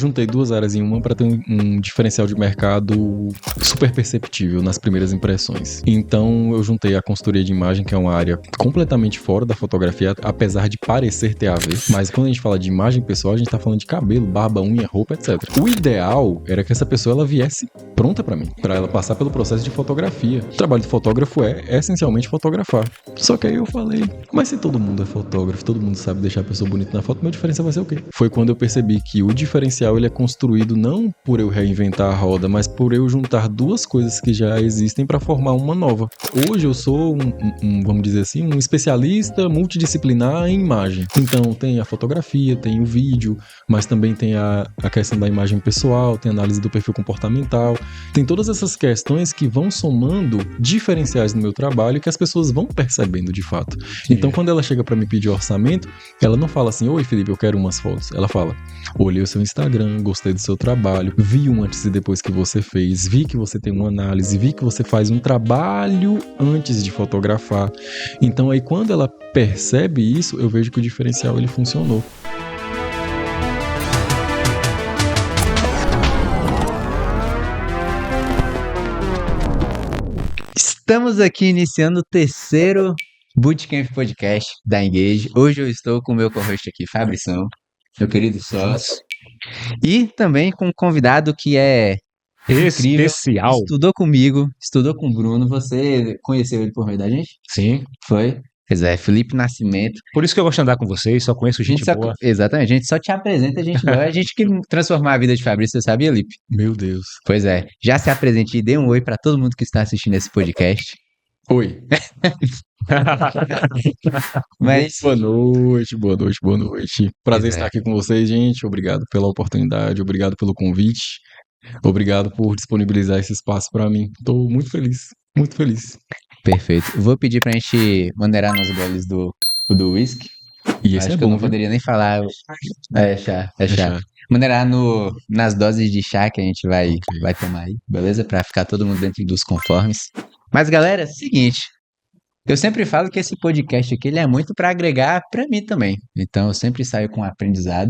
juntei duas áreas em uma para ter um diferencial de mercado super perceptível nas primeiras impressões. Então eu juntei a consultoria de imagem, que é uma área completamente fora da fotografia, apesar de parecer ter a ver. Mas quando a gente fala de imagem pessoal, a gente tá falando de cabelo, barba, unha, roupa, etc. O ideal era que essa pessoa ela viesse pronta para mim, para ela passar pelo processo de fotografia. O trabalho do fotógrafo é essencialmente fotografar. Só que aí eu falei, mas se todo mundo é fotógrafo, todo mundo sabe deixar a pessoa bonita na foto, meu diferencial vai ser o quê? Foi quando eu percebi que o diferencial ele é construído não por eu reinventar a roda, mas por eu juntar duas coisas que já existem para formar uma nova. Hoje eu sou vamos dizer assim, um especialista multidisciplinar em imagem. Então tem a fotografia, tem o vídeo, mas também tem a questão da imagem pessoal, tem a análise do perfil comportamental, tem todas essas questões que vão somando diferenciais no meu trabalho que as pessoas vão percebendo de fato. Sim. Então quando ela chega para me pedir orçamento, ela não fala assim, oi Felipe, eu quero umas fotos. Ela fala, olhei o seu Instagram, gostei do seu trabalho, vi um antes e depois que você fez, vi que você tem uma análise, vi que você faz um trabalho antes de fotografar. Então aí quando ela percebe isso, eu vejo que o diferencial ele funcionou. Estamos aqui iniciando o terceiro Bootcamp Podcast da Engage. Hoje eu estou com o meu co-host aqui, Fabrição, meu querido sócio, e também com um convidado que é incrível, especial. Estudou comigo, estudou com o Bruno. Você conheceu ele por meio da gente? Sim. Foi? Pois é, Felipe Nascimento. Por isso que eu gosto de andar com vocês, só conheço gente boa. Exatamente, a gente só te apresenta, a gente a gente que transformar a vida de Fabrício, você sabia, Lipe? Meu Deus. Pois é, já se apresente e dê um oi para todo mundo que está assistindo esse podcast. Oi. Mas... Boa noite. Prazer estar aqui com vocês, gente. Obrigado pela oportunidade, obrigado pelo convite, obrigado por disponibilizar esse espaço para mim. Estou muito feliz, muito feliz. Perfeito. Vou pedir pra gente maneirar nos goles do whisky. E esse acho é que bom, eu não viu? poderia nem falar. É chá. Maneirar nas doses de chá que a gente vai tomar aí, beleza? Pra ficar todo mundo dentro dos conformes. Mas galera, seguinte. Eu sempre falo que esse podcast aqui ele é muito pra agregar pra mim também. Então eu sempre saio com aprendizado.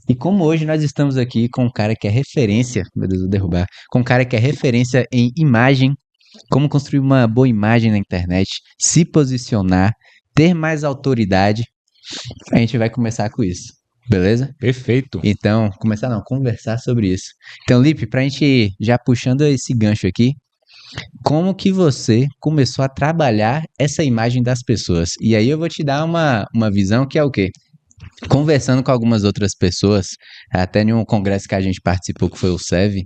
E como hoje nós estamos aqui com um cara que é referência, meu Deus, vou derrubar, com um cara que é referência em imagem, como construir uma boa imagem na internet, se posicionar, ter mais autoridade, a gente vai começar com isso, beleza? Perfeito. Então, conversar sobre isso. Então, Lipe, pra gente ir já puxando esse gancho aqui, como que você começou a trabalhar essa imagem das pessoas? E aí eu vou te dar uma visão que é o quê? Conversando com algumas outras pessoas, até em um congresso que a gente participou, que foi o SEV,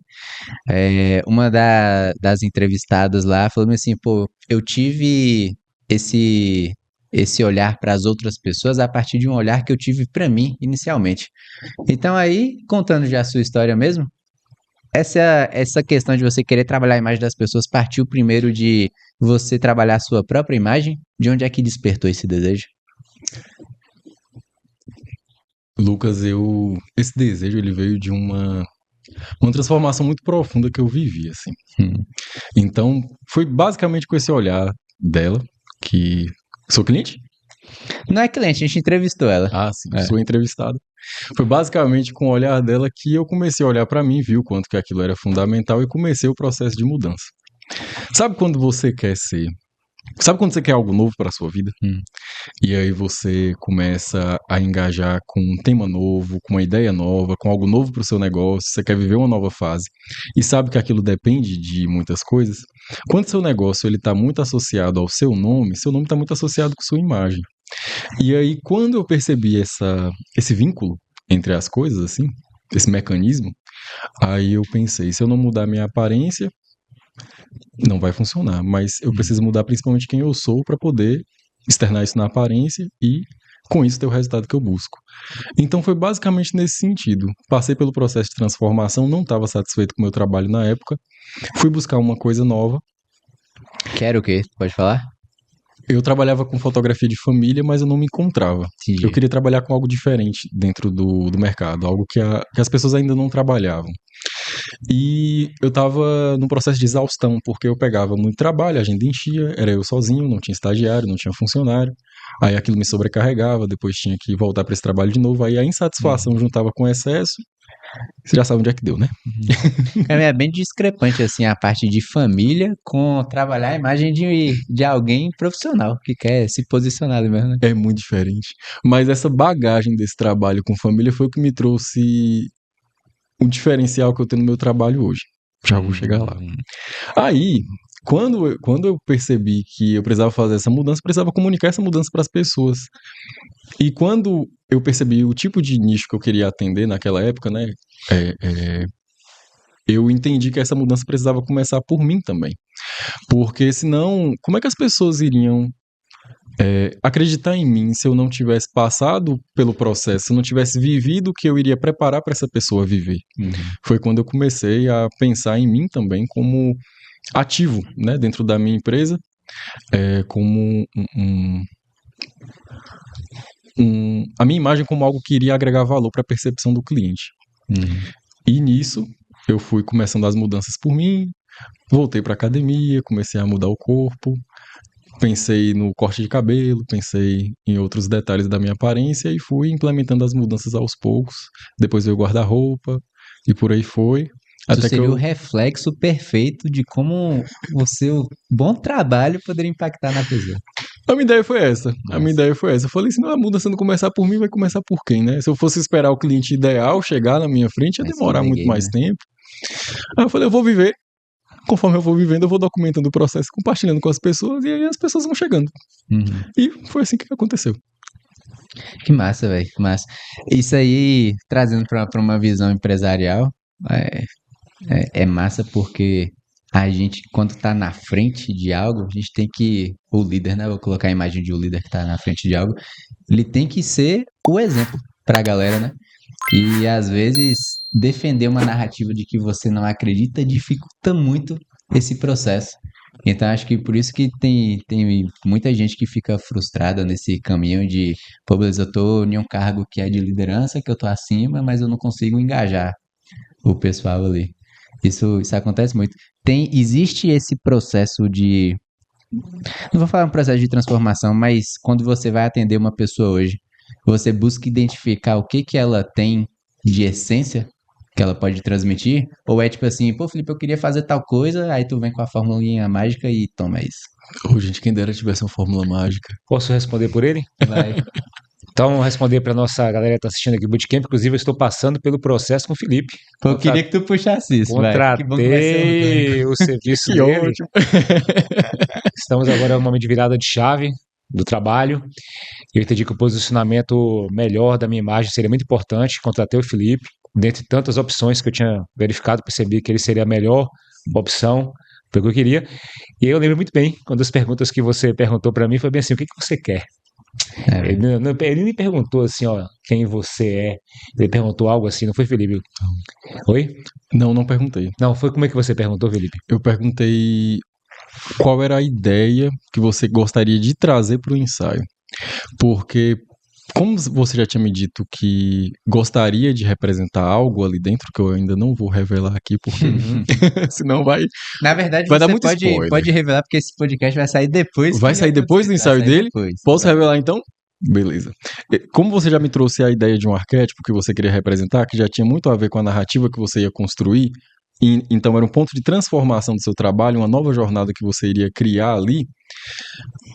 uma das entrevistadas lá falou assim, pô, eu tive esse olhar para as outras pessoas a partir de um olhar que eu tive para mim inicialmente. Então aí, contando já a sua história mesmo, essa questão de você querer trabalhar a imagem das pessoas partiu primeiro de você trabalhar a sua própria imagem? De onde é que despertou esse desejo? Lucas, esse desejo ele veio de uma transformação muito profunda que eu vivi, assim. Então, foi basicamente com esse olhar dela, que... Sou cliente? Não é cliente, a gente entrevistou ela. Ah, sim, sou entrevistado. Foi basicamente com o olhar dela que eu comecei a olhar pra mim, vi o quanto que aquilo era fundamental e comecei o processo de mudança. Sabe quando você quer algo novo para a sua vida? E aí você começa a engajar com um tema novo, com uma ideia nova, com algo novo para o seu negócio, você quer viver uma nova fase e sabe que aquilo depende de muitas coisas. Quando seu negócio está muito associado ao seu nome está muito associado com sua imagem. E aí quando eu percebi esse vínculo entre as coisas, assim, esse mecanismo, aí eu pensei, se eu não mudar minha aparência, não vai funcionar, mas eu preciso mudar principalmente quem eu sou para poder externar isso na aparência e com isso ter o resultado que eu busco. Então foi basicamente nesse sentido. Passei pelo processo de transformação, não estava satisfeito com o meu trabalho na época, fui buscar uma coisa nova. Quero o quê? Pode falar? Eu trabalhava com fotografia de família, mas eu não me encontrava. Entendi. Eu queria trabalhar com algo diferente dentro do mercado, algo que as pessoas ainda não trabalhavam. E eu tava num processo de exaustão, porque eu pegava muito trabalho, a agenda enchia, era eu sozinho, não tinha estagiário, não tinha funcionário. Aí aquilo me sobrecarregava, depois tinha que voltar para esse trabalho de novo. Aí a insatisfação juntava com o excesso Você já sabe onde é que deu, né? É bem discrepante, assim, a parte de família com trabalhar a imagem de alguém profissional que quer se posicionar ali mesmo, né? É muito diferente. Mas essa bagagem desse trabalho com família foi o que me trouxe o diferencial que eu tenho no meu trabalho hoje. Já vou chegar lá. Aí, quando eu percebi que eu precisava fazer essa mudança, eu precisava comunicar essa mudança para as pessoas. E quando eu percebi o tipo de nicho que eu queria atender naquela época, né? Eu entendi que essa mudança precisava começar por mim também. Porque senão, como é que as pessoas iriam acreditar em mim se eu não tivesse passado pelo processo, se eu não tivesse vivido o que eu iria preparar para essa pessoa viver? Foi quando eu comecei a pensar em mim também como ativo, né, dentro da minha empresa, como a minha imagem como algo que iria agregar valor para a percepção do cliente. E nisso eu fui começando as mudanças por mim, voltei para academia, comecei a mudar o corpo, pensei no corte de cabelo, pensei em outros detalhes da minha aparência e fui implementando as mudanças aos poucos. Depois veio o guarda-roupa e por aí foi. Tu Até que seria o reflexo perfeito de como o seu bom trabalho poderia impactar na pessoa. A minha ideia foi essa. Nossa. A minha ideia foi essa. Eu falei, se não, a mudança não começar por mim, vai começar por quem, né? Se eu fosse esperar o cliente ideal chegar na minha frente, ia Vai demorar ser muito ninguém, mais né? tempo. Aí eu falei, eu vou viver. Conforme eu vou vivendo, eu vou documentando o processo, compartilhando com as pessoas, e aí as pessoas vão chegando. E foi assim que aconteceu. Que massa, velho, que massa. Isso aí, trazendo pra uma visão empresarial, é massa porque a gente, quando tá na frente de algo, a gente tem que, o líder, né? Vou colocar a imagem de um líder que tá na frente de algo, ele tem que ser o exemplo pra galera, né? E às vezes defender uma narrativa de que você não acredita dificulta muito esse processo. Então acho que por isso que tem muita gente que fica frustrada nesse caminho de, pô, beleza, eu tô em um cargo que é de liderança, que eu tô acima, mas eu não consigo engajar o pessoal ali. Isso acontece muito. Existe esse processo de, não vou falar um processo de transformação, mas quando você vai atender uma pessoa hoje, você busca identificar o que que ela tem de essência que ela pode transmitir? Ou é tipo assim, pô, Felipe, eu queria fazer tal coisa, aí tu vem com a formulinha mágica e toma isso. Ô, gente, quem dera tivesse uma fórmula mágica. Posso responder por ele? Vai. Então, vou responder para nossa galera que está assistindo aqui o Bootcamp. Inclusive, eu estou passando pelo processo com o Felipe. Pô, eu queria que tu puxasse isso, vai. Que bom que vai ser Contratei o serviço Que dele. ótimo. Estamos agora no momento de virada de chave do trabalho. Eu entendi que o posicionamento melhor da minha imagem seria muito importante. Contratei o Felipe. Dentre tantas opções que eu tinha verificado, percebi que ele seria a melhor opção para o que eu queria. E eu lembro muito bem, quando as perguntas que você perguntou para mim foi bem assim, o que que você quer? É, Ele me perguntou assim, ó, quem você é. Ele perguntou algo assim, não foi, Felipe? Oi? Não perguntei. Não, foi como é que você perguntou, Felipe? Eu perguntei qual era a ideia que você gostaria de trazer para o ensaio. Porque, como você já tinha me dito que gostaria de representar algo ali dentro, que eu ainda não vou revelar aqui, porque senão vai Na verdade, dar você muito spoiler. pode revelar, porque esse podcast vai sair depois. Vai que sair depois do acontecer. Vai ensaio sair dele? depois. Posso Vai. revelar então? Beleza. Como você já me trouxe a ideia de um arquétipo que você queria representar, que já tinha muito a ver com a narrativa que você ia construir, então era um ponto de transformação do seu trabalho, uma nova jornada que você iria criar ali.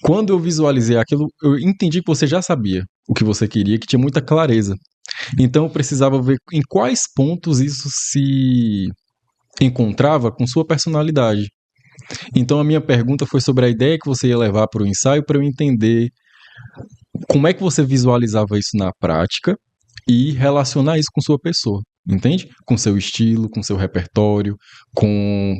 Quando eu visualizei aquilo, eu entendi que você já sabia o que você queria, que tinha muita clareza. Então eu precisava ver em quais pontos isso se encontrava com sua personalidade. Então a minha pergunta foi sobre a ideia que você ia levar para o ensaio, para eu entender como é que você visualizava isso na prática e relacionar isso com sua pessoa, entende? Com seu estilo, com seu repertório, com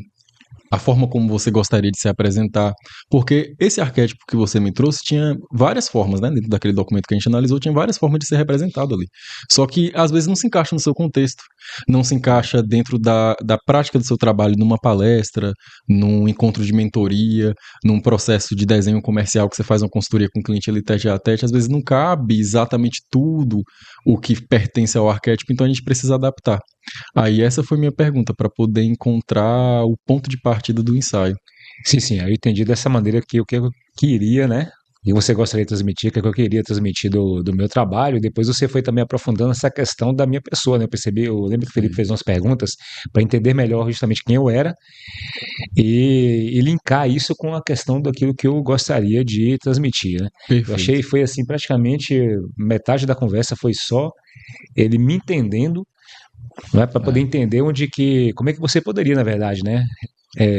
a forma como você gostaria de se apresentar. Porque esse arquétipo que você me trouxe tinha várias formas, né? Dentro daquele documento que a gente analisou, tinha várias formas de ser representado ali. Só que, às vezes, não se encaixa no seu contexto. Não se encaixa dentro da prática do seu trabalho, numa palestra, num encontro de mentoria, num processo de desenho comercial que você faz uma consultoria com o cliente ali tete a tete. Às vezes, não cabe exatamente tudo o que pertence ao arquétipo, então a gente precisa adaptar. Aí essa foi minha pergunta, para poder encontrar o ponto de partida do ensaio. Sim, eu entendi dessa maneira que o que eu queria, né? que você gostaria de transmitir, o que eu queria transmitir do meu trabalho, e depois você foi também aprofundando essa questão da minha pessoa, né? Eu lembro que o Felipe fez umas perguntas para entender melhor justamente quem eu era e linkar isso com a questão daquilo que eu gostaria de transmitir, né? Eu Perfeito. achei, foi assim, praticamente metade da conversa foi só ele me entendendo, né, para poder entender como é que você poderia, na verdade, né,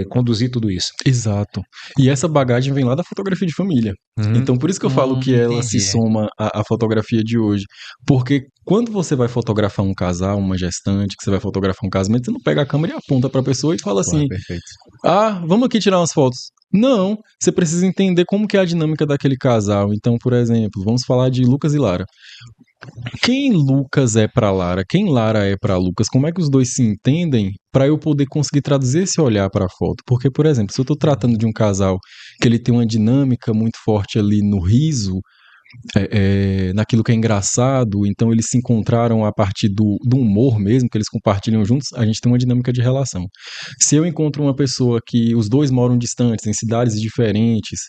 conduzir tudo isso. Exato. E essa bagagem vem lá da fotografia de família. Uhum. Então, por isso que eu falo que ela se Entendi. soma à fotografia de hoje. Porque quando você vai fotografar um casal, uma gestante, que você vai fotografar um casamento, você não pega a câmera e aponta pra pessoa e fala assim: Perfeito. vamos aqui tirar umas fotos. Não, você precisa entender como que é a dinâmica daquele casal. Então, por exemplo, vamos falar de Lucas e Lara. Quem Lucas é pra Lara, quem Lara é pra Lucas, como é que os dois se entendem pra eu poder conseguir traduzir esse olhar pra foto? Porque, por exemplo, se eu tô tratando de um casal que ele tem uma dinâmica muito forte ali no riso, naquilo que é engraçado, então eles se encontraram a partir do humor mesmo, que eles compartilham juntos, a gente tem uma dinâmica de relação. Se eu encontro uma pessoa que os dois moram distantes, em cidades diferentes,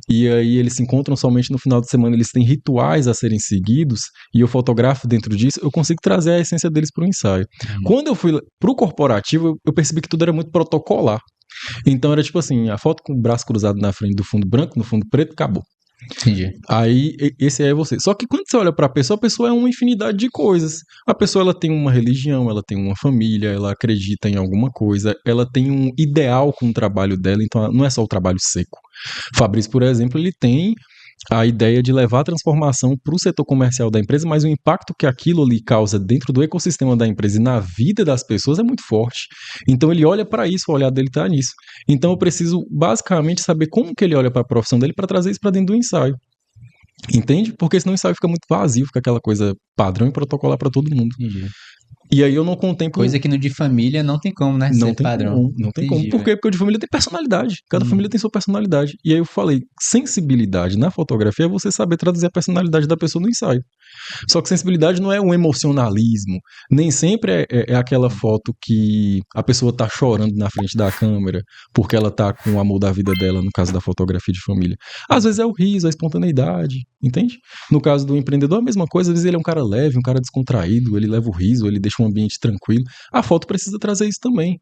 e aí eles se encontram somente no final de semana, eles têm rituais a serem seguidos, e eu fotografo dentro disso, eu consigo trazer a essência deles para o ensaio. Quando eu fui pro corporativo, eu percebi que tudo era muito protocolar. Então era tipo assim, a foto com o braço cruzado na frente do fundo branco, no fundo preto, acabou. Entendi. Aí, esse aí é você. Só que quando você olha pra pessoa, a pessoa é uma infinidade de coisas. A pessoa, ela tem uma religião, ela tem uma família, ela acredita em alguma coisa, ela tem um ideal com o trabalho dela, então não é só o trabalho seco. Fabrício, por exemplo, ele tem a ideia de levar a transformação para o setor comercial da empresa, mas o impacto que aquilo ali causa dentro do ecossistema da empresa e na vida das pessoas é muito forte. Então ele olha para isso, o olhar dele está nisso. Então eu preciso basicamente saber como que ele olha para a profissão dele para trazer isso para dentro do ensaio. Entende? Porque senão o ensaio fica muito vazio, fica aquela coisa padrão e protocolar para todo mundo. Entendi. E aí eu não contemplo. Coisa que no de família não tem como, né? Não Ser tem padrão. como, não tem como. Entendi, Por quê? Porque o de família tem personalidade. Cada família tem sua personalidade. E aí eu falei, sensibilidade na fotografia é você saber traduzir a personalidade da pessoa no ensaio. Só que sensibilidade não é um emocionalismo. Nem sempre é aquela foto que a pessoa tá chorando na frente da câmera porque ela tá com o amor da vida dela, no caso da fotografia de família. Às vezes é o riso, a espontaneidade, entende? No caso do empreendedor, a mesma coisa. Às vezes ele é um cara leve, um cara descontraído, ele leva o riso, ele deixa um ambiente tranquilo. A foto precisa trazer isso também.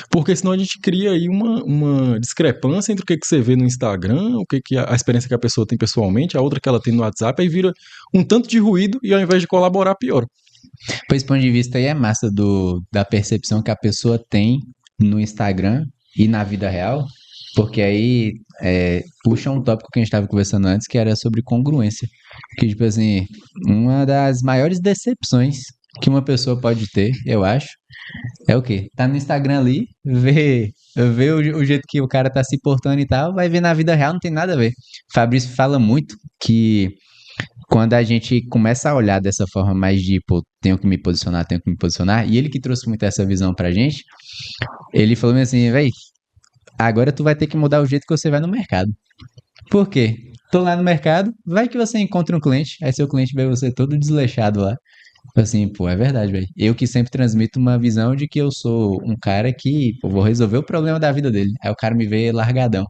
Porque senão a gente cria aí uma discrepância entre o que você vê no Instagram, o que a experiência que a pessoa tem pessoalmente, a outra que ela tem no WhatsApp, aí vira um tanto de ruído e ao invés de colaborar, piora. Pois esse ponto de vista aí é massa da percepção que a pessoa tem no Instagram e na vida real, porque aí puxa um tópico que a gente estava conversando antes, que era sobre congruência. Que, tipo assim, uma das maiores decepções que uma pessoa pode ter, eu acho, é o quê? Tá no Instagram ali, vê o jeito que o cara tá se portando e tal, vai ver na vida real, não tem nada a ver. Fabrício fala muito que quando a gente começa a olhar dessa forma mais de, pô, tenho que me posicionar, e ele que trouxe muito essa visão pra gente, ele falou assim, véi, agora tu vai ter que mudar o jeito que você vai no mercado. Por quê? Tô lá no mercado, vai que você encontra um cliente, aí seu cliente vê você todo desleixado lá. Assim, pô, é verdade, velho. Eu que sempre transmito uma visão de que eu sou um cara que, pô, vou resolver o problema da vida dele. Aí o cara me vê largadão.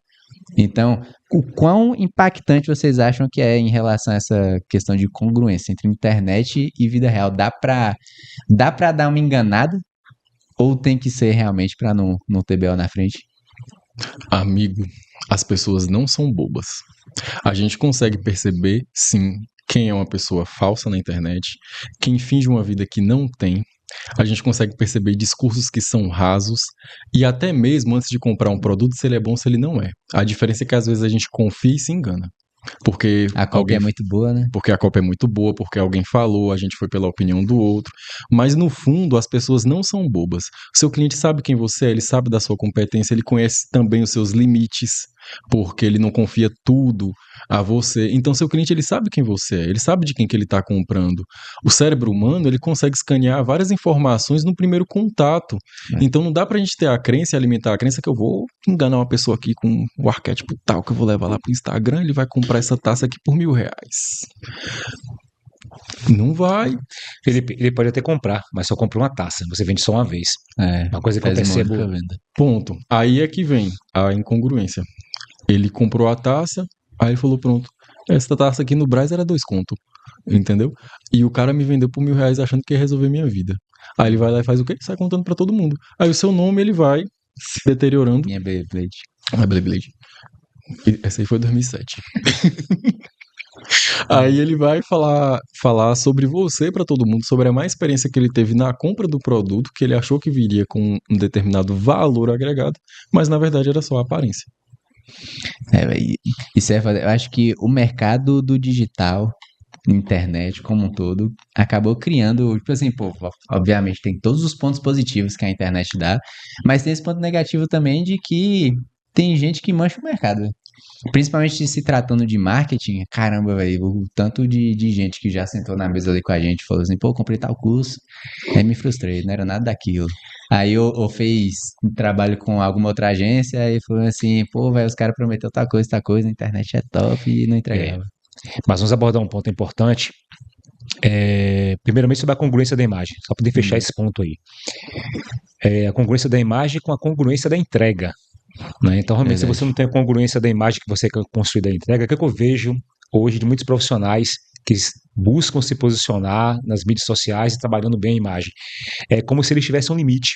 Então, o quão impactante vocês acham que é em relação a essa questão de congruência entre internet e vida real? Dá pra dar uma enganada? Ou tem que ser realmente pra não ter BO na frente? Amigo, as pessoas não são bobas. A gente consegue perceber, sim, quem é uma pessoa falsa na internet, quem finge uma vida que não tem. A gente consegue perceber discursos que são rasos e até mesmo antes de comprar um produto, se ele é bom ou se ele não é. A diferença é que às vezes a gente confia e se engana. Porque A cópia é muito boa, né? porque a cópia é muito boa, porque alguém falou, a gente foi pela opinião do outro. Mas no fundo, as pessoas não são bobas. O seu cliente sabe quem você é, ele sabe da sua competência, ele conhece também os seus limites, porque ele não confia tudo a você. Então, seu cliente, ele sabe quem você é, ele sabe de quem que ele está comprando. O cérebro humano, ele consegue escanear várias informações no primeiro contato. Então, não dá pra gente ter a crença e alimentar a crença que eu vou enganar uma pessoa aqui com o arquétipo tal, que eu vou levar lá pro Instagram, ele vai comprar essa taça aqui por R$1.000. Não vai. Ele pode até comprar, mas só compra uma taça. Você vende só uma vez. Uma coisa que eu faz uma percebo. única venda. Ponto. Aí é que vem a incongruência. Ele comprou a taça, aí ele falou, pronto, Essa taça aqui no Brás era 2 conto, entendeu? E o cara me vendeu por R$ 1.000 achando que ia resolver minha vida. Aí ele vai lá e faz o quê? Sai contando pra todo mundo. Aí o seu nome, ele vai se deteriorando. Minha Beyblade. A Beyblade. Essa aí foi 2007. Aí ele vai falar sobre você pra todo mundo, sobre a má experiência que ele teve na compra do produto, que ele achou que viria com um determinado valor agregado, mas na verdade era só a aparência. Véi, isso é foda. Eu acho que o mercado do digital, internet como um todo, acabou criando, tipo assim, pô, obviamente tem todos os pontos positivos que a internet dá, mas tem esse ponto negativo também de que tem gente que mancha o mercado, véi. Principalmente se tratando de marketing, caramba, velho, o tanto de gente que já sentou na mesa ali com a gente e falou assim, pô, comprei tal curso, aí me frustrei, não era nada daquilo. Aí ou fez um trabalho com alguma outra agência, aí falou assim, pô, velho, os caras prometeram tal coisa, a internet é top e não entregava. Mas vamos abordar um ponto importante. Primeiramente sobre a congruência da imagem, só poder fechar esse ponto aí. A congruência da imagem com a congruência da entrega. Né? Então, realmente, Verdade. se você não tem a congruência da imagem que você quer construir da entrega, o que eu vejo hoje de muitos profissionais que buscam se posicionar nas mídias sociais e trabalhando bem a imagem? É como se eles tivessem um limite.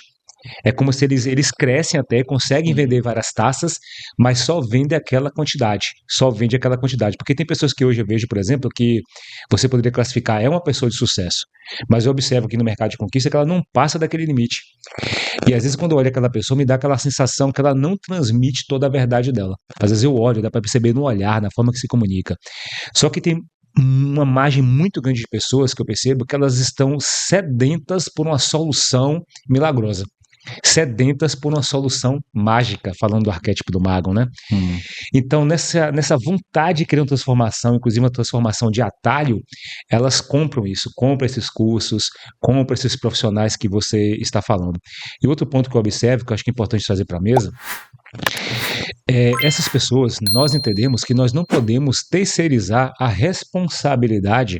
É como se eles crescem até, conseguem vender várias taças, mas só vende aquela quantidade. Só vende aquela quantidade. Porque tem pessoas que hoje eu vejo, por exemplo, que você poderia classificar é uma pessoa de sucesso. Mas eu observo que no mercado de conquista que ela não passa daquele limite. E às vezes quando eu olho aquela pessoa, me dá aquela sensação que ela não transmite toda a verdade dela. Às vezes eu olho, dá para perceber no olhar, na forma que se comunica. Só que tem uma margem muito grande de pessoas que eu percebo que elas estão sedentas por uma solução milagrosa. Sedentas por uma solução mágica, falando do arquétipo do mago, né? Então, nessa vontade de criar uma transformação, inclusive uma transformação de atalho, elas compram isso, compram esses cursos, compram esses profissionais que você está falando. E outro ponto que eu observo, que eu acho que é importante trazer para a mesa, essas pessoas, nós entendemos que nós não podemos terceirizar a responsabilidade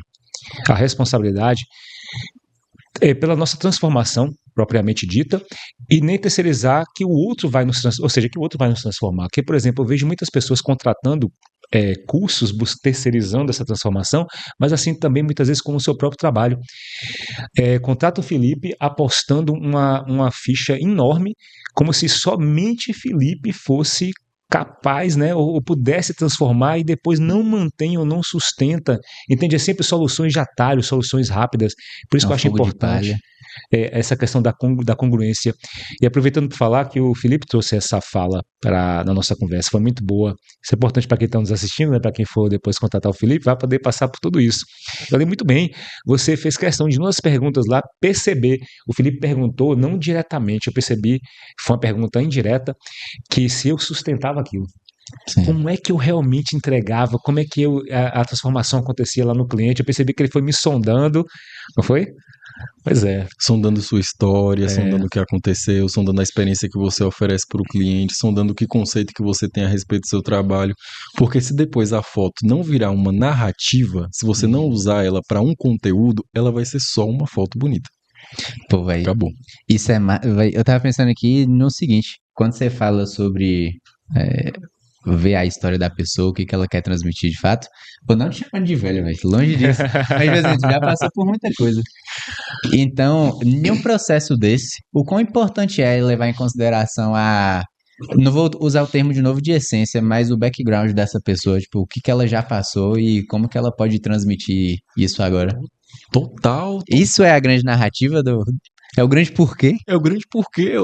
pela nossa transformação propriamente dita, e nem terceirizar que o outro vai nos transformar, ou seja, que o outro vai nos transformar. Porque, por exemplo, eu vejo muitas pessoas contratando cursos, terceirizando essa transformação, mas assim também muitas vezes com o seu próprio trabalho. Contrata o Felipe apostando uma ficha enorme, como se somente Felipe fosse capaz, né, ou pudesse transformar e depois não mantém ou não sustenta. Entende? É sempre soluções de atalho, soluções rápidas. Por isso que eu acho importante essa questão da congruência. E aproveitando para falar que o Felipe trouxe essa fala na nossa conversa, foi muito boa. Isso é importante para quem está nos assistindo, né, para quem for depois contatar o Felipe, vai poder passar por tudo isso. Falei muito bem, você fez questão de umas perguntas lá, perceber. O Felipe perguntou, não diretamente, eu percebi, foi uma pergunta indireta, que se eu sustentava aquilo. Sim. Como é que eu realmente entregava? Como é que a transformação acontecia lá no cliente? Eu percebi que ele foi me sondando, não foi? Pois é. Sondando sua história, sondando o que aconteceu, sondando a experiência que você oferece para o cliente, sondando que conceito que você tem a respeito do seu trabalho. Porque se depois a foto não virar uma narrativa, se você não usar ela para um conteúdo, ela vai ser só uma foto bonita. Pô, velho, Acabou. isso eu tava pensando aqui no seguinte, quando você fala sobre ver a história da pessoa, o que ela quer transmitir de fato, pô, não te chamando de velho, velho, longe disso, mas assim, tu já passou por muita coisa. Então, em um processo desse, o quão importante é levar em consideração não vou usar o termo de novo de essência, mas o background dessa pessoa, tipo, o que ela já passou e como que ela pode transmitir isso agora. Total. Isso é a grande narrativa é o grande porquê. É o grande porquê.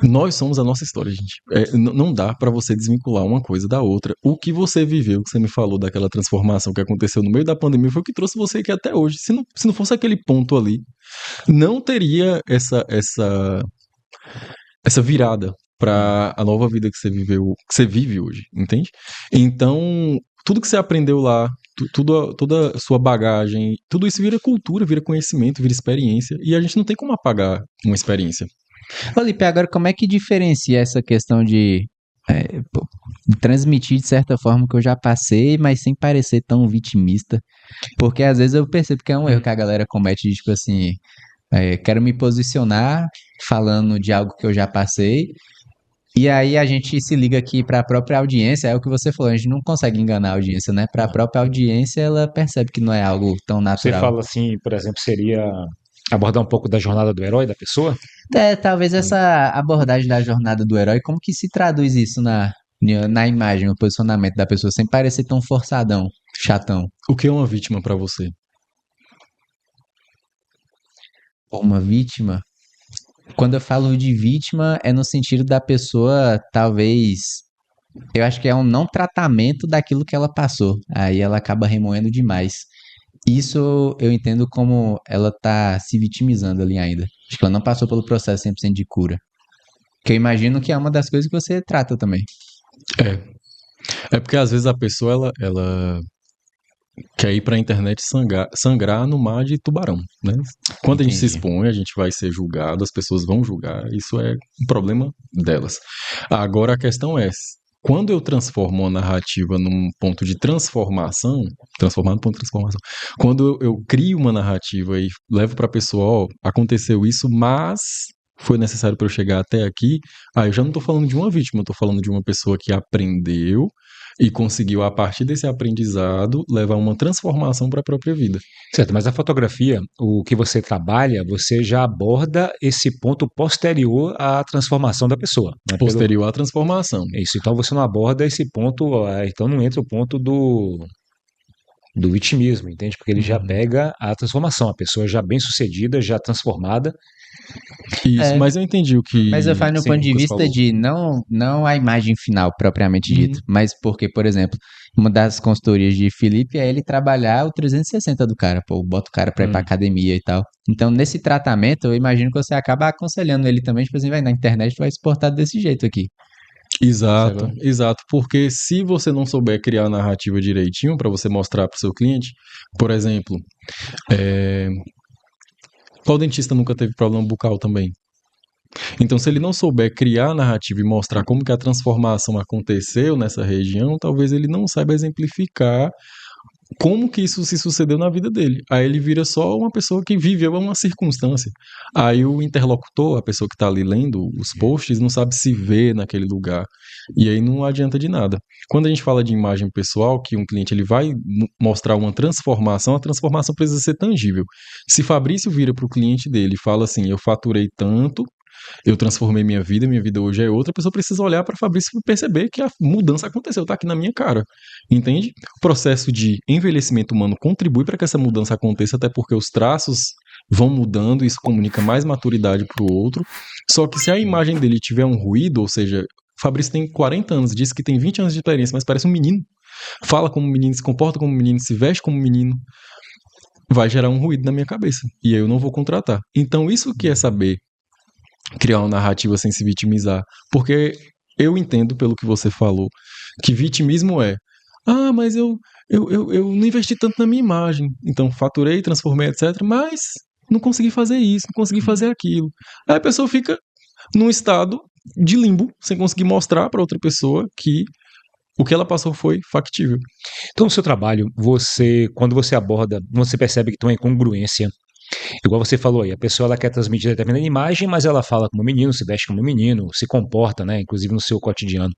Nós somos a nossa história, gente. Não dá pra você desvincular uma coisa da outra. O que você viveu, que você me falou daquela transformação que aconteceu no meio da pandemia, foi o que trouxe você aqui até hoje. Se não fosse aquele ponto ali, não teria essa virada pra a nova vida que você viveu, que você vive hoje, entende? Então, tudo que você aprendeu lá, toda a sua bagagem, tudo isso vira cultura, vira conhecimento, vira experiência, e a gente não tem como apagar uma experiência. Felipe, agora como é que diferencia essa questão de transmitir de certa forma que eu já passei, mas sem parecer tão vitimista? Porque às vezes eu percebo que é um erro que a galera comete, de, tipo assim, quero me posicionar falando de algo que eu já passei, E aí a gente se liga aqui para a própria audiência, é o que você falou, a gente não consegue enganar a audiência, né? Para a própria audiência, ela percebe que não é algo tão Você natural. fala assim, por exemplo, seria abordar um pouco da jornada do herói da pessoa? É, talvez essa abordagem da jornada do herói, como que se traduz isso na imagem, o posicionamento da pessoa, sem parecer tão forçadão, chatão. O que é uma vítima pra você? Uma vítima. Quando eu falo de vítima, é no sentido da pessoa, talvez. Eu acho que é um não tratamento daquilo que ela passou. Aí ela acaba remoendo demais. Isso eu entendo como ela tá se vitimizando ali ainda. Acho que ela não passou pelo processo 100% de cura. Que eu imagino que é uma das coisas que você trata também. É porque às vezes a pessoa ela quer ir pra internet sangrar no mar de tubarão, né? Quando a gente se Entendi. expõe, a gente vai ser julgado, as pessoas vão julgar, isso é um problema delas. Agora a questão é, quando eu transformo uma narrativa num ponto de transformação, transformar no ponto de transformação, quando eu crio uma narrativa e levo pra pessoa, ó, aconteceu isso, mas foi necessário para eu chegar até aqui, aí eu já não tô falando de uma vítima, eu tô falando de uma pessoa que aprendeu e conseguiu, a partir desse aprendizado, levar uma transformação para a própria vida. Certo, mas a fotografia, o que você trabalha, você já aborda esse ponto posterior à transformação da pessoa, né? Posterior à transformação. Isso, então você não aborda esse ponto, então não entra o ponto do vitimismo, entende? Porque ele já pega a transformação, a pessoa já bem-sucedida, já transformada. Isso, É, mas eu entendi o mas eu que falo no sim, o ponto de Lucas vista falou. de não a imagem final propriamente dita, mas porque, por exemplo, uma das consultorias de Felipe é ele trabalhar o 360 do cara, pô, bota o cara pra ir pra Hum. academia e tal. Então, nesse tratamento, eu imagino que você acaba aconselhando ele também, tipo assim, vai na internet, tu vai exportar desse jeito aqui. Exato, Sacou? exato, porque se você não souber criar a narrativa direitinho para você mostrar para o seu cliente, por exemplo, é, qual dentista nunca teve problema bucal também? Então, se ele não souber criar a narrativa e mostrar como que a transformação aconteceu nessa região, talvez ele não saiba exemplificar como que isso se sucedeu na vida dele. Aí ele vira só uma pessoa que viveu uma circunstância. Aí o interlocutor, a pessoa que está ali lendo os posts, não sabe se vê naquele lugar. E aí não adianta de nada. Quando a gente fala de imagem pessoal, que um cliente ele vai mostrar uma transformação, a transformação precisa ser tangível. Se Fabrício vira para o cliente dele e fala assim, eu faturei tanto, eu transformei minha vida hoje é outra, a pessoa precisa olhar para Fabrício e perceber que a mudança aconteceu, tá aqui na minha cara, entende? O processo de envelhecimento humano contribui para que essa mudança aconteça, até porque os traços vão mudando, isso comunica mais maturidade para o outro, só que se a imagem dele tiver um ruído, ou seja, Fabrício tem 40 anos, diz que tem 20 anos de experiência, mas parece um menino, fala como um menino, se comporta como um menino, se veste como um menino, vai gerar um ruído na minha cabeça, e aí eu não vou contratar. Então isso que é saber criar uma narrativa sem se vitimizar. Porque eu entendo, pelo que você falou, que vitimismo é: ah, mas eu não investi tanto na minha imagem. Então faturei, transformei, etc. Mas não consegui fazer isso, não consegui fazer aquilo. Aí a pessoa fica num estado de limbo, sem conseguir mostrar para outra pessoa que o que ela passou foi factível. Então, no seu trabalho, quando você aborda, você percebe que tem uma incongruência. Igual você falou aí, a pessoa ela quer transmitir determinada imagem, mas ela fala como menino, se veste como menino, se comporta, né? Inclusive no seu cotidiano.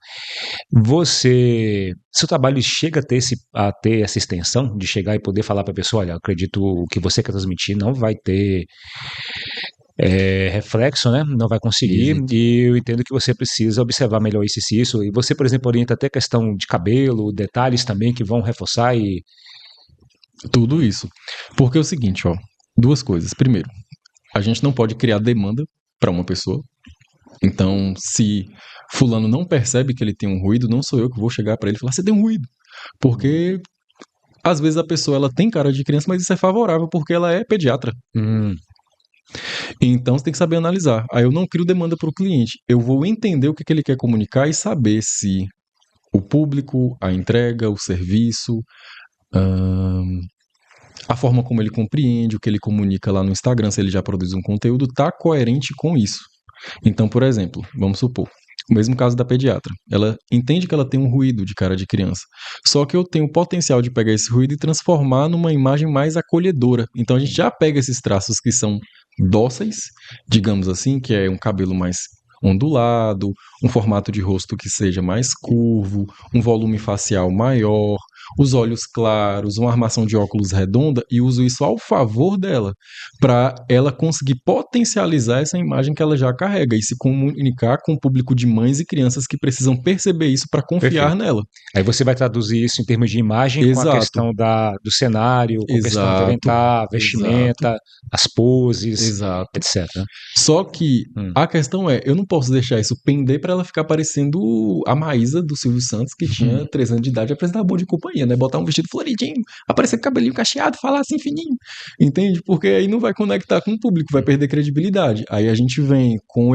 Seu trabalho chega a ter essa extensão de chegar e poder falar para a pessoa, olha, eu acredito o que você quer transmitir não vai ter reflexo, né? Não vai conseguir, Exato. e eu entendo que você precisa observar melhor isso e isso. E você, por exemplo, orienta até questão de cabelo, detalhes também que vão reforçar e. Tudo isso. Porque é o seguinte, ó, duas coisas. Primeiro, a gente não pode criar demanda para uma pessoa. Então, se fulano não percebe que ele tem um ruído, não sou eu que vou chegar para ele e falar, você tem um ruído. Porque às vezes a pessoa ela tem cara de criança, mas isso é favorável porque ela é pediatra. Então você tem que saber analisar. Aí eu não crio demanda para o cliente. Eu vou entender o que, que ele quer comunicar e saber se o público, a entrega, o serviço, a forma como ele compreende, o que ele comunica lá no Instagram, se ele já produz um conteúdo, está coerente com isso. Então, por exemplo, vamos supor, o mesmo caso da pediatra. Ela entende que ela tem um ruído de cara de criança. Só que eu tenho o potencial de pegar esse ruído e transformar numa imagem mais acolhedora. Então a gente já pega esses traços que são dóceis, digamos assim, que é um cabelo mais ondulado, um formato de rosto que seja mais curvo, um volume facial maior, os olhos claros, uma armação de óculos redonda, e uso isso ao favor dela, para ela conseguir potencializar essa imagem que ela já carrega e se comunicar com o público de mães e crianças que precisam perceber isso para confiar Perfeito. nela. Aí você vai traduzir isso em termos de imagem com a Exato. questão do cenário, com a questão de Exato. aventar, vestimenta, as poses, Exato. etc. Só que Hum. a questão é, eu não posso deixar isso pender pra ela ficar parecendo a Maísa do Silvio Santos, que tinha 3 anos de idade e apresentava Bom de Companhia, né? Botar um vestido floridinho, aparecer com cabelinho cacheado, falar assim fininho, entende? Porque aí não vai conectar com o público, vai perder credibilidade. Aí a gente vem com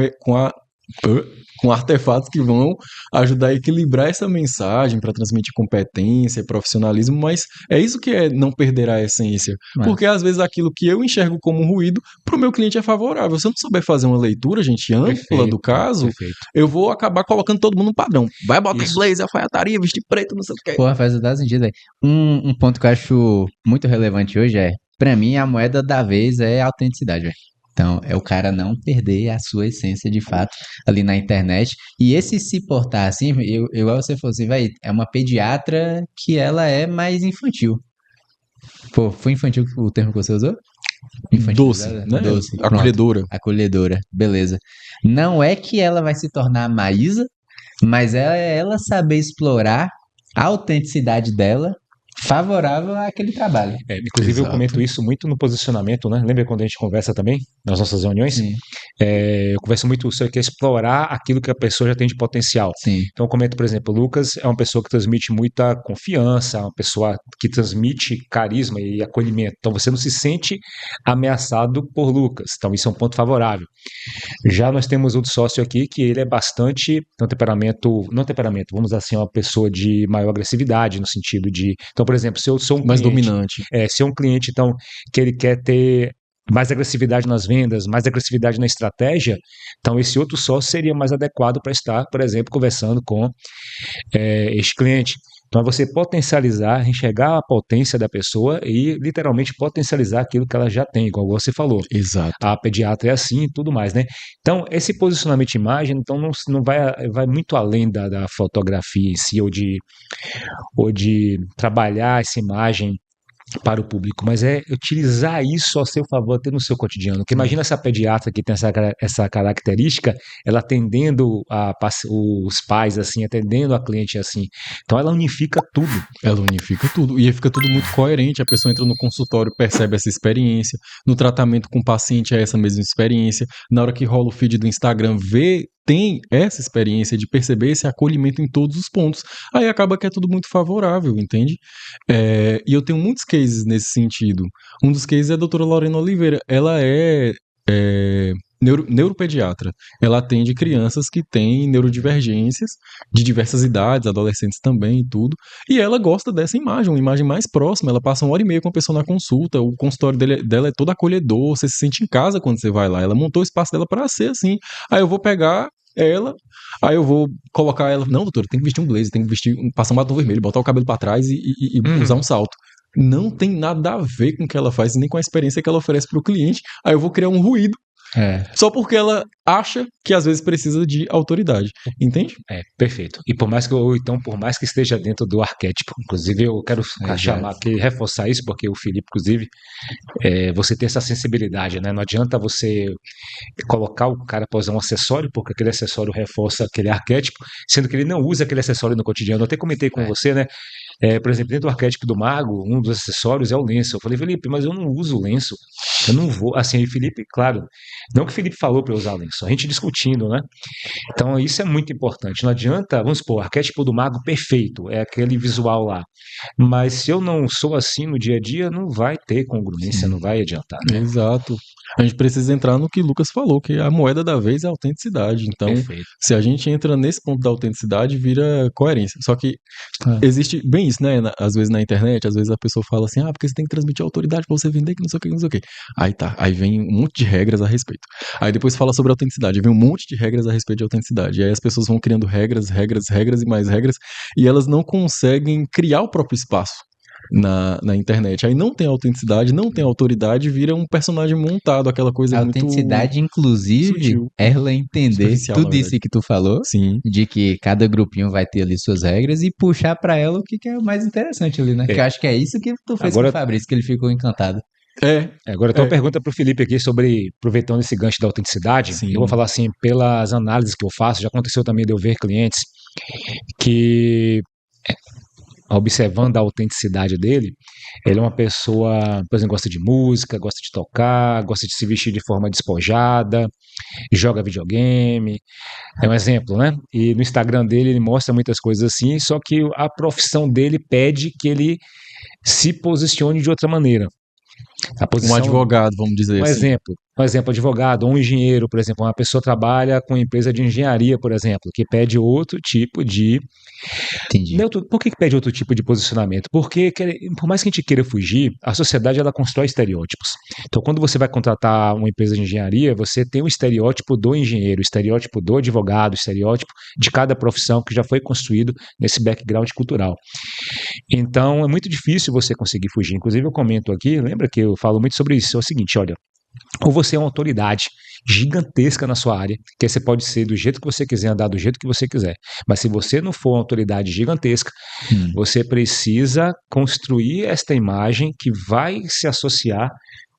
artefatos que vão ajudar a equilibrar essa mensagem para transmitir competência, profissionalismo, mas é isso que é não perder a essência. Porque às vezes aquilo que eu enxergo como ruído, para o meu cliente é favorável. Se eu não souber fazer uma leitura, gente, ampla Perfeito, do caso, perfeito. eu vou acabar colocando todo mundo no padrão. Vai botar Isso. blazer, alfaiataria, vestir preto, não sei o que. Porra, faz total sentido, velho. Um ponto que eu acho muito relevante hoje é, pra mim, a moeda da vez é a autenticidade, velho. Então, é o cara não perder a sua essência de fato ali na internet. E esse se portar assim, igual você falou assim, vai, é uma pediatra que ela é mais infantil. Pô, foi infantil o termo que você usou? Doce, Infantilizada? né? Doce. Pronto. Acolhedora. Acolhedora, beleza. Não é que ela vai se tornar a Maísa, mas é ela saber explorar a autenticidade dela favorável àquele trabalho. Inclusive, eu Exato. comento isso muito no posicionamento, né? Lembra quando a gente conversa também, nas nossas reuniões? Sim, Eu converso muito sobre que é explorar aquilo que a pessoa já tem de potencial. sim. Então, eu comento, por exemplo, o Lucas é uma pessoa que transmite muita confiança, uma pessoa que transmite carisma e acolhimento. Então, você não se sente ameaçado por Lucas. Então, isso é um ponto favorável. Já nós temos outro sócio aqui que ele é bastante, não temperamento, vamos dizer assim, uma pessoa de maior agressividade, no sentido de... Então, por exemplo, se eu sou um Mais cliente... dominante. Se é um cliente, então, que ele quer ter mais agressividade nas vendas, mais agressividade na estratégia, então esse outro sócio seria mais adequado para estar, por exemplo, conversando com este cliente. Então é você potencializar, enxergar a potência da pessoa e literalmente potencializar aquilo que ela já tem, igual você falou. Exato. A pediatra é assim e tudo mais, né? Então, esse posicionamento de imagem então, não vai muito além da fotografia em si, ou de trabalhar essa imagem para o público, mas é utilizar isso ao seu favor, até no seu cotidiano. Porque imagina essa pediatra que tem essa característica, ela atendendo os pais assim, atendendo a cliente assim. Então ela unifica tudo. Ela unifica tudo. E fica tudo muito coerente. A pessoa entra no consultório, percebe essa experiência. No tratamento com o paciente é essa mesma experiência. Na hora que rola o feed do Instagram, tem essa experiência de perceber esse acolhimento em todos os pontos. Aí acaba que é tudo muito favorável, entende? E eu tenho muitos cases nesse sentido. Um dos cases é a doutora Lorena Oliveira. Ela é neuropediatra. Ela atende crianças que têm neurodivergências de diversas idades, adolescentes também e tudo. E ela gosta dessa imagem, uma imagem mais próxima. Ela passa 1h30 com a pessoa na consulta. O consultório dela é todo acolhedor. Você se sente em casa quando você vai lá. Ela montou o espaço dela para ser assim. Aí eu vou pegar ela, aí eu vou colocar ela. Não, doutora, tem que vestir um blazer, tem que passar um batom vermelho, botar o cabelo para trás e usar um salto. Não tem nada a ver com o que ela faz, nem com a experiência que ela oferece para o cliente. Aí eu vou criar um ruído só porque ela acha que às vezes precisa de autoridade, entende? Perfeito. E por mais que esteja dentro do arquétipo, inclusive eu quero chamar aqui, reforçar isso, porque o Felipe, inclusive, você ter essa sensibilidade, né? Não adianta você colocar o cara para usar um acessório, porque aquele acessório reforça aquele arquétipo, sendo que ele não usa aquele acessório no cotidiano. Eu até comentei com você, né? Por exemplo, dentro do arquétipo do mago, um dos acessórios é o lenço. Eu falei, Felipe, mas eu não uso lenço. Eu não vou. Assim, e Felipe, claro, não que o Felipe falou para eu usar lenço, a gente discutindo, né? Então, isso é muito importante. Não adianta, vamos supor, o arquétipo do mago perfeito, é aquele visual lá. Mas se eu não sou assim no dia a dia, não vai ter congruência, não vai adiantar, né? Exato. A gente precisa entrar no que o Lucas falou, que a moeda da vez é a autenticidade. Então, Perfeito. se a gente entra nesse ponto da autenticidade, vira coerência. Só que existe bem isso, né? Às vezes na internet, às vezes a pessoa fala assim, porque você tem que transmitir autoridade pra você vender, que não sei o que, não sei o que. Aí vem um monte de regras a respeito. Aí depois fala sobre autenticidade, vem um monte de regras a respeito de autenticidade. E aí as pessoas vão criando regras e mais regras, e elas não conseguem criar o próprio espaço. na internet. Aí não tem autenticidade, não tem autoridade, vira um personagem montado, aquela coisa A muito autenticidade, inclusive, sutil, é ela entender superficial, na tudo isso verdade. que tu falou, Sim. de que cada grupinho vai ter ali suas regras e puxar pra ela o que é o mais interessante ali, né? É. Que eu acho que é isso que tu fez Agora- com o Fabrício, que ele ficou encantado. Agora eu tenho É. uma pergunta pro Felipe aqui sobre, aproveitando esse gancho da autenticidade, Sim. eu vou falar assim, pelas análises que eu faço, já aconteceu também de eu ver clientes que, observando a autenticidade dele, ele é uma pessoa, por exemplo, gosta de música, gosta de tocar, gosta de se vestir de forma despojada, joga videogame, é um exemplo, né? E no Instagram dele ele mostra muitas coisas assim, só que a profissão dele pede que ele se posicione de outra maneira. A Um posição, advogado, vamos dizer assim. um exemplo, advogado ou um engenheiro, por exemplo, uma pessoa trabalha com uma empresa de engenharia, por exemplo, que pede outro tipo de... Entendi. Por que pede outro tipo de posicionamento? Porque, por mais que a gente queira fugir, a sociedade ela constrói estereótipos. Então, quando você vai contratar uma empresa de engenharia, você tem o estereótipo do engenheiro, o estereótipo do advogado, o estereótipo de cada profissão que já foi construído nesse background cultural. Então, é muito difícil você conseguir fugir. Inclusive, eu comento aqui, lembra que eu falo muito sobre isso, é o seguinte, olha, ou você é uma autoridade gigantesca na sua área, que aí você pode ser do jeito que você quiser, andar do jeito que você quiser. Mas se você não for uma autoridade gigantesca, você precisa construir esta imagem que vai se associar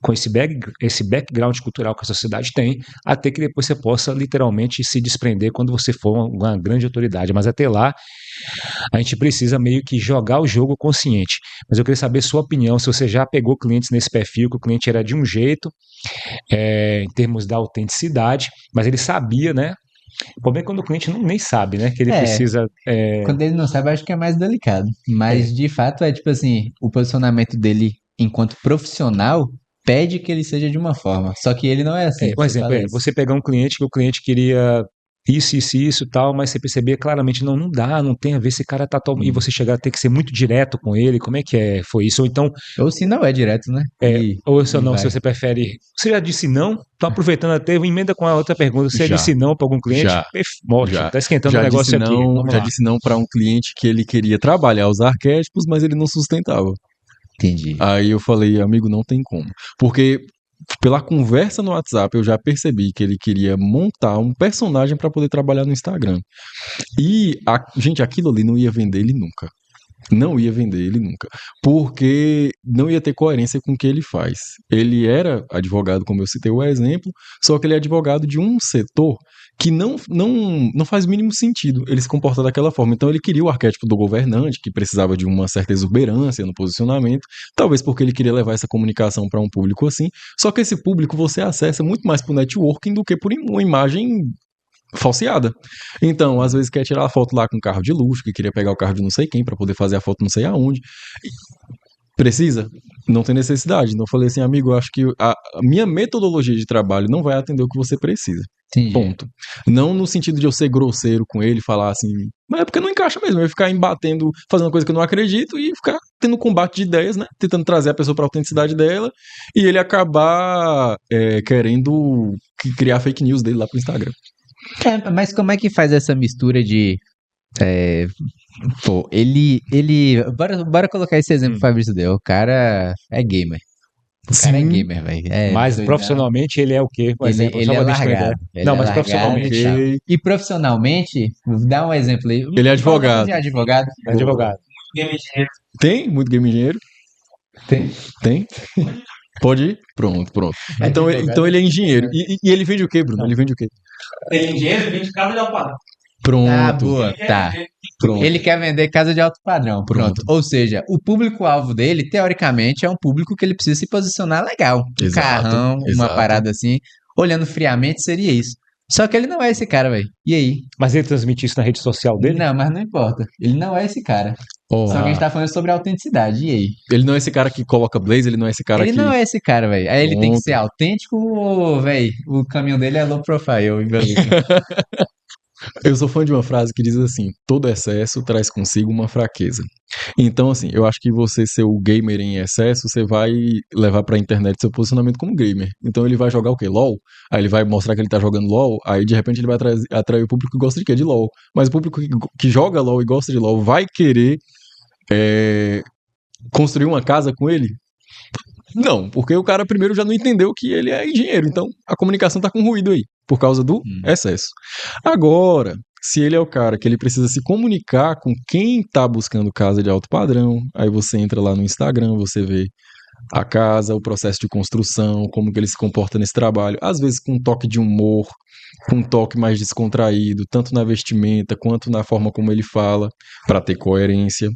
com esse background cultural que a sociedade tem, até que depois você possa literalmente se desprender quando você for uma grande autoridade. Mas até lá, a gente precisa meio que jogar o jogo consciente. Mas eu queria saber sua opinião, se você já pegou clientes nesse perfil, que o cliente era de um jeito, em termos da autenticidade, mas ele sabia, né? O problema é quando o cliente nem sabe, né? Que ele precisa... Quando ele não sabe, eu acho que é mais delicado. Mas, de fato, é tipo assim, o posicionamento dele enquanto profissional pede que ele seja de uma forma. Só que ele não é assim. Um exemplo fala isso. você pegar um cliente que o cliente queria isso e tal, mas você perceber claramente, não dá, não tem a ver, esse cara tá e você chegar a ter que ser muito direto com ele, como é que foi isso? Ou então, Ou se não é direto, né? ou se e não, vai. se você prefere, você já disse não, tô aproveitando até, emenda com a outra pergunta, você já Já. disse não para algum cliente? Já. Ótimo, Já. tá esquentando o Já negócio disse aqui, não, vamos já lá. disse não para um cliente que ele queria trabalhar os arquétipos, mas ele não sustentava. Entendi. Aí eu falei, amigo, não tem como. Porque pela conversa no WhatsApp eu já percebi que ele queria montar um personagem para poder trabalhar no Instagram. E, gente, aquilo ali não ia vender ele nunca. Não ia vender ele nunca. Porque não ia ter coerência com o que ele faz. Ele era advogado, como eu citei o exemplo, só que ele é advogado de um setor que não faz o mínimo sentido ele se comportar daquela forma. Então ele queria o arquétipo do governante, que precisava de uma certa exuberância no posicionamento, talvez porque ele queria levar essa comunicação para um público assim. Só que esse público você acessa muito mais por networking do que por uma imagem falseada. Então, às vezes quer tirar a foto lá com carro de luxo, que queria pegar o carro de não sei quem para poder fazer a foto não sei aonde. Precisa? Não tem necessidade. Então eu falei assim, amigo, eu acho que a minha metodologia de trabalho não vai atender o que você precisa. Entendi. Ponto. Não no sentido de eu ser grosseiro com ele, falar assim, mas é porque não encaixa mesmo, eu ia ficar embatendo, fazendo uma coisa que eu não acredito e ficar tendo combate de ideias, né? Tentando trazer a pessoa para a autenticidade dela e ele acabar querendo criar fake news dele lá pro Instagram. Mas como é que faz essa mistura de... pô, ele... Bora colocar esse exemplo que o Fabrício deu. O cara é gamer. O cara é gamer, velho. Mas doidão. profissionalmente ele é o quê? Um exemplo, Ele só é pra gente ter ideia. largado. Ele Não, é mas largado profissionalmente, e tal. Ok. E profissionalmente, dá um exemplo aí. Ele é advogado. De advogado. é advogado. Tem muito game engenheiro? Tem? Pode ir? Pronto. Então, Advogado. então ele é engenheiro. E ele vende o quê, Bruno? Ele vende o quê? Tem engenheiro, vende casa de alto padrão. Pronto. Ah, boa. Tá. Pronto. Ele quer vender casa de alto padrão. Pronto. Ou seja, o público-alvo dele, teoricamente, é um público que ele precisa se posicionar legal. Um Exato, carrão, uma exato. parada assim. Olhando friamente, seria isso. Só que ele não é esse cara, velho. E aí? Mas ele transmite isso na rede social dele? Não, mas não importa. Ele não é esse cara. Ó, Só que a gente tá falando sobre autenticidade. E aí? ele não é esse cara que coloca blaze, ele não é esse cara Ele que... não é esse cara, velho. Aí ele tem que Pronto. ser autêntico ou, velho, o caminho dele é low profile, igualzinho. Eu sou fã de uma frase que diz assim, todo excesso traz consigo uma fraqueza. Então, assim, eu acho que você ser o gamer em excesso, você vai levar pra internet seu posicionamento como gamer. Então ele vai jogar o quê? LOL? Aí ele vai mostrar que ele tá jogando LOL, aí de repente ele vai atrair o público que gosta de quê? De LOL. Mas o público que joga LOL e gosta de LOL vai querer construir uma casa com ele? Não, porque o cara primeiro já não entendeu que ele é engenheiro, então a comunicação tá com ruído aí, por causa do excesso. Agora, se ele é o cara que ele precisa se comunicar com quem tá buscando casa de alto padrão, aí você entra lá no Instagram, você vê a casa, o processo de construção, como que ele se comporta nesse trabalho, às vezes com um toque de humor, com um toque mais descontraído, tanto na vestimenta quanto na forma como ele fala, para ter coerência.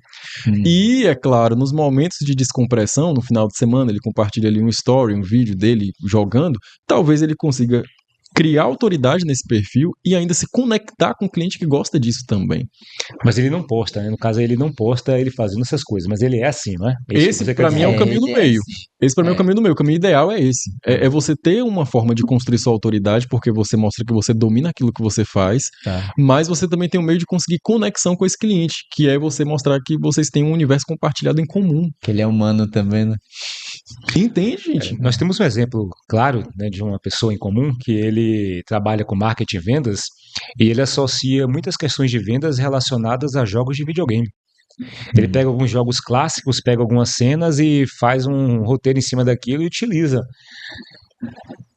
E, é claro, nos momentos de descompressão, no final de semana, ele compartilha ali um story, um vídeo dele jogando, talvez ele consiga criar autoridade nesse perfil e ainda se conectar com o cliente que gosta disso também. Mas ele não posta, né? No caso, ele não posta ele fazendo essas coisas, mas ele é assim, não é? É isso que Esse, você pra quer mim, dizer. é o caminho do ele é meio. assim. Esse, pra mim, é o É. caminho do meio. O caminho ideal é esse. É você ter uma forma de construir sua autoridade, porque você mostra que você domina aquilo que você faz, Tá. mas você também tem um meio de conseguir conexão com esse cliente, que é você mostrar que vocês têm um universo compartilhado em comum. Que ele é humano também, né? Entende, gente? Nós temos um exemplo claro, né, de uma pessoa em comum que ele trabalha com marketing e vendas e ele associa muitas questões de vendas relacionadas a jogos de videogame. Ele pega alguns jogos clássicos, pega algumas cenas e faz um roteiro em cima daquilo e utiliza.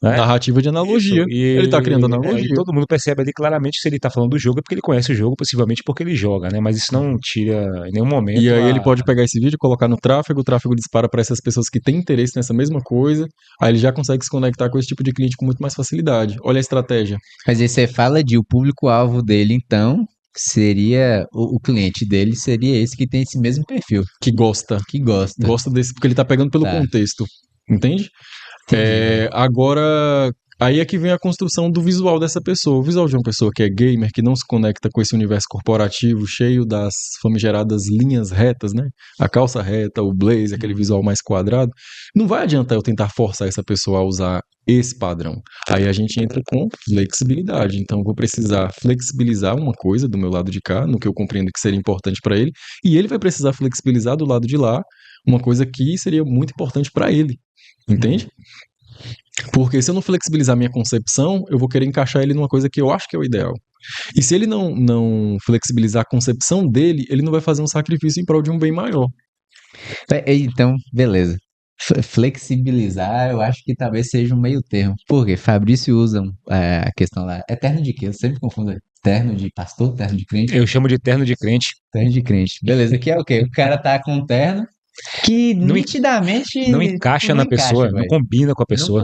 Né? Narrativa de analogia. Isso, Ele tá criando e analogia. todo mundo percebe ali claramente se ele tá falando do jogo é porque ele conhece o jogo, possivelmente porque ele joga, né? Mas isso não tira em nenhum momento. E aí ele pode pegar esse vídeo, colocar no tráfego, o tráfego dispara para essas pessoas que têm interesse nessa mesma coisa, aí ele já consegue se conectar com esse tipo de cliente com muito mais facilidade. Olha a estratégia. Mas aí você fala de o público-alvo dele, então, seria o cliente dele seria esse que tem esse mesmo perfil, Que gosta. que gosta. Gosta desse, porque ele tá pegando pelo Tá. contexto. Entende? Entendi. Agora, aí é que vem a construção do visual dessa pessoa. O visual de uma pessoa que é gamer, que não se conecta com esse universo corporativo cheio das famigeradas linhas retas, né? A calça reta, o blazer, aquele visual mais quadrado. Não vai adiantar eu tentar forçar essa pessoa a usar esse padrão. Aí a gente entra com flexibilidade. Então eu vou precisar flexibilizar uma coisa do meu lado de cá, no que eu compreendo que seria importante para ele, e ele vai precisar flexibilizar do lado de lá uma coisa que seria muito importante para ele. Entende? Porque se eu não flexibilizar minha concepção, eu vou querer encaixar ele numa coisa que eu acho que é o ideal. E se ele não flexibilizar a concepção dele, ele não vai fazer um sacrifício em prol de um bem maior. Então, beleza. Flexibilizar, eu acho que talvez seja um meio termo. Por quê? Fabrício usa a questão lá. É terno de quê? Eu sempre confundo. Terno de pastor, terno de crente? Eu chamo de terno de crente. Terno de crente. Beleza, que é o quê? O cara tá com um terno que nitidamente Não encaixa não na pessoa, não velho. combina com a pessoa.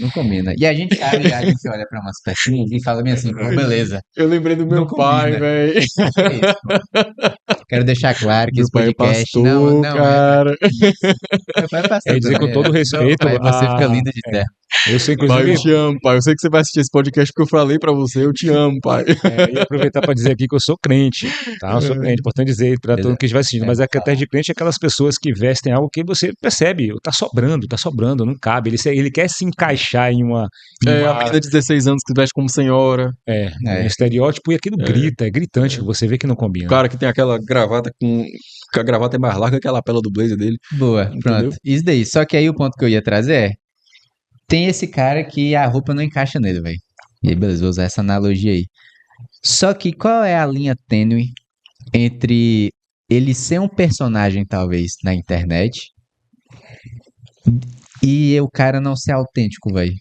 Não combina. E a gente sabe, a gente olha pra umas pecinhas e fala bem assim, pô, beleza. Eu lembrei do meu Não pai, combina. velho. Que isso, pô? Quero deixar claro que Meu esse pai é podcast pastor, não é cara. Meu pai é pastor É dizer com também, todo é. respeito, Pai, você a- fica lindo de terno. Eu sou, Pai, eu inclusive, te amo, pai. Eu sei que você vai assistir esse podcast porque eu falei pra você, eu te amo, pai. e aproveitar para dizer aqui que eu sou crente, tá? Eu sou crente, importante dizer para todo mundo que estiver assistindo, mas a terno de crente é aquelas pessoas que vestem algo que você percebe, tá sobrando, não cabe. Ele quer se encaixar em uma, A menina de 16 anos que veste como senhora. um estereótipo e aquilo grita, é gritante, você vê que não O combina. cara que tem aquela gravata que a gravata é mais larga que a lapela do blazer dele. Boa, Entendeu? pronto. Isso daí. Só que aí o ponto que eu ia trazer é: tem esse cara que a roupa não encaixa nele, velho. E aí, beleza, vou usar essa analogia aí. Só que qual é a linha tênue entre ele ser um personagem, talvez, na internet e o cara não ser autêntico, velho?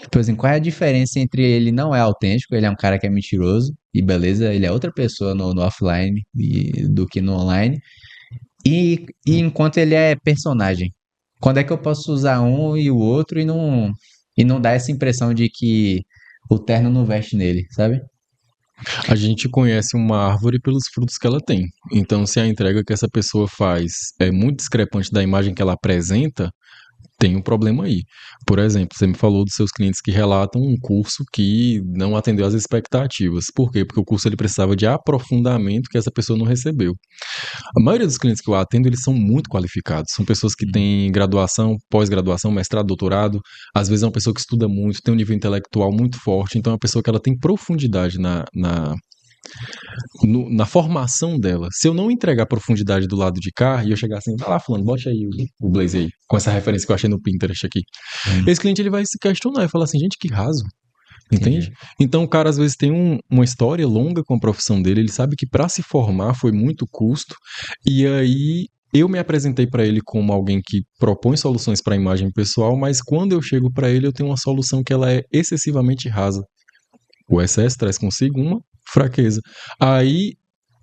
Tipo assim, qual é a diferença entre ele não é autêntico, ele é um cara que é mentiroso, e beleza, ele é outra pessoa no offline do que no online, e enquanto ele é personagem? Quando é que eu posso usar um e o outro e não dar essa impressão de que o terno não veste nele, sabe? A gente conhece uma árvore pelos frutos que ela tem. Então, se a entrega que essa pessoa faz é muito discrepante da imagem que ela apresenta, tem um problema aí. Por exemplo, você me falou dos seus clientes que relatam um curso que não atendeu às expectativas. Por quê? Porque o curso ele precisava de aprofundamento que essa pessoa não recebeu. A maioria dos clientes que eu atendo, eles são muito qualificados. São pessoas que têm graduação, pós-graduação, mestrado, doutorado. Às vezes é uma pessoa que estuda muito, tem um nível intelectual muito forte. Então é uma pessoa que ela tem profundidade na formação dela. Se eu não entregar profundidade do lado de cá e eu chegar assim, vai lá, fulano, bote aí o blazer aí, com essa referência que eu achei no Pinterest aqui. Esse cliente ele vai se questionar e falar assim, gente, que raso. Entende? Então o cara às vezes tem uma história longa com a profissão dele, ele sabe que para se formar foi muito custo, e aí eu me apresentei para ele como alguém que propõe soluções para a imagem pessoal, mas quando eu chego para ele, eu tenho uma solução que ela é excessivamente rasa. O excesso traz consigo uma fraqueza. Aí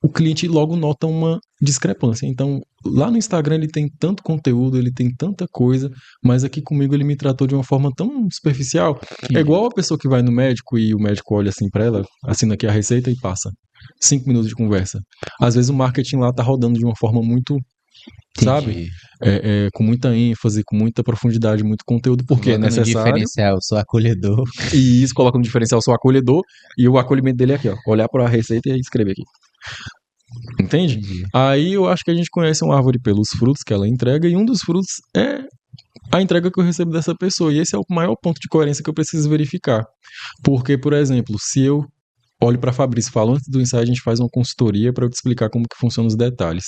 o cliente logo nota uma discrepância. Então, lá no Instagram ele tem tanto conteúdo, ele tem tanta coisa, mas aqui comigo ele me tratou de uma forma tão superficial. É igual a pessoa que vai no médico e o médico olha assim pra ela, assina aqui a receita e passa. 5 minutos de conversa. Às vezes o marketing lá tá rodando de uma forma muito, sabe? Com muita ênfase, com muita profundidade, muito conteúdo, porque é Coloca no necessário. diferencial, sou acolhedor. E isso coloca no diferencial só acolhedor, e o acolhimento dele é aqui, ó. Olhar para a receita e escrever aqui. Entende? Entendi. Aí eu acho que a gente conhece uma árvore pelos frutos que ela entrega, e um dos frutos é a entrega que eu recebo dessa pessoa. E esse é o maior ponto de coerência que eu preciso verificar. Porque, por exemplo, se eu olho para Fabrício e falo, antes do ensaio a gente faz uma consultoria para eu te explicar como que funcionam os detalhes.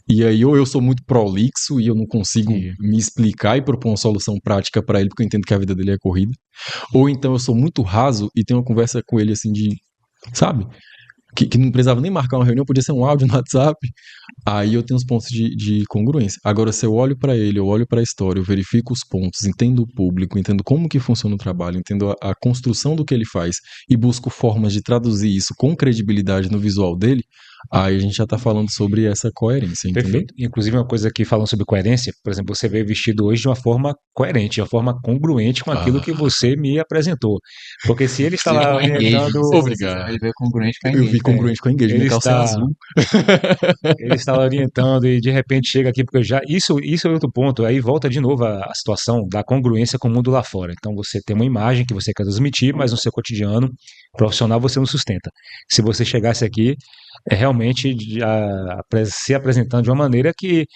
E aí ou eu sou muito prolixo e eu não consigo me explicar e propor uma solução prática para ele, porque eu entendo que a vida dele é corrida. Ou então eu sou muito raso e tenho uma conversa com ele assim de, sabe? Que não precisava nem marcar uma reunião, podia ser um áudio no WhatsApp. Aí eu tenho os pontos de congruência. Agora, se eu olho para ele, eu olho para a história, eu verifico os pontos, entendo o público, entendo como que funciona o trabalho, entendo a construção do que ele faz e busco formas de traduzir isso com credibilidade no visual dele, aí a gente já tá falando sobre essa coerência, entendeu? Perfeito. Inclusive, uma coisa que falam sobre coerência, por exemplo, você veio vestido hoje de uma forma coerente, de uma forma congruente com aquilo que você me apresentou. Porque se ele está lá orientando. Obrigado. Ele veio congruente com a Eu vi engagement. congruente com a engagement, minha Ele calça é está- azul. Ele está lá orientando e de repente chega aqui, porque já. Isso é outro ponto. Aí volta de novo a situação da congruência com o mundo lá fora. Então você tem uma imagem que você quer transmitir, mas no seu cotidiano profissional você não sustenta. Se você chegasse aqui, é realmente se apresentando de uma maneira que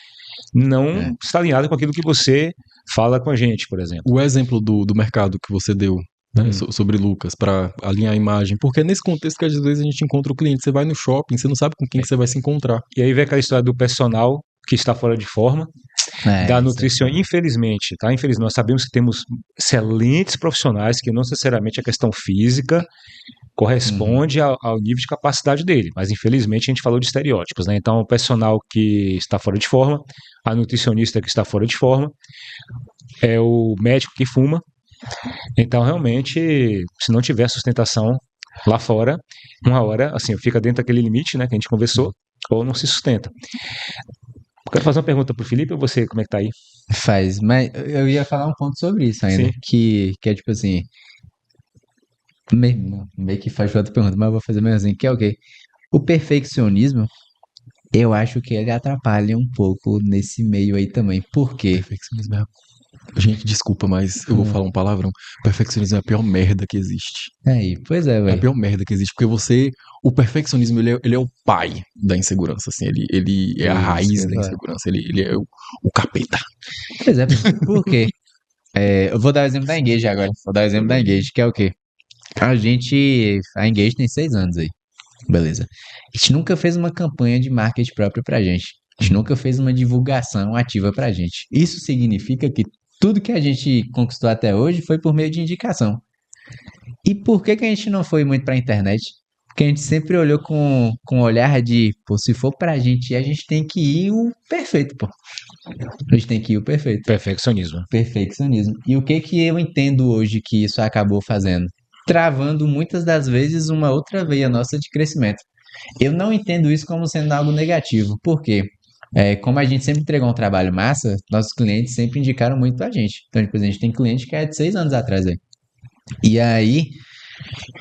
não está alinhada com aquilo que você fala com a gente, por exemplo. O exemplo do mercado que você deu, né, sobre Lucas, para alinhar a imagem, porque é nesse contexto que às vezes a gente encontra o cliente. Você vai no shopping, você não sabe com quem que você vai se encontrar. E aí vem aquela história do personal que está fora de forma, da nutrição, infelizmente, tá? Infelizmente, nós sabemos que temos excelentes profissionais que não necessariamente a questão física corresponde ao nível de capacidade dele, mas infelizmente a gente falou de estereótipos, né? Então, o personal que está fora de forma, a nutricionista que está fora de forma, é o médico que fuma. Então, realmente, se não tiver sustentação lá fora, uma hora, assim, fica dentro daquele limite, né, que a gente conversou, ou não se sustenta. Quero fazer uma pergunta pro Felipe, ou você, como é que tá aí? Faz, mas eu ia falar um ponto sobre isso ainda, Sim. que é tipo assim, meio que faz outra pergunta, mas eu vou fazer mesmo assim, que é o quê? O perfeccionismo, eu acho que ele atrapalha um pouco nesse meio aí também. Por quê? Perfeccionismo é... Gente, desculpa, mas eu vou falar um palavrão. Perfeccionismo é a pior merda que existe. Aí, pois é, É a velho. pior merda que existe, porque o perfeccionismo, ele é o pai da insegurança, assim, ele é a Isso, raiz da exato. insegurança, ele é o capeta. Pois é, por quê? Eu vou dar o exemplo da Engage agora. Vou dar o exemplo da Engage, que é o quê? A Engage tem 6 anos aí. Beleza. A gente nunca fez uma campanha de marketing própria pra gente. A gente nunca fez uma divulgação ativa pra gente. Isso significa que tudo que a gente conquistou até hoje foi por meio de indicação. E por que que a gente não foi muito pra internet? Porque a gente sempre olhou com um olhar de, pô, se for pra gente ir, a gente tem que ir o perfeito, pô. A gente tem que ir o perfeito. Perfeccionismo. Perfeccionismo. E o que que eu entendo hoje que isso acabou fazendo? Travando muitas das vezes uma outra veia nossa de crescimento. Eu não entendo isso como sendo algo negativo. Por quê? Como a gente sempre entregou um trabalho massa, nossos clientes sempre indicaram muito a gente. Então, tipo, a gente tem cliente que é de 6 anos atrás aí. E aí,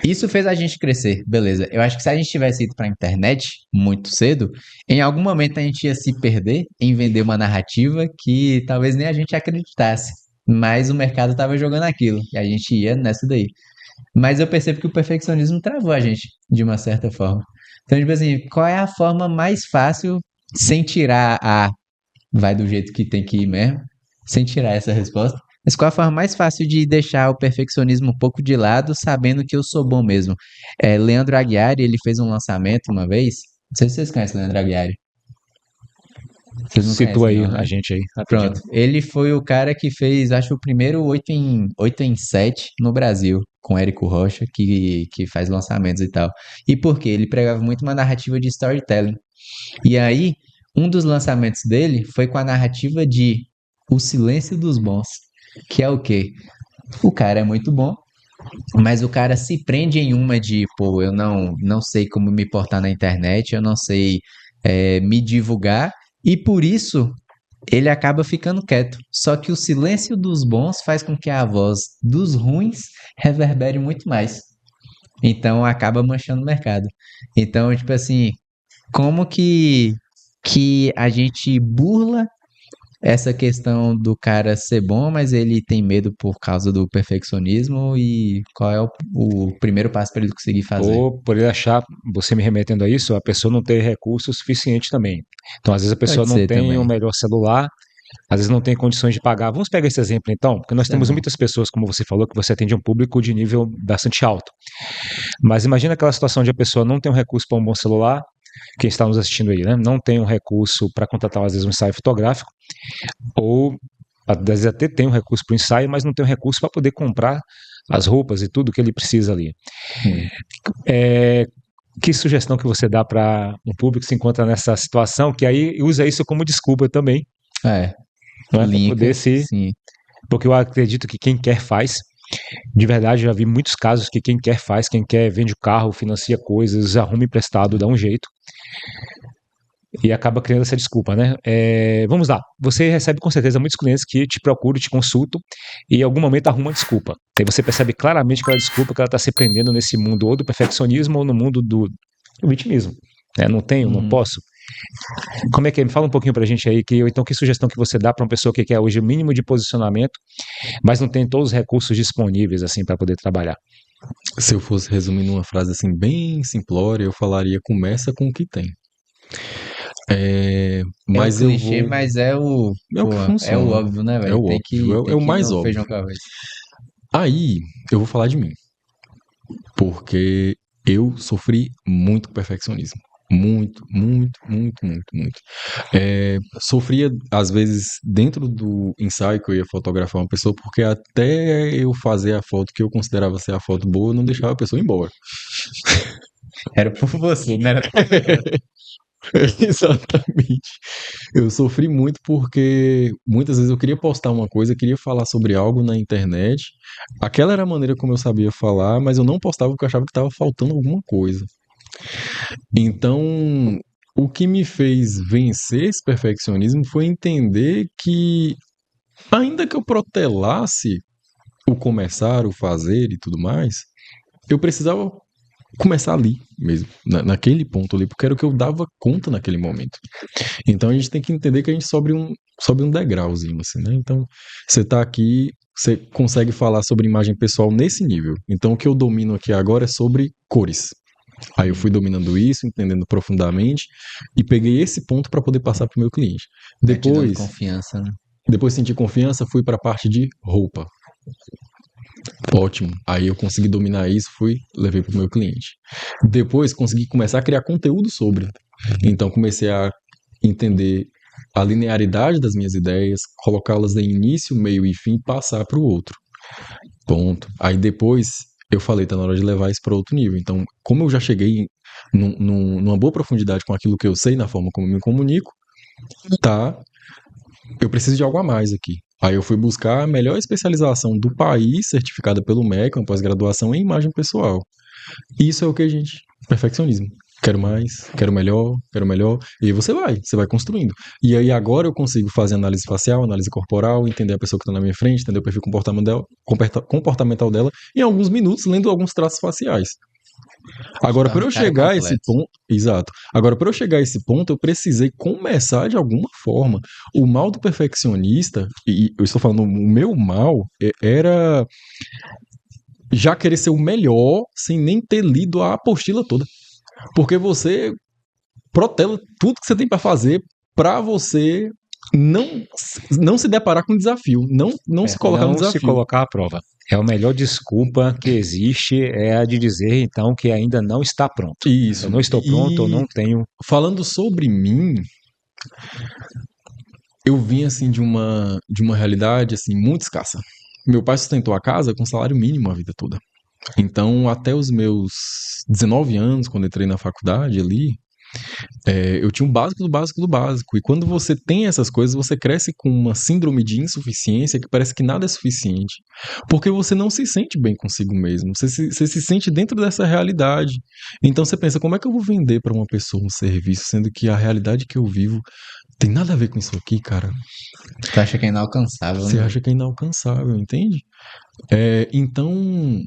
isso fez a gente crescer, beleza. Eu acho que se a gente tivesse ido pra internet muito cedo, em algum momento a gente ia se perder em vender uma narrativa que talvez nem a gente acreditasse. Mas o mercado estava jogando aquilo e a gente ia nessa daí. Mas eu percebo que o perfeccionismo travou a gente, de uma certa forma. Então, tipo assim, qual é a forma mais fácil, sem tirar vai do jeito que tem que ir mesmo, sem tirar essa resposta, mas qual a forma mais fácil de deixar o perfeccionismo um pouco de lado, sabendo que eu sou bom mesmo? Leandro Aguiari, ele fez um lançamento uma vez, não sei se vocês conhecem o Leandro Aguiari. Vocês não Situa aí conhecem, não, né? a gente aí, rapidinho. Pronto, ele foi o cara que fez, acho, o primeiro 8 em 7 no Brasil, com Érico Rocha, que faz lançamentos e tal. E por quê? Ele pregava muito uma narrativa de storytelling. E aí, um dos lançamentos dele foi com a narrativa de O Silêncio dos Bons, que é o quê? O cara é muito bom, mas o cara se prende em uma de, pô, eu não sei como me portar na internet, eu não sei me divulgar, e por isso ele acaba ficando quieto. Só que o silêncio dos bons faz com que a voz dos ruins reverbere muito mais. Então acaba manchando o mercado. Então, tipo assim, como que a gente burla essa questão do cara ser bom, mas ele tem medo por causa do perfeccionismo e qual é o primeiro passo para ele conseguir fazer? Ou por ele achar, você me remetendo a isso, a pessoa não ter recurso suficiente também. Então, às vezes a pessoa Pode não ser tem o também. melhor celular, às vezes não tem condições de pagar. Vamos pegar esse exemplo então, porque nós Tá temos bom. muitas pessoas, como você falou, que você atende um público de nível bastante alto. Mas imagina aquela situação de a pessoa não tem um recurso para um bom celular, quem está nos assistindo aí, né? Não tem um recurso para contratar, às vezes, um ensaio fotográfico, ou às vezes até tem um recurso para o ensaio, mas não tem um recurso para poder comprar as roupas e tudo que ele precisa ali. Hum. É, que sugestão que você dá para um público que se encontra nessa situação, que aí usa isso como desculpa também, É, não é? Para linka, poder se. sim. Porque eu acredito que quem quer faz. De verdade, já vi muitos casos que quem quer faz, quem quer vende o carro, financia coisas, arruma emprestado, dá um jeito. E acaba criando essa desculpa, né? Vamos lá. Você recebe com certeza muitos clientes que te procuram, te consultam e em algum momento arruma uma desculpa. Aí você percebe claramente que aquela desculpa que ela está se prendendo nesse mundo ou do perfeccionismo ou no mundo do vitimismo. Não tenho, não posso. Como é que é? Me fala um pouquinho pra gente aí, então que sugestão que você dá para uma pessoa que quer hoje o mínimo de posicionamento, mas não tem todos os recursos disponíveis assim para poder trabalhar. Se eu fosse resumir numa frase assim bem simplória, eu falaria começa com o que tem. É um Mas eu clichê, vou. mas É o que é o funciona. óbvio, né, É velho? o óbvio, é Tem o que ir mais no óbvio. feijão com arroz. Aí eu vou falar de mim, porque eu sofri muito com perfeccionismo. Muito, muito, muito, muito, muito. Sofria, às vezes, dentro do ensaio que eu ia fotografar uma pessoa, porque até eu fazer a foto que eu considerava ser a foto boa, eu não deixava a pessoa ir embora. Era por você, né? Exatamente. Eu sofri muito porque muitas vezes eu queria postar uma coisa, queria falar sobre algo na internet. Aquela era a maneira como eu sabia falar, mas eu não postava porque eu achava que estava faltando alguma coisa. Então, o que me fez vencer esse perfeccionismo foi entender que, ainda que eu protelasse o começar, o fazer e tudo mais, eu precisava começar ali mesmo, naquele ponto ali, porque era o que eu dava conta naquele momento. Então a gente tem que entender que a gente sobe um degrauzinho, assim, né? Então, você tá aqui, você consegue falar sobre imagem pessoal nesse nível. Então, o que eu domino aqui agora é sobre cores. Aí eu fui dominando isso, entendendo profundamente, e peguei esse ponto para poder passar para o meu cliente. Vai te dando Depois, confiança, né? depois senti confiança, fui para a parte de roupa. Ótimo. Aí eu consegui dominar isso, levei para o meu cliente. Depois consegui começar a criar conteúdo sobre. Então comecei a entender a linearidade das minhas ideias, colocá-las em início, meio e fim, passar para o outro. Ponto. Aí depois eu falei, tá na hora de levar isso para outro nível. Então, como eu já cheguei numa boa profundidade com aquilo que eu sei, na forma como eu me comunico, tá, eu preciso de algo a mais aqui. Aí eu fui buscar a melhor especialização do país, certificada pelo MEC, uma pós-graduação em imagem pessoal. Isso é o que a gente... Perfeccionismo. Quero mais, quero melhor. E aí você vai construindo. E aí agora eu consigo fazer análise facial, análise corporal, entender a pessoa que está na minha frente, entender o perfil comportamental dela, em alguns minutos, lendo alguns traços faciais. Agora, para Torna eu o cara chegar a esse completo. ponto, exato. Agora, para eu chegar a esse ponto, eu precisei começar de alguma forma. O mal do perfeccionista, e eu estou falando, o meu mal era já querer ser o melhor sem nem ter lido a apostila toda. Porque você protela tudo que você tem para fazer para você não se deparar com o desafio, não se colocar no Não se desafio. colocar à prova. É a melhor desculpa que existe, é a de dizer, então, que ainda não está pronto. Isso. Eu não estou pronto, eu E não tenho. falando sobre mim, eu vim assim de uma realidade assim muito escassa. Meu pai sustentou a casa com salário mínimo a vida toda. Então, até os meus 19 anos, quando entrei na faculdade ali, Eu tinha um básico do básico do básico. E quando você tem essas coisas, você cresce com uma síndrome de insuficiência que parece que nada é suficiente. Porque você não se sente bem consigo mesmo. Você se sente dentro dessa realidade. Então você pensa, como é que eu vou vender para uma pessoa um serviço, sendo que a realidade que eu vivo tem nada a ver com isso aqui, cara? Tu acha que é inalcançável, Você né? acha que é inalcançável, entende? Então,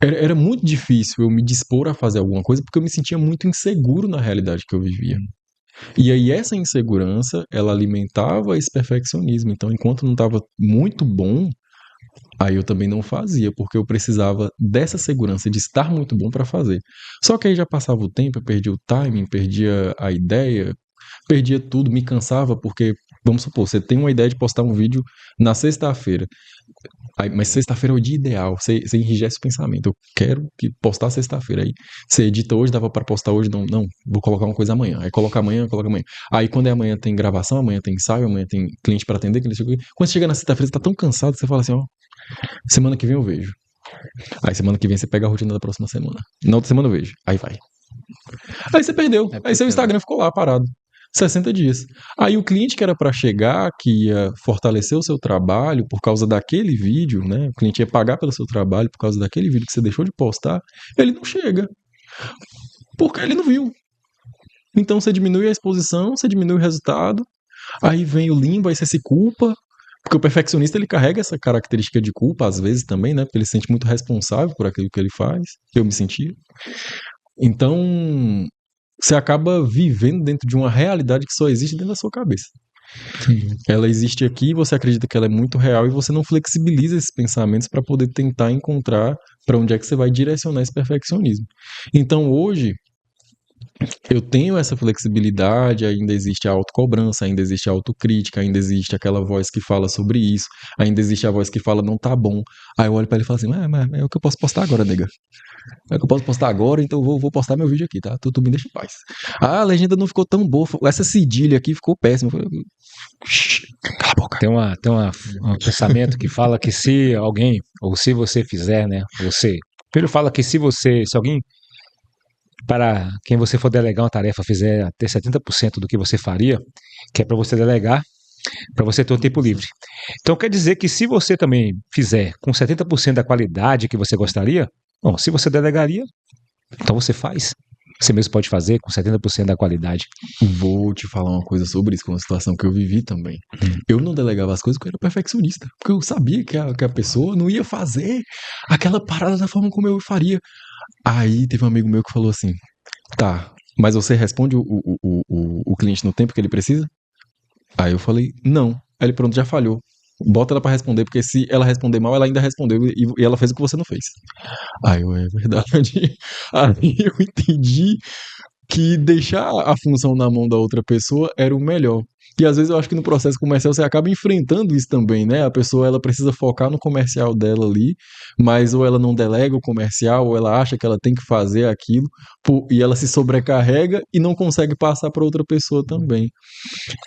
era muito difícil eu me dispor a fazer alguma coisa porque eu me sentia muito inseguro na realidade que eu vivia. E aí essa insegurança, ela alimentava esse perfeccionismo. Então, enquanto não estava muito bom, aí eu também não fazia, porque eu precisava dessa segurança de estar muito bom para fazer. Só que aí já passava o tempo, eu perdia o timing, perdia a ideia, perdia tudo, me cansava, porque, vamos supor, você tem uma ideia de postar um vídeo na sexta-feira. Mas sexta-feira é o dia ideal, você enrijece o pensamento. Eu quero postar sexta-feira. Aí você edita hoje, dava pra postar hoje, não, vou colocar uma coisa amanhã. Aí coloca amanhã. Aí quando é amanhã tem gravação, amanhã tem ensaio, amanhã tem cliente pra atender. Quando você chega na sexta-feira, você tá tão cansado que você fala assim, ó, semana que vem eu vejo. Aí semana que vem você pega a rotina da próxima semana. Na outra semana eu vejo. Aí vai. Aí você perdeu. Aí seu Instagram ficou lá parado. 60 dias. Aí o cliente que era para chegar, que ia fortalecer o seu trabalho por causa daquele vídeo, né? O cliente ia pagar pelo seu trabalho por causa daquele vídeo que você deixou de postar, ele não chega. Porque ele não viu. Então você diminui a exposição, você diminui o resultado, aí vem o limbo, aí você se culpa, porque o perfeccionista ele carrega essa característica de culpa às vezes também, né? Porque ele se sente muito responsável por aquilo que ele faz. Eu me sentia. Então, você acaba vivendo dentro de uma realidade que só existe dentro da sua cabeça. Ela existe aqui, você acredita que ela é muito real e você não flexibiliza esses pensamentos para poder tentar encontrar para onde é que você vai direcionar esse perfeccionismo. Então hoje eu tenho essa flexibilidade, ainda existe a autocobrança, ainda existe a autocrítica, ainda existe aquela voz que fala sobre isso, ainda existe a voz que fala não tá bom. Aí eu olho pra ele e falo assim, mas é o que eu posso postar agora, nega. É o que eu posso postar agora, então eu vou postar meu vídeo aqui, tá? Tu me deixa em paz. Ah, a legenda não ficou tão boa, essa cedilha aqui ficou péssima. Cala a boca. Tem um pensamento que fala que se alguém, ou se você fizer, né? Primeiro fala que se alguém para quem você for delegar uma tarefa fizer até 70% do que você faria, que é para você delegar, para você ter um tempo livre. Então quer dizer que se você também fizer com 70% da qualidade que você gostaria, bom, se você delegaria, então você faz. Você mesmo pode fazer com 70% da qualidade. Vou te falar uma coisa sobre isso, com uma situação que eu vivi também. Eu não delegava as coisas porque eu era perfeccionista. Porque eu sabia que a pessoa não ia fazer aquela parada da forma como eu faria. Aí teve um amigo meu que falou assim, tá, mas você responde o cliente no tempo que ele precisa? Aí eu falei, não. Aí ele, pronto, já falhou. Bota ela pra responder, porque se ela responder mal, ela ainda respondeu e ela fez o que você não fez. Aí eu, é verdade. Aí eu entendi que deixar a função na mão da outra pessoa era o melhor. E às vezes eu acho que no processo comercial você acaba enfrentando isso também, né? A pessoa ela precisa focar no comercial dela ali, mas ou ela não delega o comercial, ou ela acha que ela tem que fazer aquilo, e ela se sobrecarrega e não consegue passar para outra pessoa também.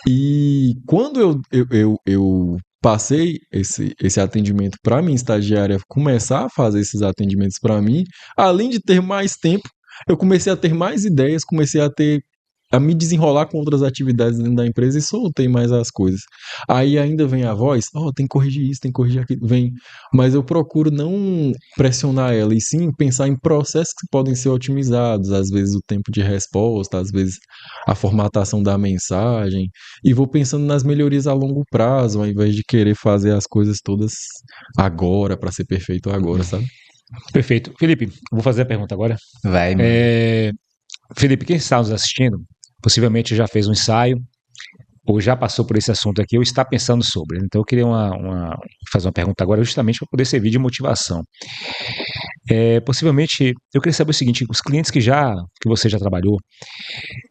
E quando eu passei esse atendimento para minha estagiária começar a fazer esses atendimentos para mim, além de ter mais tempo, eu comecei a ter mais ideias, comecei a me desenrolar com outras atividades dentro da empresa e soltei mais as coisas. Aí ainda vem a voz, tem que corrigir isso, tem que corrigir aquilo, vem. Mas eu procuro não pressionar ela, e sim pensar em processos que podem ser otimizados, às vezes o tempo de resposta, às vezes a formatação da mensagem, e vou pensando nas melhorias a longo prazo, ao invés de querer fazer as coisas todas agora, para ser perfeito agora, sabe? Perfeito. Felipe, vou fazer a pergunta agora. Vai, mano. Felipe, quem está nos assistindo, possivelmente já fez um ensaio, ou já passou por esse assunto aqui, ou está pensando sobre. Então eu queria fazer uma pergunta agora justamente para poder servir de motivação. Possivelmente, eu queria saber o seguinte, os clientes que você já trabalhou,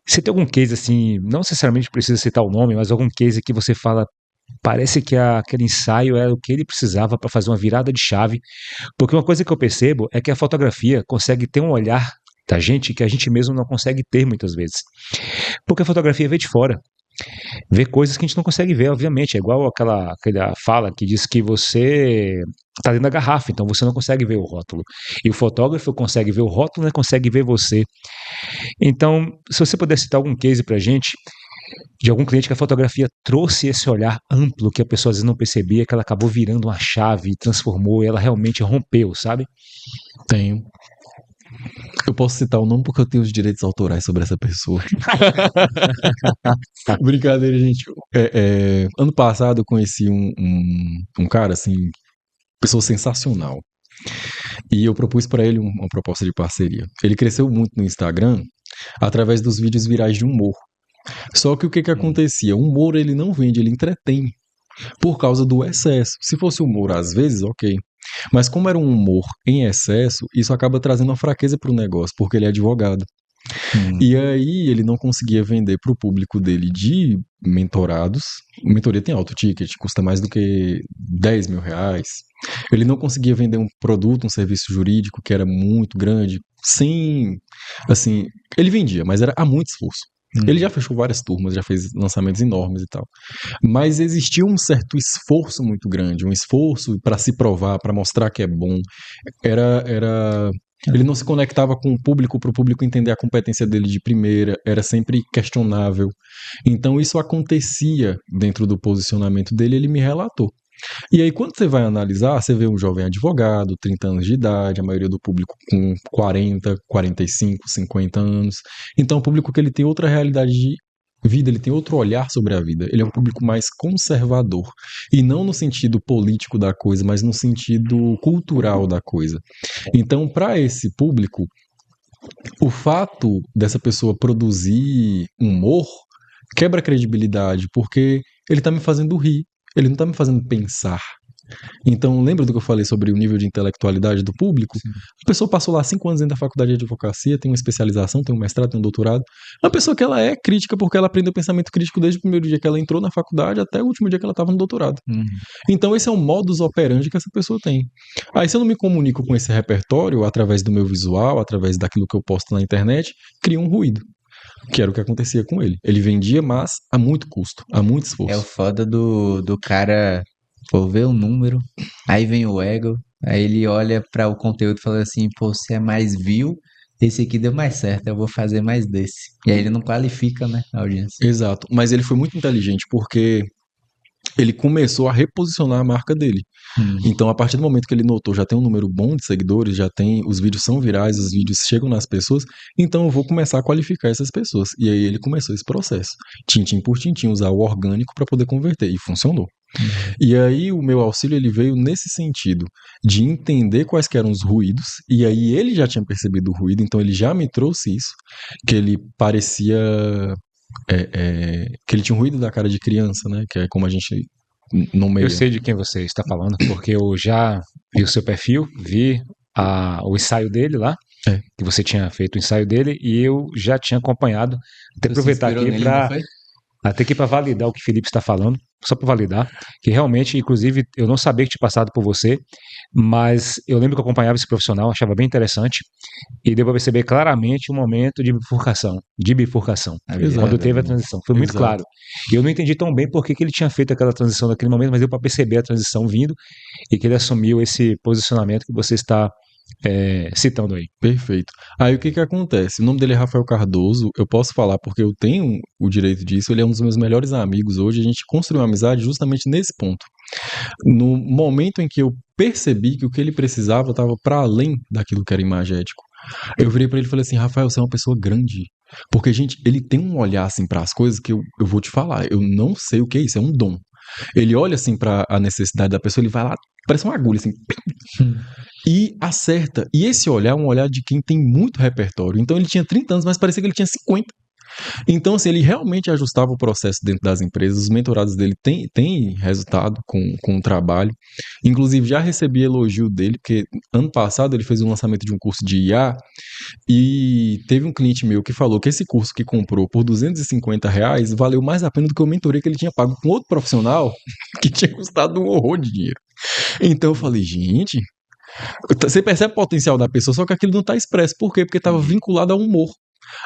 você tem algum case assim, não necessariamente precisa citar o nome, mas algum case que você fala, parece que aquele ensaio era o que ele precisava para fazer uma virada de chave, porque uma coisa que eu percebo é que a fotografia consegue ter um olhar da gente que a gente mesmo não consegue ter muitas vezes, porque a fotografia vem de fora, vê coisas que a gente não consegue ver, obviamente, é igual aquela fala que diz que você está dentro da garrafa, então você não consegue ver o rótulo, e o fotógrafo consegue ver o rótulo, não consegue ver você. Então, se você puder citar algum case pra gente, de algum cliente que a fotografia trouxe esse olhar amplo que a pessoa às vezes não percebia, que ela acabou virando uma chave e transformou, e ela realmente rompeu, sabe? Tenho. Eu posso citar o nome porque eu tenho os direitos autorais sobre essa pessoa. Brincadeira, gente. Ano passado eu conheci um cara, assim, pessoa sensacional. E eu propus pra ele uma proposta de parceria. Ele cresceu muito no Instagram através dos vídeos virais de humor. Só que o que acontecia? O humor ele não vende, ele entretém. Por causa do excesso. Se fosse humor às vezes, ok. Mas como era um humor em excesso, isso acaba trazendo uma fraqueza pro negócio, porque ele é advogado. E aí ele não conseguia vender pro público dele de mentorados. Mentoria tem alto ticket, custa mais do que 10 mil reais. Ele não conseguia vender um produto, um serviço jurídico que era muito grande, sem, assim, ele vendia, mas era a muito esforço. Ele já fechou várias turmas, já fez lançamentos enormes e tal. Mas existia um certo esforço muito grande, um esforço para se provar, para mostrar que é bom. Ele não se conectava com o público para o público entender a competência dele de primeira, era sempre questionável. Então isso acontecia dentro do posicionamento dele, ele me relatou. E aí, quando você vai analisar, você vê um jovem advogado, 30 anos de idade, a maioria do público com 40, 45, 50 anos. Então, é um público que ele tem outra realidade de vida, ele tem outro olhar sobre a vida. Ele é um público mais conservador. E não no sentido político da coisa, mas no sentido cultural da coisa. Então, para esse público, o fato dessa pessoa produzir humor quebra a credibilidade, porque ele tá me fazendo rir. Ele não tá me fazendo pensar. Então, lembra do que eu falei sobre o nível de intelectualidade do público? Sim. A pessoa passou lá 5 anos dentro da faculdade de advocacia, tem uma especialização, tem um mestrado, tem um doutorado. É uma pessoa que ela é crítica porque ela aprendeu pensamento crítico desde o primeiro dia que ela entrou na faculdade até o último dia que ela estava no doutorado. Então, esse é um modus operandi que essa pessoa tem. Aí, se eu não me comunico com esse repertório, através do meu visual, através daquilo que eu posto na internet, cria um ruído. Que era o que acontecia com ele. Ele vendia, mas a muito custo, a muito esforço. É o foda do cara, pô, ver o número, aí vem o ego, aí ele olha para o conteúdo e fala assim, pô, se é mais view, esse aqui deu mais certo, eu vou fazer mais desse. E aí ele não qualifica, né, a audiência. Exato, mas ele foi muito inteligente porque ele começou a reposicionar a marca dele. Então, a partir do momento que ele notou, já tem um número bom de seguidores, já tem, os vídeos são virais, os vídeos chegam nas pessoas, então eu vou começar a qualificar essas pessoas. E aí ele começou esse processo, tintim por tintim, usar o orgânico para poder converter, e funcionou. E aí o meu auxílio ele veio nesse sentido, de entender quais que eram os ruídos, e aí ele já tinha percebido o ruído, então ele já me trouxe isso, que ele parecia... que ele tinha um ruído da cara de criança, né? Que é como a gente nomeia. Eu sei de quem você está falando, porque eu já vi o seu perfil, vi o ensaio dele lá, que você tinha feito o ensaio dele, e eu já tinha acompanhado. Até aproveitar aqui para validar o que o Felipe está falando, só para validar, que realmente, inclusive, eu não sabia que tinha passado por você, mas eu lembro que eu acompanhava esse profissional, achava bem interessante, e deu para perceber claramente o momento de bifurcação, quando teve a transição. Foi muito claro. E eu não entendi tão bem por que ele tinha feito aquela transição naquele momento, mas deu para perceber a transição vindo e que ele assumiu esse posicionamento que você está citando aí. Perfeito. Aí o que acontece? O nome dele é Rafael Cardoso, eu posso falar porque eu tenho o direito disso, ele é um dos meus melhores amigos hoje, a gente construiu uma amizade justamente nesse ponto. No momento em que eu percebi que o que ele precisava estava para além daquilo que era imagético, eu virei para ele e falei assim, Rafael, você é uma pessoa grande. Porque, gente, ele tem um olhar assim para as coisas que eu vou te falar, eu não sei o que é isso, é um dom. Ele olha assim para a necessidade da pessoa, ele vai lá, parece uma agulha assim, e acerta. E esse olhar é um olhar de quem tem muito repertório. Então ele tinha 30 anos, mas parecia que ele tinha 50. Então, assim, ele realmente ajustava o processo dentro das empresas. Os mentorados dele têm resultado com o trabalho. Inclusive, já recebi elogio dele, porque ano passado ele fez um lançamento de um curso de IA e teve um cliente meu que falou que esse curso que comprou por R$250 valeu mais a pena do que o mentoria que ele tinha pago com outro profissional que tinha custado um horror de dinheiro. Então eu falei, gente, você percebe o potencial da pessoa, só que aquilo não está expresso. Por quê? Porque estava vinculado ao humor.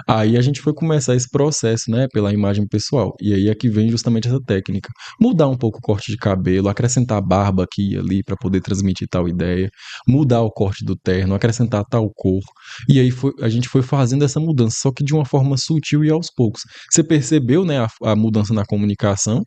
Aí a gente foi começar esse processo, né, pela imagem pessoal. E aí é que vem justamente essa técnica. Mudar um pouco o corte de cabelo, acrescentar barba aqui e ali para poder transmitir tal ideia, mudar o corte do terno, acrescentar tal cor. E aí a gente foi fazendo essa mudança, só que de uma forma sutil e aos poucos. Você percebeu, né, a mudança na comunicação.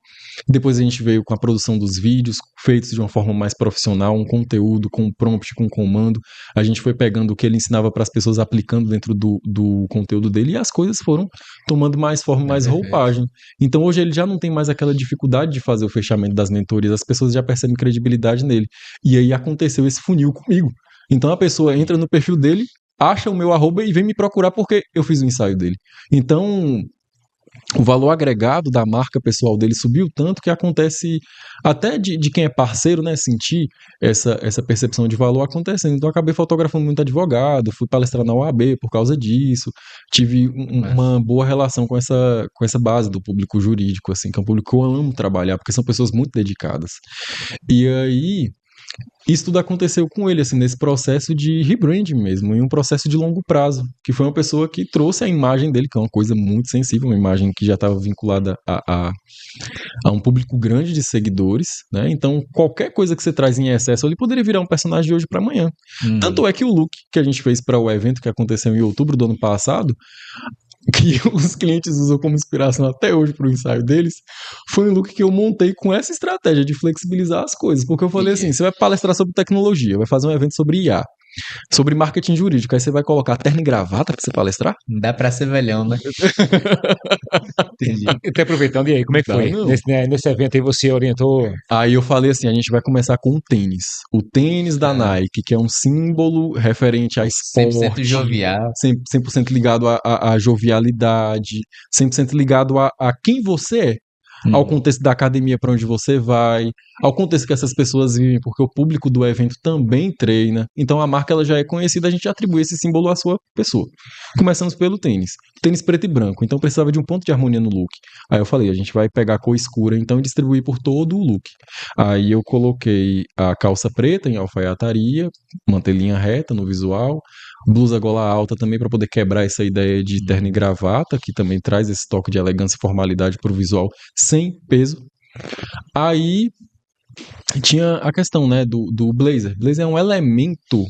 Depois a gente veio com a produção dos vídeos, feitos de uma forma mais profissional, um conteúdo com prompt, com comando. A gente foi pegando o que ele ensinava para as pessoas, aplicando dentro do conteúdo dele, e as coisas foram tomando mais forma, mais roupagem. Então hoje ele já não tem mais aquela dificuldade de fazer o fechamento das mentorias, as pessoas já percebem credibilidade nele. E aí aconteceu esse funil comigo. Então a pessoa entra no perfil dele, acha o meu arroba e vem me procurar porque eu fiz o ensaio dele. Então o valor agregado da marca pessoal dele subiu tanto que acontece até de quem é parceiro, né, sentir essa percepção de valor acontecendo. Então eu acabei fotografando muito advogado, fui palestrar na OAB por causa disso, tive uma boa relação com essa base do público jurídico, assim, que é um público que eu amo trabalhar, porque são pessoas muito dedicadas. E aí isso tudo aconteceu com ele, assim, nesse processo de rebranding mesmo, em um processo de longo prazo, que foi uma pessoa que trouxe a imagem dele, que é uma coisa muito sensível, uma imagem que já estava vinculada a um público grande de seguidores, né? Então, qualquer coisa que você traz em excesso, ele poderia virar um personagem de hoje para amanhã. Tanto é que o look que a gente fez para o evento que aconteceu em outubro do ano passado, que os clientes usam como inspiração até hoje para o ensaio deles, foi um look que eu montei com essa estratégia de flexibilizar as coisas, porque eu falei assim, você vai palestrar sobre tecnologia, vai fazer um evento sobre IA, sobre marketing jurídico, aí você vai colocar terno e gravata para você palestrar? Dá pra ser velhão, né? Entendi. Até aproveitando, e aí, como é que Dá foi? não. Nesse evento aí você orientou. Aí eu falei assim, a gente vai começar com o tênis. O tênis da Nike, que é um símbolo referente a 100% esporte. jovial. 100% ligado à jovialidade, 100% ligado a quem você é. Ao contexto da academia para onde você vai, ao contexto que essas pessoas vivem, porque o público do evento também treina. Então a marca ela já é conhecida, a gente atribui esse símbolo à sua pessoa. Começamos pelo tênis. Tênis preto e branco, então precisava de um ponto de harmonia no look. Aí eu falei, a gente vai pegar a cor escura então e distribuir por todo o look. Aí eu coloquei a calça preta em alfaiataria, mantelinha reta no visual, blusa gola alta também para poder quebrar essa ideia de terno e gravata, que também traz esse toque de elegância e formalidade para o visual sem peso. Aí tinha a questão, né, do blazer. Blazer é um elemento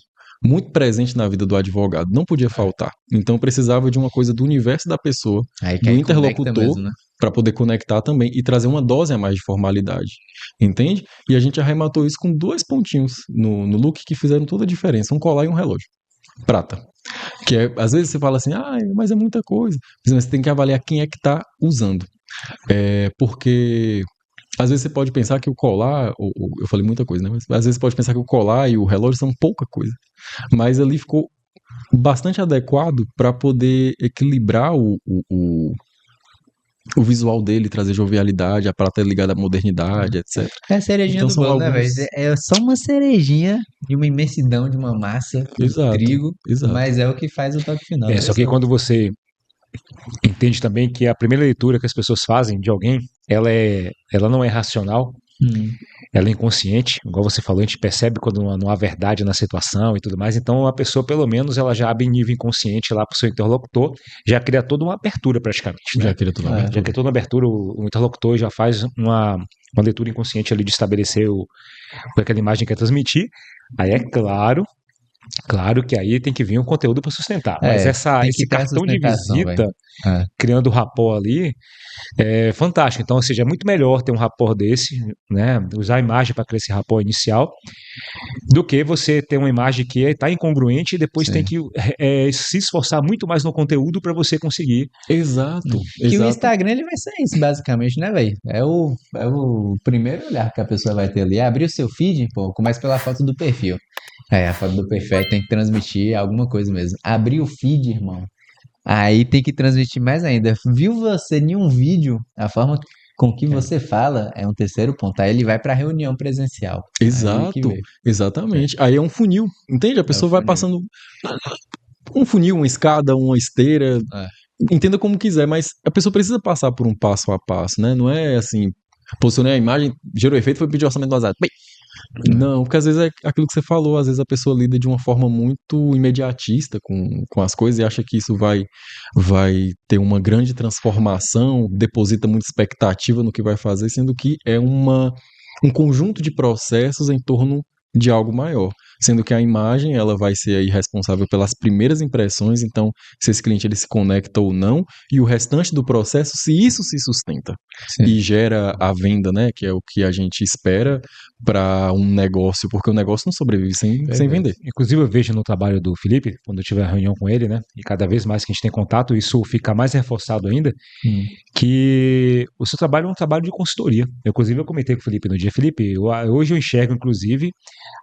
muito presente na vida do advogado, não podia faltar. Então precisava de uma coisa do universo da pessoa, Aí do interlocutor, mesmo, né? para poder conectar também e trazer uma dose a mais de formalidade, entende? E a gente arrematou isso com 2 pontinhos no look que fizeram toda a diferença, um colar e um relógio. Prata. Que é, às vezes você fala assim, mas é muita coisa. Mas você tem que avaliar quem é que está usando. Porque às vezes você pode pensar que o colar, eu falei muita coisa, né? Mas às vezes você pode pensar que o colar e o relógio são pouca coisa. Mas ali ficou bastante adequado para poder equilibrar o visual dele, trazer jovialidade, a prata ligada à modernidade, etc. É a cerejinha Então do são bolo, né, alguns- velho? É só uma cerejinha de uma imensidão de uma massa de Exato, trigo, exato. mas é o que faz o toque final. Só que quando você entende também que a primeira leitura que as pessoas fazem de alguém, ela não é racional, ela é inconsciente, igual você falou, a gente percebe quando não há verdade na situação e tudo mais, então a pessoa, pelo menos, ela já abre em nível inconsciente lá para o seu interlocutor, já cria toda uma abertura praticamente, né? Já queria toda a Já abertura. cria toda uma abertura, o interlocutor já faz uma leitura inconsciente ali de estabelecer aquela imagem que quer transmitir, aí é claro que aí tem que vir um conteúdo para sustentar, mas tem esse que ter a cartão de sustentação, visita, É. criando rapport ali, é fantástico. Então, ou seja, é muito melhor ter um rapport desse, né? Usar a imagem para criar esse rapport inicial, do que você ter uma imagem que está incongruente e depois Sim. tem que se esforçar muito mais no conteúdo para você conseguir. Exato, Que o exato. Instagram ele vai ser isso, basicamente, né, velho? É o primeiro olhar que a pessoa vai ter ali. Abrir o seu feed, pô, começa pela foto do perfil. A foto do perfil aí tem que transmitir alguma coisa mesmo. Abrir o feed, irmão. Aí tem que transmitir mais ainda. Viu você em um vídeo, a forma com que você fala é um terceiro ponto. Aí ele vai pra reunião presencial. Aí que Exato, vem. exatamente. Aí é um funil, entende? A pessoa vai funil. passando um funil, uma escada, uma esteira, É. entenda como quiser, mas a pessoa precisa passar por um passo a passo, né? Não é assim, posicionei a imagem, gerou efeito, foi pedir orçamento do WhatsApp. Bem, Não, porque às vezes é aquilo que você falou, às vezes a pessoa lida de uma forma muito imediatista com as coisas e acha que isso vai ter uma grande transformação, deposita muita expectativa no que vai fazer, sendo que é um conjunto de processos em torno de algo maior. Sendo que a imagem ela vai ser aí responsável pelas primeiras impressões, então se esse cliente ele se conecta ou não, e o restante do processo, se isso se sustenta Sim. e gera a venda, né, que é o que a gente espera para um negócio, porque o negócio não sobrevive sem vender. Inclusive, eu vejo no trabalho do Felipe, quando eu tiver reunião com ele, né? E cada vez mais que a gente tem contato, isso fica mais reforçado ainda, que o seu trabalho é um trabalho de consultoria. Inclusive, eu comentei com o Felipe no dia, Felipe, hoje eu enxergo, inclusive,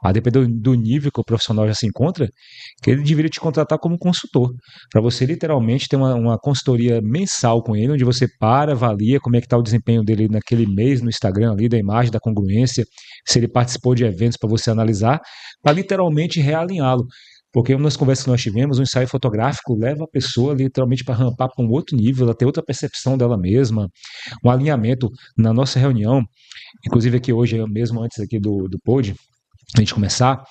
a depender do nível que o profissional já se encontra, que ele deveria te contratar como consultor, para você literalmente ter uma consultoria mensal com ele, onde você avalia como é que está o desempenho dele naquele mês no Instagram ali, da imagem, da congruência, se ele participou de eventos para você analisar, para literalmente realinhá-lo. Porque nas conversas que nós tivemos, o ensaio fotográfico leva a pessoa literalmente para rampar para um outro nível, ela ter outra percepção dela mesma, um alinhamento. Na nossa reunião, inclusive aqui hoje, mesmo antes aqui do pod, a gente começar,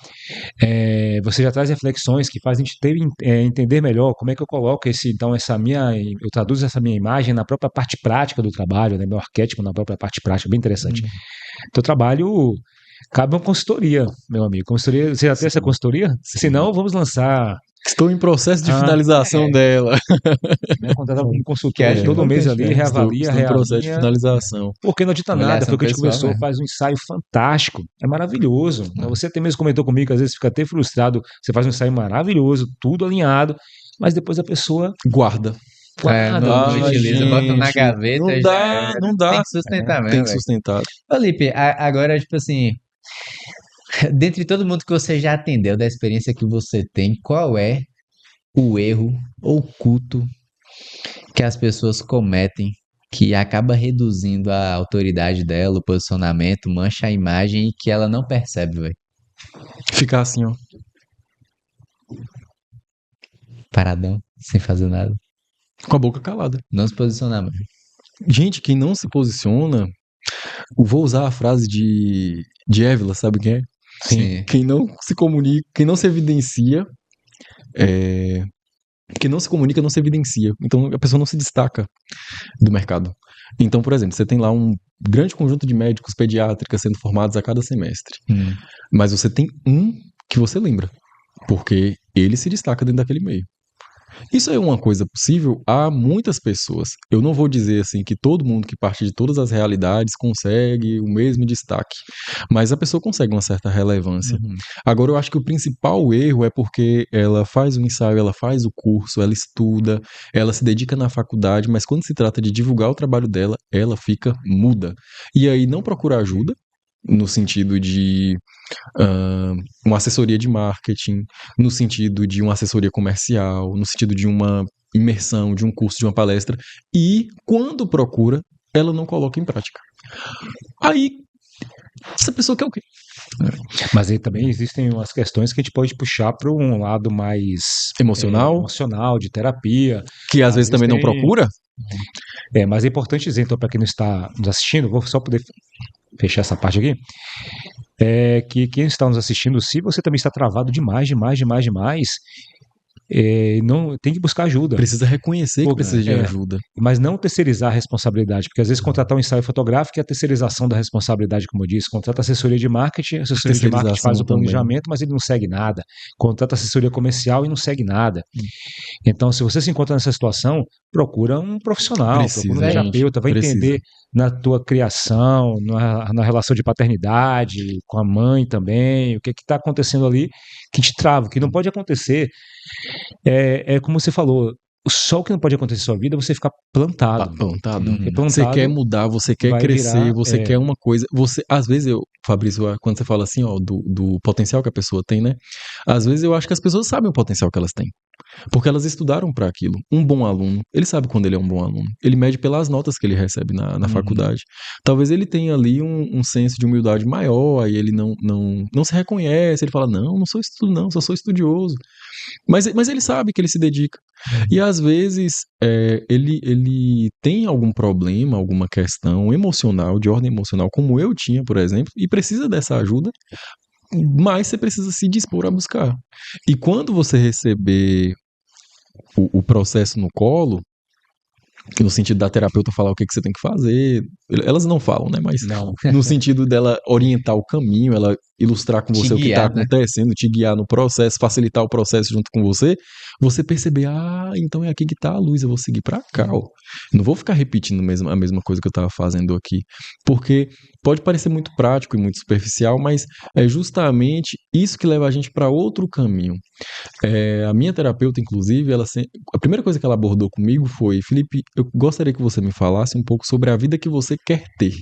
você já traz reflexões que fazem a gente entender melhor como é que eu coloco eu traduzo essa minha imagem na própria parte prática do trabalho, né, meu arquétipo na própria parte prática, bem interessante. Teu trabalho cabe uma consultoria, meu amigo. Consultoria, você já tem essa consultoria? Se não, vamos lançar. Estou em processo de finalização dela. Né, contratar um consultor acho todo mês importante, ali, né? reavalia, Estou em processo de realinha. finalização. Porque não adianta nada, Avaliação foi o que a gente pessoal, conversou, né? faz um ensaio fantástico, é maravilhoso. Você até mesmo comentou comigo que às vezes fica até frustrado, você faz um ensaio maravilhoso, tudo alinhado, mas depois a pessoa Guarda. Não Ai, utiliza, bota na gente, gaveta não e dá, já era. não dá. Tem que sustentar Tem mesmo, que velho. sustentar. Ô, Lipe, agora, tipo assim, dentre todo mundo que você já atendeu, da experiência que você tem, qual é o erro oculto que as pessoas cometem que acaba reduzindo a autoridade dela, o posicionamento, mancha a imagem e que ela não percebe, velho? Ficar assim, ó. Paradão, sem fazer nada. Com a boca calada. Não se posicionar, mano. Gente, quem não se posiciona, vou usar a frase de Évila, sabe quem é? Sim. Quem não se comunica, quem não se evidencia, quem não se comunica não se evidencia. Então a pessoa não se destaca do mercado. Então, por exemplo, você tem lá um grande conjunto de médicos pediátricos sendo formados a cada semestre. Mas você tem um que você lembra, porque ele se destaca dentro daquele meio. Isso é uma coisa possível a muitas pessoas. Eu não vou dizer assim que todo mundo que parte de todas as realidades consegue o mesmo destaque, mas a pessoa consegue uma certa relevância. Agora, eu acho que o principal erro é porque ela faz o ensaio, ela faz o curso, ela estuda, ela se dedica na faculdade, mas quando se trata de divulgar o trabalho dela, ela fica muda. E aí não procura ajuda, no sentido de uma assessoria de marketing, no sentido de uma assessoria comercial, no sentido de uma imersão, de um curso, de uma palestra, e quando procura, ela não coloca em prática. Aí, essa pessoa quer o quê? Mas aí também existem umas questões que a gente pode puxar para um lado mais Emocional, de terapia. que às vezes também não procura. Mas é importante dizer, então, para quem não está nos assistindo, vou só poder fechar essa parte aqui, que quem está nos assistindo, se você também está travado demais, não tem que buscar ajuda. Precisa reconhecer que precisa de ajuda. Mas não terceirizar a responsabilidade, porque às vezes contratar um ensaio fotográfico é a terceirização da responsabilidade, como eu disse. Contrata assessoria de marketing, a assessoria de marketing faz o planejamento, mas ele não segue nada. Contrata assessoria comercial e não segue nada. Então, se você se encontra nessa situação, procura um profissional, procura um terapeuta, vai entender na tua criação, na relação de paternidade, com a mãe também, o que está acontecendo ali que te trava, o que não pode acontecer. É como você falou, só o que não pode acontecer na sua vida é você ficar plantado. Você quer mudar, você quer crescer, você quer uma coisa. Às vezes Fabrício, quando você fala assim, ó, do potencial que a pessoa tem, né? Às vezes eu acho que as pessoas sabem o potencial que elas têm. Porque elas estudaram para aquilo. Um bom aluno, ele sabe quando ele é um bom aluno. Ele mede pelas notas que ele recebe na faculdade. Talvez ele tenha ali um senso de humildade maior, aí ele não se reconhece, ele fala, não sou estudo não, só sou estudioso. Mas ele sabe que ele se dedica. E às vezes ele tem algum problema, alguma questão emocional, de ordem emocional, como eu tinha, por exemplo, e precisa dessa ajuda, mas você precisa se dispor a buscar. E quando você receber o processo no colo, no sentido da terapeuta falar o que você tem que fazer, elas não falam, né? Mas Não. no sentido dela orientar o caminho, ela ilustrar com você o que está guiar, né? acontecendo, te guiar no processo, facilitar o processo junto com você perceber, então é aqui que está a luz, eu vou seguir para cá, ó. Não vou ficar repetindo a mesma coisa que eu estava fazendo aqui, porque pode parecer muito prático e muito superficial, mas é justamente isso que leva a gente para outro caminho. A minha terapeuta, inclusive, a primeira coisa que ela abordou comigo foi: Felipe, eu gostaria que você me falasse um pouco sobre a vida que você quer ter.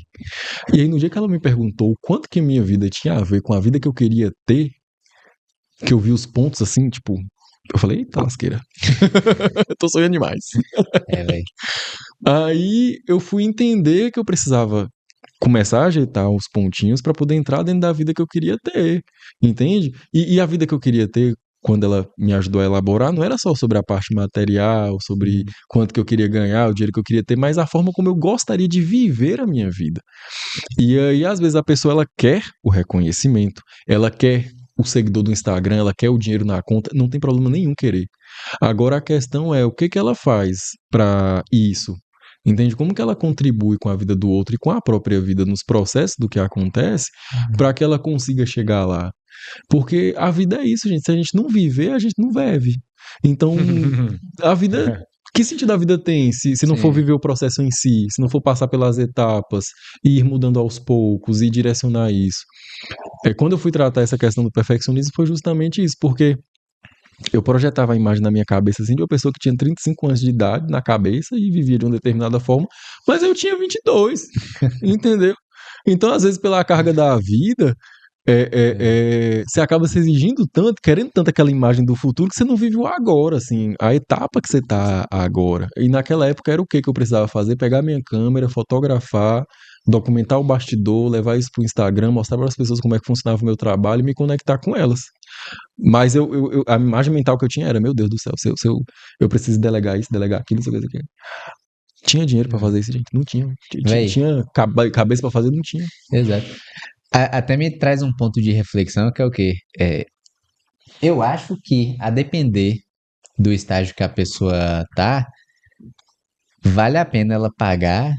E aí, no dia que ela me perguntou o quanto que minha vida tinha a ver com a vida que eu queria ter, que eu vi os pontos assim, tipo, eu falei, eita lasqueira, eu tô sonhando demais. Velho. Aí eu fui entender que eu precisava começar a ajeitar os pontinhos para poder entrar dentro da vida que eu queria ter, entende? E a vida que eu queria ter, quando ela me ajudou a elaborar, não era só sobre a parte material, sobre quanto que eu queria ganhar, o dinheiro que eu queria ter, mas a forma como eu gostaria de viver a minha vida. E aí, às vezes, a pessoa ela quer o reconhecimento, ela quer o seguidor do Instagram, ela quer o dinheiro na conta, não tem problema nenhum querer. Agora a questão é o que ela faz para isso. Entende? Como que ela contribui com a vida do outro e com a própria vida nos processos do que acontece para que ela consiga chegar lá. Porque a vida é isso, gente. Se a gente não viver, a gente não vive. Então, a vida. Que sentido a vida tem se não for Sim. viver o processo em si, se não for passar pelas etapas e ir mudando aos poucos e direcionar isso? Quando eu fui tratar essa questão do perfeccionismo, foi justamente isso, porque eu projetava a imagem na minha cabeça assim, de uma pessoa que tinha 35 anos de idade na cabeça e vivia de uma determinada forma, mas eu tinha 22, entendeu? Então, às vezes, pela carga da vida, você acaba se exigindo tanto, querendo tanto aquela imagem do futuro, que você não vive o agora, assim, a etapa que você tá agora. E naquela época era o que eu precisava fazer? Pegar minha câmera, fotografar, documentar o bastidor, levar isso pro Instagram, mostrar para as pessoas como é que funcionava o meu trabalho e me conectar com elas. Mas a imagem mental que eu tinha era, meu Deus do céu, eu preciso delegar isso, delegar aquilo, isso aqui. Tinha dinheiro pra fazer isso, gente? Não tinha. Véi. Tinha cabeça pra fazer? Não tinha. Exato. Até me traz um ponto de reflexão que é o quê? Eu acho que, a depender do estágio que a pessoa tá, vale a pena ela pagar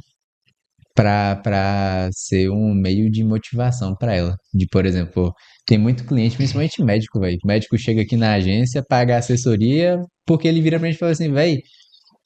pra ser um meio de motivação pra ela. De, por exemplo, tem muito cliente, principalmente médico, velho. Médico chega aqui na agência, paga a assessoria, porque ele vira pra gente e fala assim, velho,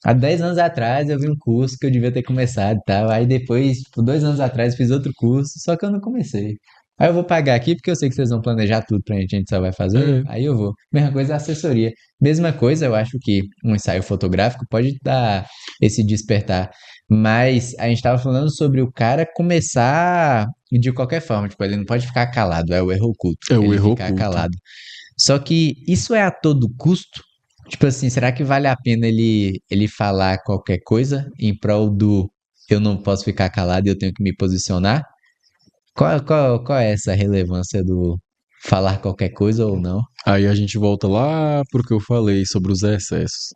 há 10 anos atrás eu vi um curso que eu devia ter começado e tal. Aí depois, tipo, 2 anos atrás, eu fiz outro curso, só que eu não comecei. Aí eu vou pagar aqui porque eu sei que vocês vão planejar tudo pra gente só vai fazer. Aí eu vou. Mesma coisa a assessoria. Mesma coisa, eu acho que um ensaio fotográfico pode dar esse despertar. Mas a gente tava falando sobre o cara começar de qualquer forma. Tipo, ele não pode ficar calado, é o erro oculto. É o Ele erro ficar oculto. calado. Só que isso é a todo custo? Tipo assim, será que vale a pena ele falar qualquer coisa em prol do eu não posso ficar calado e eu tenho que me posicionar? Qual é essa relevância do falar qualquer coisa ou não? Aí a gente volta lá pro que eu falei sobre os excessos.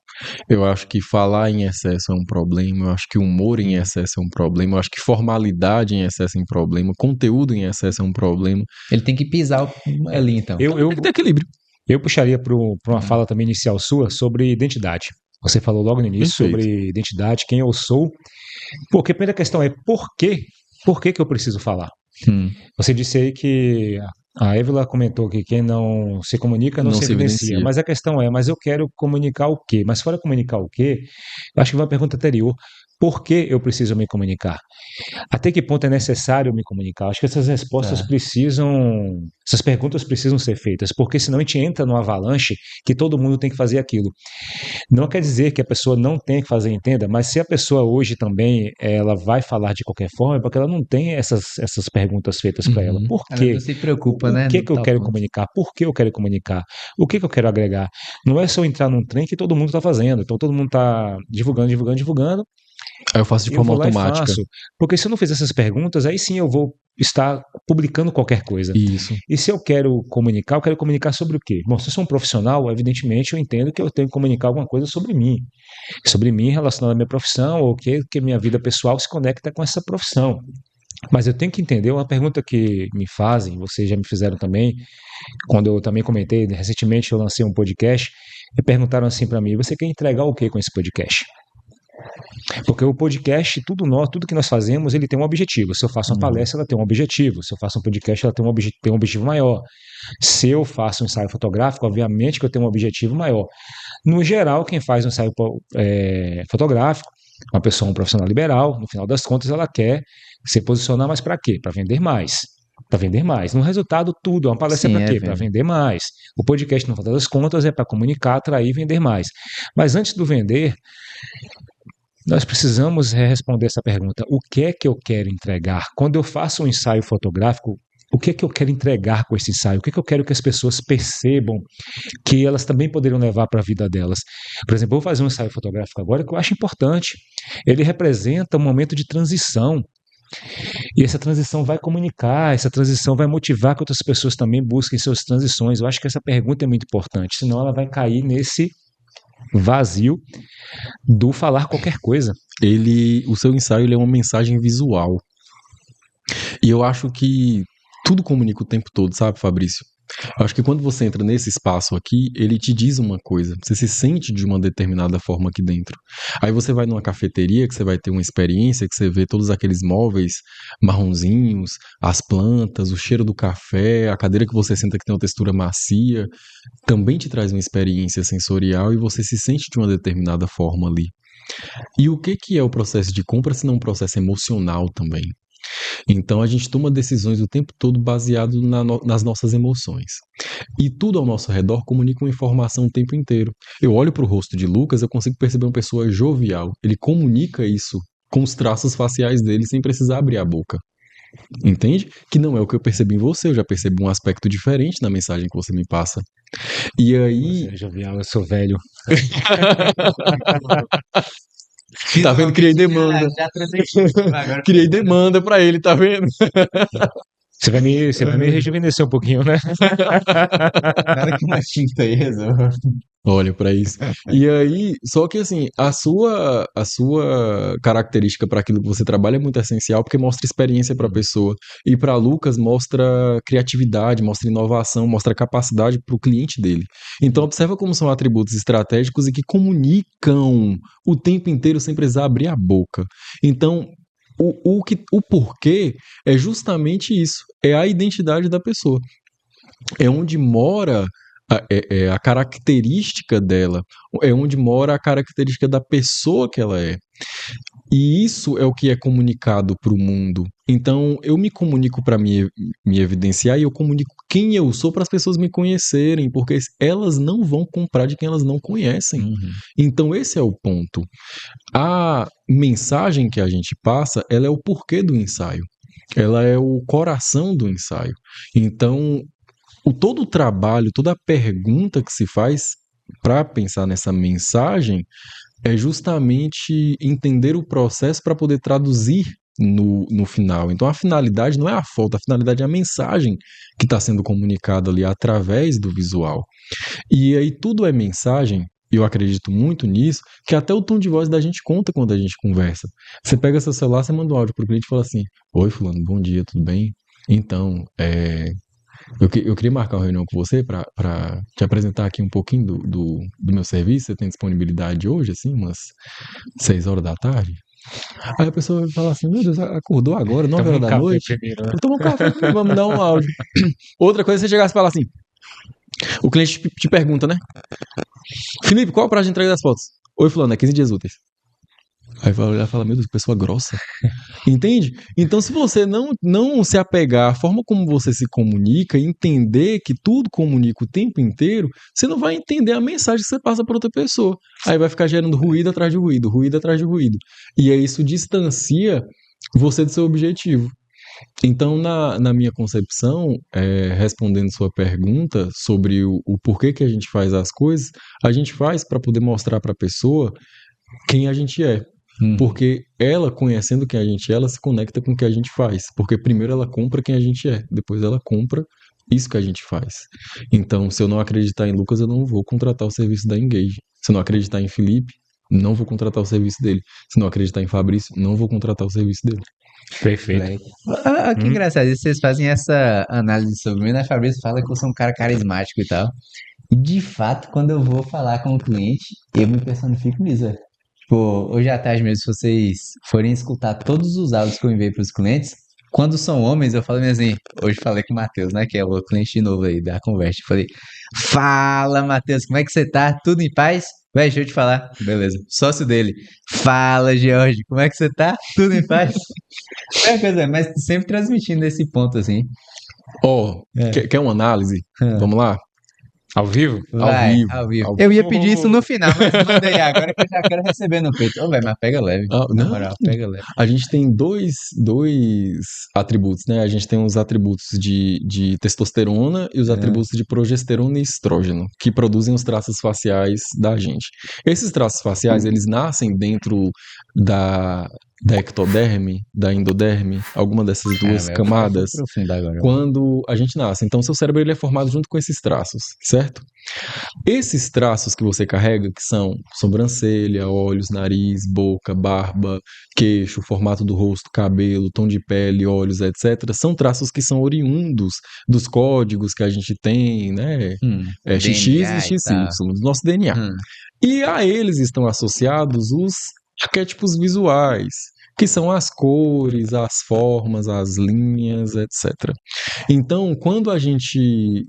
Eu acho que falar em excesso é um problema, eu acho que humor em excesso é um problema, eu acho que formalidade em excesso é um problema, conteúdo em excesso é um problema. Ele tem que pisar ali, então. Eu, Tem que ter equilíbrio. eu puxaria para uma fala também inicial sua sobre identidade. Você falou logo no início Perfeito. sobre identidade, quem eu sou. Porque a primeira questão é por quê? Por que eu preciso falar? Você disse aí que a Évila comentou que quem não se comunica não se evidencia. Mas a questão é, mas eu quero comunicar o quê? Mas fora comunicar o quê, eu acho que uma pergunta anterior. Por que eu preciso me comunicar? Até que ponto é necessário me comunicar? Acho que essas respostas essas perguntas precisam ser feitas, porque senão a gente entra numa avalanche que todo mundo tem que fazer aquilo. Não quer dizer que a pessoa não tem que fazer, entenda, mas se a pessoa hoje também ela vai falar de qualquer forma, é porque ela não tem essas perguntas feitas para ela. Por Ela quê? não se preocupa, né? O que eu quero comunicar? Por que eu quero comunicar? O que eu quero agregar? Não é só entrar num trem que todo mundo está fazendo. Então todo mundo está divulgando. Aí eu faço de Eu forma vou lá e automática. faço. Porque se eu não fizer essas perguntas, aí sim eu vou estar publicando qualquer coisa. Isso. E se eu quero comunicar sobre o quê? Bom, se eu sou um profissional, evidentemente eu entendo que eu tenho que comunicar alguma coisa sobre mim relacionado à minha profissão, ou que minha vida pessoal se conecta com essa profissão. Mas eu tenho que entender uma pergunta que me fazem, vocês já me fizeram também, quando eu também comentei, recentemente eu lancei um podcast, e perguntaram assim para mim: você quer entregar o que com esse podcast? Porque o podcast, tudo que nós fazemos, ele tem um objetivo. Se eu faço uma palestra, ela tem um objetivo. Se eu faço um podcast, ela tem um objetivo maior. Se eu faço um ensaio fotográfico, obviamente que eu tenho um objetivo maior. No geral, quem faz um ensaio fotográfico, uma pessoa, um profissional liberal, no final das contas, ela quer se posicionar, mas para quê? Para vender mais. Para vender mais. No resultado, tudo. Uma palestra é Sim, para quê? Para vender mais. O podcast, no final das contas, é para comunicar, atrair e vender mais. Mas antes do vender, nós precisamos responder essa pergunta: o que é que eu quero entregar? Quando eu faço um ensaio fotográfico, o que é que eu quero entregar com esse ensaio? O que é que eu quero que as pessoas percebam que elas também poderiam levar para a vida delas? Por exemplo, eu vou fazer um ensaio fotográfico agora que eu acho importante. Ele representa um momento de transição. E essa transição vai comunicar, essa transição vai motivar que outras pessoas também busquem suas transições. Eu acho que essa pergunta é muito importante, senão ela vai cair nesse vazio do falar qualquer coisa. O seu ensaio ele é uma mensagem visual. E eu acho que tudo comunica o tempo todo, sabe, Fabrício? Eu acho que quando você entra nesse espaço aqui, ele te diz uma coisa. Você se sente de uma determinada forma aqui dentro. Aí você vai numa cafeteria, que você vai ter uma experiência, que você vê todos aqueles móveis marronzinhos, as plantas, o cheiro do café, a cadeira que você senta que tem uma textura macia, também te traz uma experiência sensorial e você se sente de uma determinada forma ali. E o que é o processo de compra, se não um processo emocional também? Então a gente toma decisões o tempo todo baseado nas nossas emoções. E tudo ao nosso redor comunica uma informação o tempo inteiro. Eu olho para o rosto de Lucas, eu consigo perceber uma pessoa jovial. Ele comunica isso com os traços faciais dele sem precisar abrir a boca. Entende? Que não é o que eu percebi em você, eu já percebi um aspecto diferente na mensagem que você me passa. E aí. Você é jovial, eu sou velho. Tá vendo? Criei demanda. Agora Criei demanda pra ele, tá vendo? Você vai me rejuvenescer um pouquinho, né? nada que uma tinta aí resolva. Olha pra isso. E aí, só que assim, a sua característica para aquilo que você trabalha é muito essencial porque mostra experiência para a pessoa. E para Lucas mostra criatividade, mostra inovação, mostra capacidade para o cliente dele. Então observa como são atributos estratégicos e que comunicam o tempo inteiro sem precisar abrir a boca. Então, o porquê é justamente isso, é a identidade da pessoa. É onde mora a característica dela, é onde mora a característica da pessoa que ela é. E isso é o que é comunicado para o mundo. Então, eu me comunico para me evidenciar e eu comunico quem eu sou para as pessoas me conhecerem, porque elas não vão comprar de quem elas não conhecem. Então, esse é o ponto. A mensagem que a gente passa, ela é o porquê do ensaio. Ela é o coração do ensaio. Então, todo o trabalho, toda a pergunta que se faz para pensar nessa mensagem é justamente entender o processo para poder traduzir no final. Então a finalidade não é a foto, a finalidade é a mensagem que está sendo comunicada ali através do visual. E aí tudo é mensagem, e eu acredito muito nisso, que até o tom de voz da gente conta quando a gente conversa. Você pega seu celular, você manda um áudio pro cliente e fala assim: oi fulano, bom dia, tudo bem? Então, eu queria marcar uma reunião com você para te apresentar aqui um pouquinho do meu serviço. Você tem disponibilidade hoje, assim, umas 6 horas da tarde? Aí a pessoa vai falar assim: meu Deus, acordou agora, 9 horas da noite? Primeiro, né? Toma um café primeiro, vamos dar um áudio. Outra coisa é você chegar e falar assim: o cliente te pergunta, né? Felipe, qual é o prazo de entrega das fotos? Oi, fulano, é 15 dias úteis. Aí vai olhar e fala: meu Deus, que pessoa grossa. Entende? Então, se você não se apegar à forma como você se comunica, entender que tudo comunica o tempo inteiro, você não vai entender a mensagem que você passa para outra pessoa. Aí vai ficar gerando ruído atrás de ruído, ruído atrás de ruído. E aí isso distancia você do seu objetivo. Então, na minha concepção, respondendo sua pergunta sobre o porquê que a gente faz as coisas, a gente faz para poder mostrar para a pessoa quem a gente é. Porque ela, conhecendo quem a gente é, ela se conecta com o que a gente faz. Porque primeiro ela compra quem a gente é, depois ela compra isso que a gente faz. Então, se eu não acreditar em Lucas, eu não vou contratar o serviço da Engage. Se eu não acreditar em Felipe, não vou contratar o serviço dele. Se não acreditar em Fabrício, não vou contratar o serviço dele. Perfeito. Que engraçado, vocês fazem essa análise sobre mim, né? Fabrício fala que eu sou um cara carismático e tal. E de fato, quando eu vou falar com o cliente, eu me personifico nisso, velho. Tipo, hoje à tarde mesmo, se vocês forem escutar todos os áudios que eu enviei para os clientes, quando são homens, eu falo mesmo assim, hoje falei com o Matheus, né, que é o cliente novo aí da Converte. Falei, fala, Matheus, como é que você tá? Tudo em paz? Véi, deixa eu te falar. Beleza, sócio dele. Fala, George, como é que você tá? Tudo em paz? É coisa, mas sempre transmitindo esse ponto, assim. Quer uma análise? Vamos lá? Ao vivo? Vai, vivo, ao vivo. ao Eu ia pedir isso no final, mas manda aí agora que eu já quero receber no peito. Ô, velho, mas pega leve. Na Não. moral, pega leve. A gente tem dois atributos, né? A gente tem os atributos de testosterona e os atributos de progesterona e estrógeno, que produzem os traços faciais da gente. Esses traços faciais, eles nascem dentro da ectoderme, da endoderme, alguma dessas duas velho, camadas, eu vou aprofundar agora. quando a gente nasce. Então, seu cérebro ele é formado junto com esses traços, certo? Esses traços que você carrega, que são sobrancelha, olhos, nariz, boca, barba, queixo, formato do rosto, cabelo, tom de pele, olhos, etc., são traços que são oriundos dos códigos que a gente tem, né? XX e DNA e XY, tal. do nosso DNA. E a eles estão associados os arquétipos visuais, que são as cores, as formas, as linhas, etc. Então, quando a gente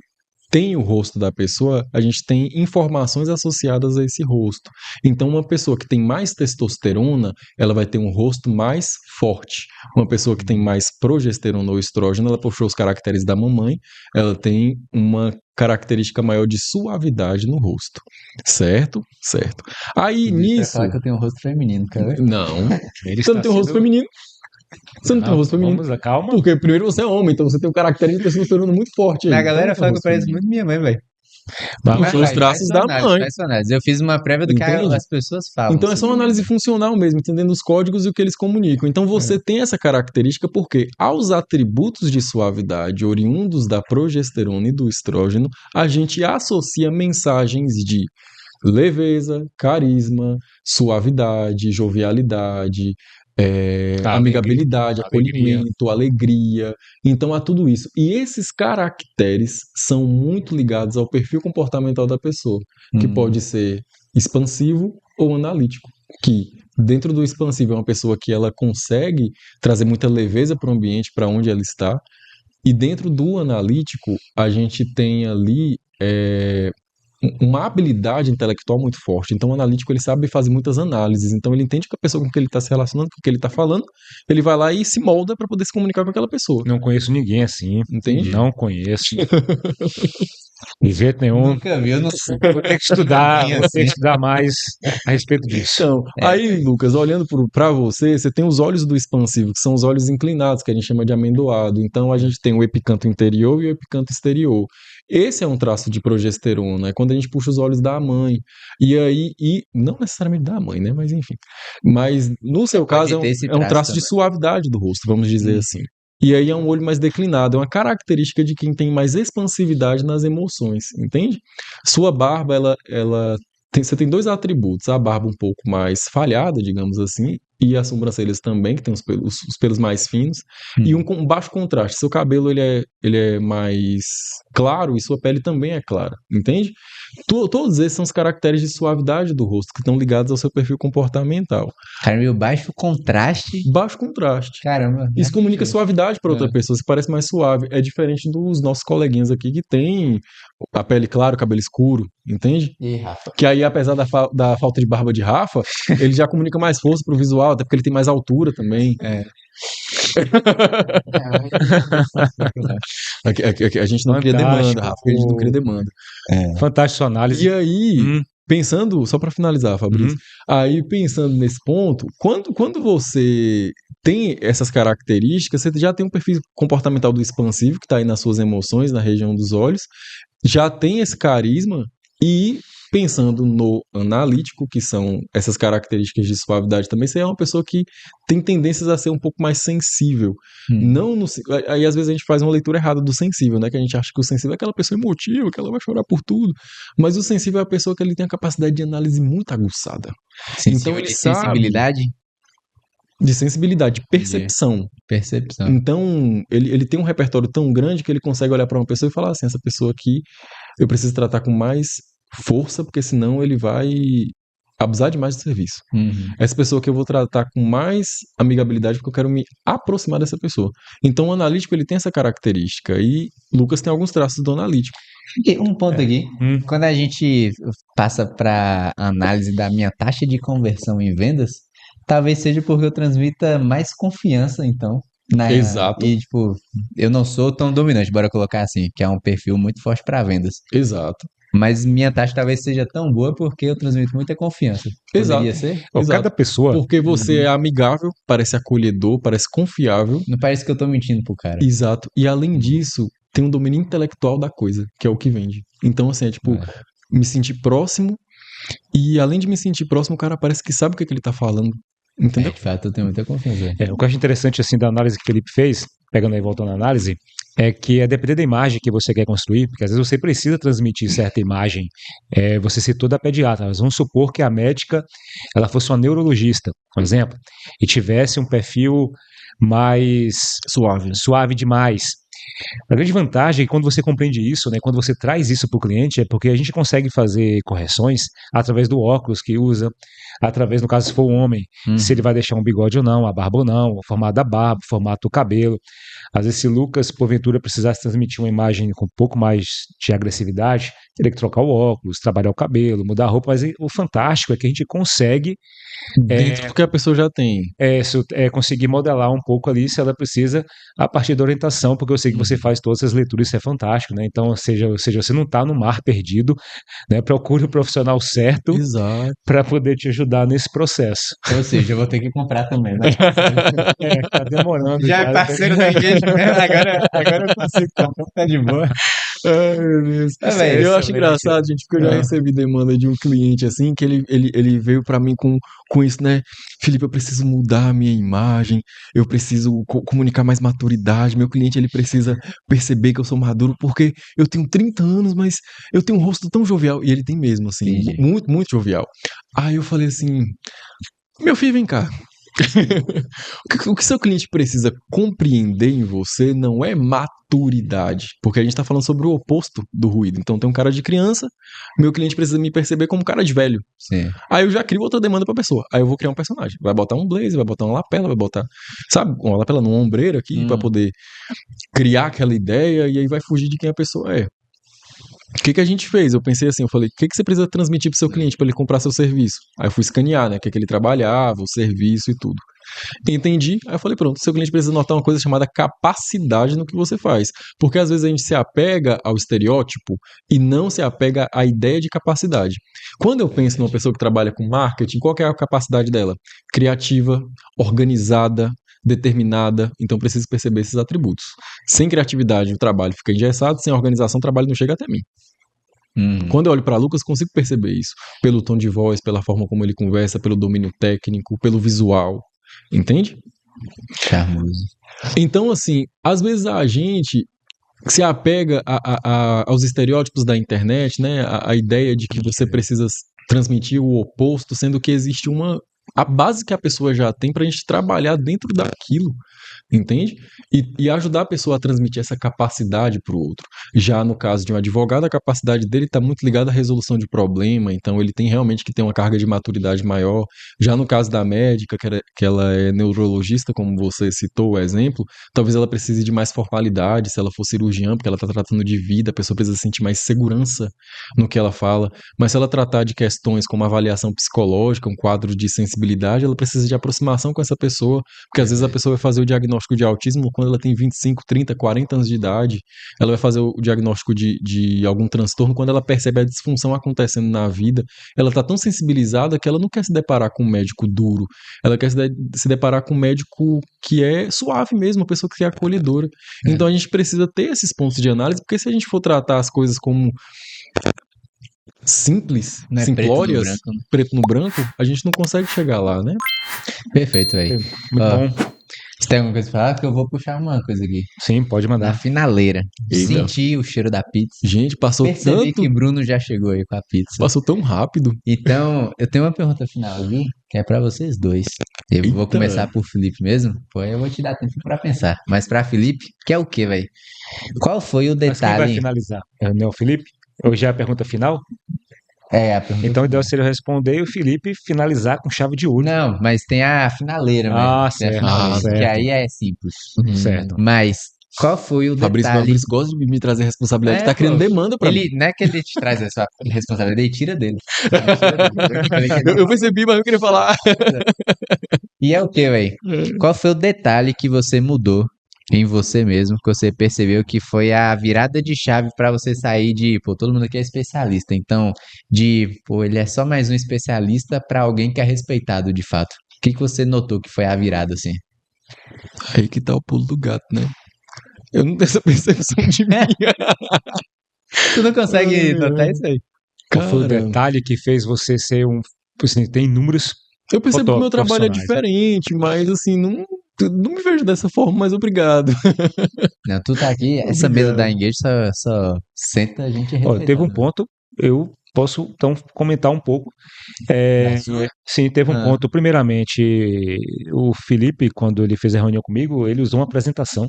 tem o rosto da pessoa, a gente tem informações associadas a esse rosto. Então, uma pessoa que tem mais testosterona, ela vai ter um rosto mais forte. Uma pessoa que tem mais progesterona ou estrógeno, ela puxou os caracteres da mamãe, ela tem uma característica maior de suavidade no rosto. Certo? Certo. Aí, nisso... falar que eu tenho um rosto feminino, cara. Não. Ele Você não está tem um rosto sendo- feminino. Você não tem um rosto feminino. Vamos lá, calma. Porque primeiro você é homem, então você tem um caractere de testosterona muito forte aí. A Então galera não tem fala um que eu rosto pareço feminino. muito minha mãe, velho. Puxou os Mas traços sua da análise, mãe. faz sua análise. Eu fiz uma prévia do que Entende? as pessoas falam. Então é só uma análise funcional mesmo, entendendo os códigos e o que eles comunicam. Então você tem essa característica porque aos atributos de suavidade oriundos da progesterona e do estrógeno, a gente associa mensagens de leveza, carisma, suavidade, jovialidade, amigabilidade, alegria. acolhimento, alegria. Então há tudo isso. E esses caracteres são muito ligados ao perfil comportamental da pessoa, que pode ser expansivo ou analítico. Que dentro do expansivo é uma pessoa que ela consegue trazer muita leveza para o ambiente, para onde ela está. E dentro do analítico, a gente tem ali uma habilidade intelectual muito forte. Então, o analítico ele sabe fazer muitas análises. Então, ele entende com a pessoa com que ele está se relacionando, com o que ele está falando. Ele vai lá e se molda para poder se comunicar com aquela pessoa. Não conheço ninguém assim. Entende? Não conheço. De jeito nenhum. Nunca vi, eu não sei. Vou ter que estudar, vou ter que estudar mais a respeito disso. Então, aí, Lucas, olhando para você, você tem os olhos do expansivo, que são os olhos inclinados, que a gente chama de amendoado. Então, a gente tem o epicanto interior e o epicanto exterior. Esse é um traço de progesterona, é quando a gente puxa os olhos da mãe. E aí, não necessariamente da mãe, né? Mas enfim. Mas no seu Pode caso, ter esse é um traço também. de suavidade do rosto, vamos dizer assim. E aí é um olho mais declinado, é uma característica de quem tem mais expansividade nas emoções, entende? Sua barba, você tem dois atributos, a barba um pouco mais falhada, digamos assim, e as sobrancelhas também, que tem os pelos mais finos, e um baixo contraste. Seu cabelo ele é mais claro e sua pele também é clara, entende? Todos esses são os caracteres de suavidade do rosto, que estão ligados ao seu perfil comportamental. Cara, meu baixo contraste. Baixo contraste. Caramba. Isso comunica suavidade para outra pessoa, se parece mais suave. É diferente dos nossos coleguinhas aqui que tem a pele clara, o cabelo escuro, entende? E Rafa? Que aí, apesar da falta de barba de Rafa, ele já comunica mais força pro visual, até porque ele tem mais altura também. A gente não cria demanda, Rafa, a gente não cria demanda. Fantástico sua análise. E aí, pensando, só para finalizar, Fabrício, aí pensando nesse ponto, quando você tem essas características, você já tem um perfil comportamental do expansivo, que está aí nas suas emoções, na região dos olhos, já tem esse carisma e Pensando no analítico, que são essas características de suavidade também, você é uma pessoa que tem tendências a ser um pouco mais sensível. Não no, aí às vezes a gente faz uma leitura errada do sensível, né? Que a gente acha que o sensível é aquela pessoa emotiva, que ela vai chorar por tudo. Mas o sensível é a pessoa que ele tem a capacidade de análise muito aguçada. Sensível ele de sabe sensibilidade? de sensibilidade, de percepção. Percepção. Então, ele tem um repertório tão grande que ele consegue olhar para uma pessoa e falar assim, essa pessoa aqui eu preciso tratar com mais força, porque senão ele vai abusar demais do serviço. Essa pessoa que eu vou tratar com mais amigabilidade, porque eu quero me aproximar dessa pessoa. Então, o analítico, ele tem essa característica. E Lucas tem alguns traços do analítico. E um ponto aqui, Hum. quando a gente passa para análise da minha taxa de conversão em vendas, talvez seja porque eu transmita mais confiança, então. Exato. E, tipo, eu não sou tão dominante, bora colocar assim, que é um perfil muito forte para vendas. Exato. Mas minha taxa talvez seja tão boa porque eu transmito muita confiança. Poderia Exato. ser? Ó, Exato. cada pessoa. Porque você é amigável, parece acolhedor, parece confiável. Não parece que eu tô mentindo pro cara. Exato. E além disso, tem um domínio intelectual da coisa, que é o que vende. Então, assim, é tipo, me sentir próximo. E além de me sentir próximo, o cara parece que sabe o que ele tá falando. Entendeu? De fato, eu tenho muita confiança. O que eu acho interessante assim da análise que o Felipe fez, pegando aí voltando à análise, é que é depender da imagem que você quer construir, porque às vezes você precisa transmitir certa imagem. Você citou da pediatra, mas vamos supor que a médica ela fosse uma neurologista, por exemplo, e tivesse um perfil mais suave demais. A grande vantagem é que quando você compreende isso, né, quando você traz isso para o cliente, é porque a gente consegue fazer correções através do óculos que usa, através, no caso, se for um homem, se ele vai deixar um bigode ou não, a barba ou não, o formato da barba, o formato do cabelo. Às vezes, se Lucas, porventura, precisasse transmitir uma imagem com um pouco mais de agressividade, teria que trocar o óculos, trabalhar o cabelo, mudar a roupa, mas o fantástico é que a gente consegue Dentro do que a pessoa já tem. conseguir modelar um pouco ali se ela precisa a partir da orientação, porque eu sei que você faz todas essas leituras, isso é fantástico, né? Então, ou seja, você não está no mar perdido, né? Procure o profissional certo Exato. para poder te ajudar nesse processo. Ou seja, eu vou ter que comprar também, né? Tá demorando. Já é parceiro da engagement, agora eu consigo comprar, tá de boa. Ai, meu Deus. Véi, Eu acho engraçado, gente, porque eu já recebi demanda de um cliente assim, que ele veio pra mim com isso, né? Felipe, eu preciso mudar a minha imagem, eu preciso comunicar mais maturidade. Meu cliente, ele precisa perceber que eu sou maduro, porque eu tenho 30 anos, mas eu tenho um rosto tão jovial. E ele tem mesmo, assim, Entendi. muito, muito jovial. Aí eu falei assim, meu filho, vem cá. O que seu cliente precisa compreender em você não é maturidade, porque a gente tá falando sobre o oposto do ruído. Então tem um cara de criança, meu cliente precisa me perceber como um cara de velho. Sim. Aí eu já crio outra demanda pra pessoa. Aí eu vou criar um personagem. Vai botar um blazer, vai botar uma lapela, vai botar, sabe, uma lapela numa ombreira aqui pra poder criar aquela ideia e aí vai fugir de quem a pessoa é. O que a gente fez? Eu pensei assim, eu falei, o que você precisa transmitir pro seu cliente para ele comprar seu serviço? Aí eu fui escanear, né, o que ele trabalhava, o serviço e tudo. Entendi, aí eu falei, pronto, seu cliente precisa notar uma coisa chamada capacidade no que você faz. Porque às vezes a gente se apega ao estereótipo e não se apega à ideia de capacidade. Quando eu penso numa pessoa que trabalha com marketing, qual que é a capacidade dela? Criativa, organizada, determinada, então preciso perceber esses atributos. Sem criatividade, o trabalho fica engessado, sem organização, o trabalho não chega até mim. Quando eu olho para Lucas, consigo perceber isso. Pelo tom de voz, pela forma como ele conversa, pelo domínio técnico, pelo visual. Entende? Charmoso. Então, assim, às vezes a gente se apega aos estereótipos da internet, né? A ideia de que você precisa transmitir o oposto, sendo que existe a base que a pessoa já tem pra gente trabalhar dentro daquilo, entende? E ajudar a pessoa a transmitir essa capacidade pro outro. Já no caso de um advogado, a capacidade dele está muito ligada à resolução de problema, então ele tem realmente que ter uma carga de maturidade maior. Já no caso da médica, que ela é neurologista, como você citou o exemplo, talvez ela precise de mais formalidade se ela for cirurgiã, porque ela está tratando de vida, a pessoa precisa sentir mais segurança no que ela fala. Mas se ela tratar de questões como avaliação psicológica, um quadro de sensibilidade, ela precisa de aproximação com essa pessoa, porque às vezes a pessoa vai fazer o diagnóstico de autismo quando ela tem 25, 30, 40 anos de idade, ela vai fazer o diagnóstico de algum transtorno quando ela percebe a disfunção acontecendo na vida, ela tá tão sensibilizada que ela não quer se deparar com um médico duro, ela quer se deparar com um médico que é suave mesmo, uma pessoa que é acolhedora. Então a gente precisa ter esses pontos de análise, porque se a gente for tratar as coisas como simples, Não é preto no simplórias, branco, né? preto no branco, a gente não consegue chegar lá, né? Perfeito, velho. Muito Ó, bom. você tem alguma coisa pra falar? Que eu vou puxar uma coisa aqui. Sim, pode Na mandar. finaleira. Eita. Senti o cheiro da pizza. Gente, passou Percebi tanto, que Bruno já chegou aí com a pizza. passou tão rápido. Então, eu tenho uma pergunta final aqui, que é pra vocês dois. Eu vou Eita. começar por Felipe mesmo, aí eu vou te dar tempo pra pensar. Mas pra Felipe, que é o quê, velho? Qual foi o Mas quem vai detalhe? finalizar? É o Neo Felipe? Hoje é a pergunta final? É, a pergunta Então, o final. ideal seria eu responder e o Felipe finalizar com chave de ouro. Não, mas tem a finaleira mesmo. Ah, Tem a certo, finaleira, que certo. aí é simples. Certo. Mas qual foi o Fabrício detalhe? gosta de me trazer responsabilidade, É, tá criando pô, demanda pra mim. Ele, não é que ele te traz essa responsabilidade, ele tira dele. Ele tira dele. Eu falei que ele Eu percebi, mas eu queria falar. E é o que, velho? Qual foi o detalhe que você mudou em você mesmo, que você percebeu que foi a virada de chave pra você sair de, pô, todo mundo aqui é especialista, então, pô, ele é só mais um especialista pra alguém que é respeitado de fato. O que que você notou que foi a virada, assim? Aí que tá o pulo do gato, né? Eu não tenho essa percepção de mim. Tu não consegue Ai, notar ai. isso aí? Qual foi o Cara, detalhe que fez você ser um. Assim, tem inúmeros eu percebo que o meu trabalho é profissionais. diferente, mas assim, não me vejo dessa forma, mas obrigado. Não, tu tá aqui, essa mesa da Engage só senta a gente Olha, teve um respeitando. ponto, eu posso então comentar um pouco. Da sua? Sim, teve um Ah. ponto. Primeiramente, o Felipe, quando ele fez a reunião comigo, ele usou uma apresentação.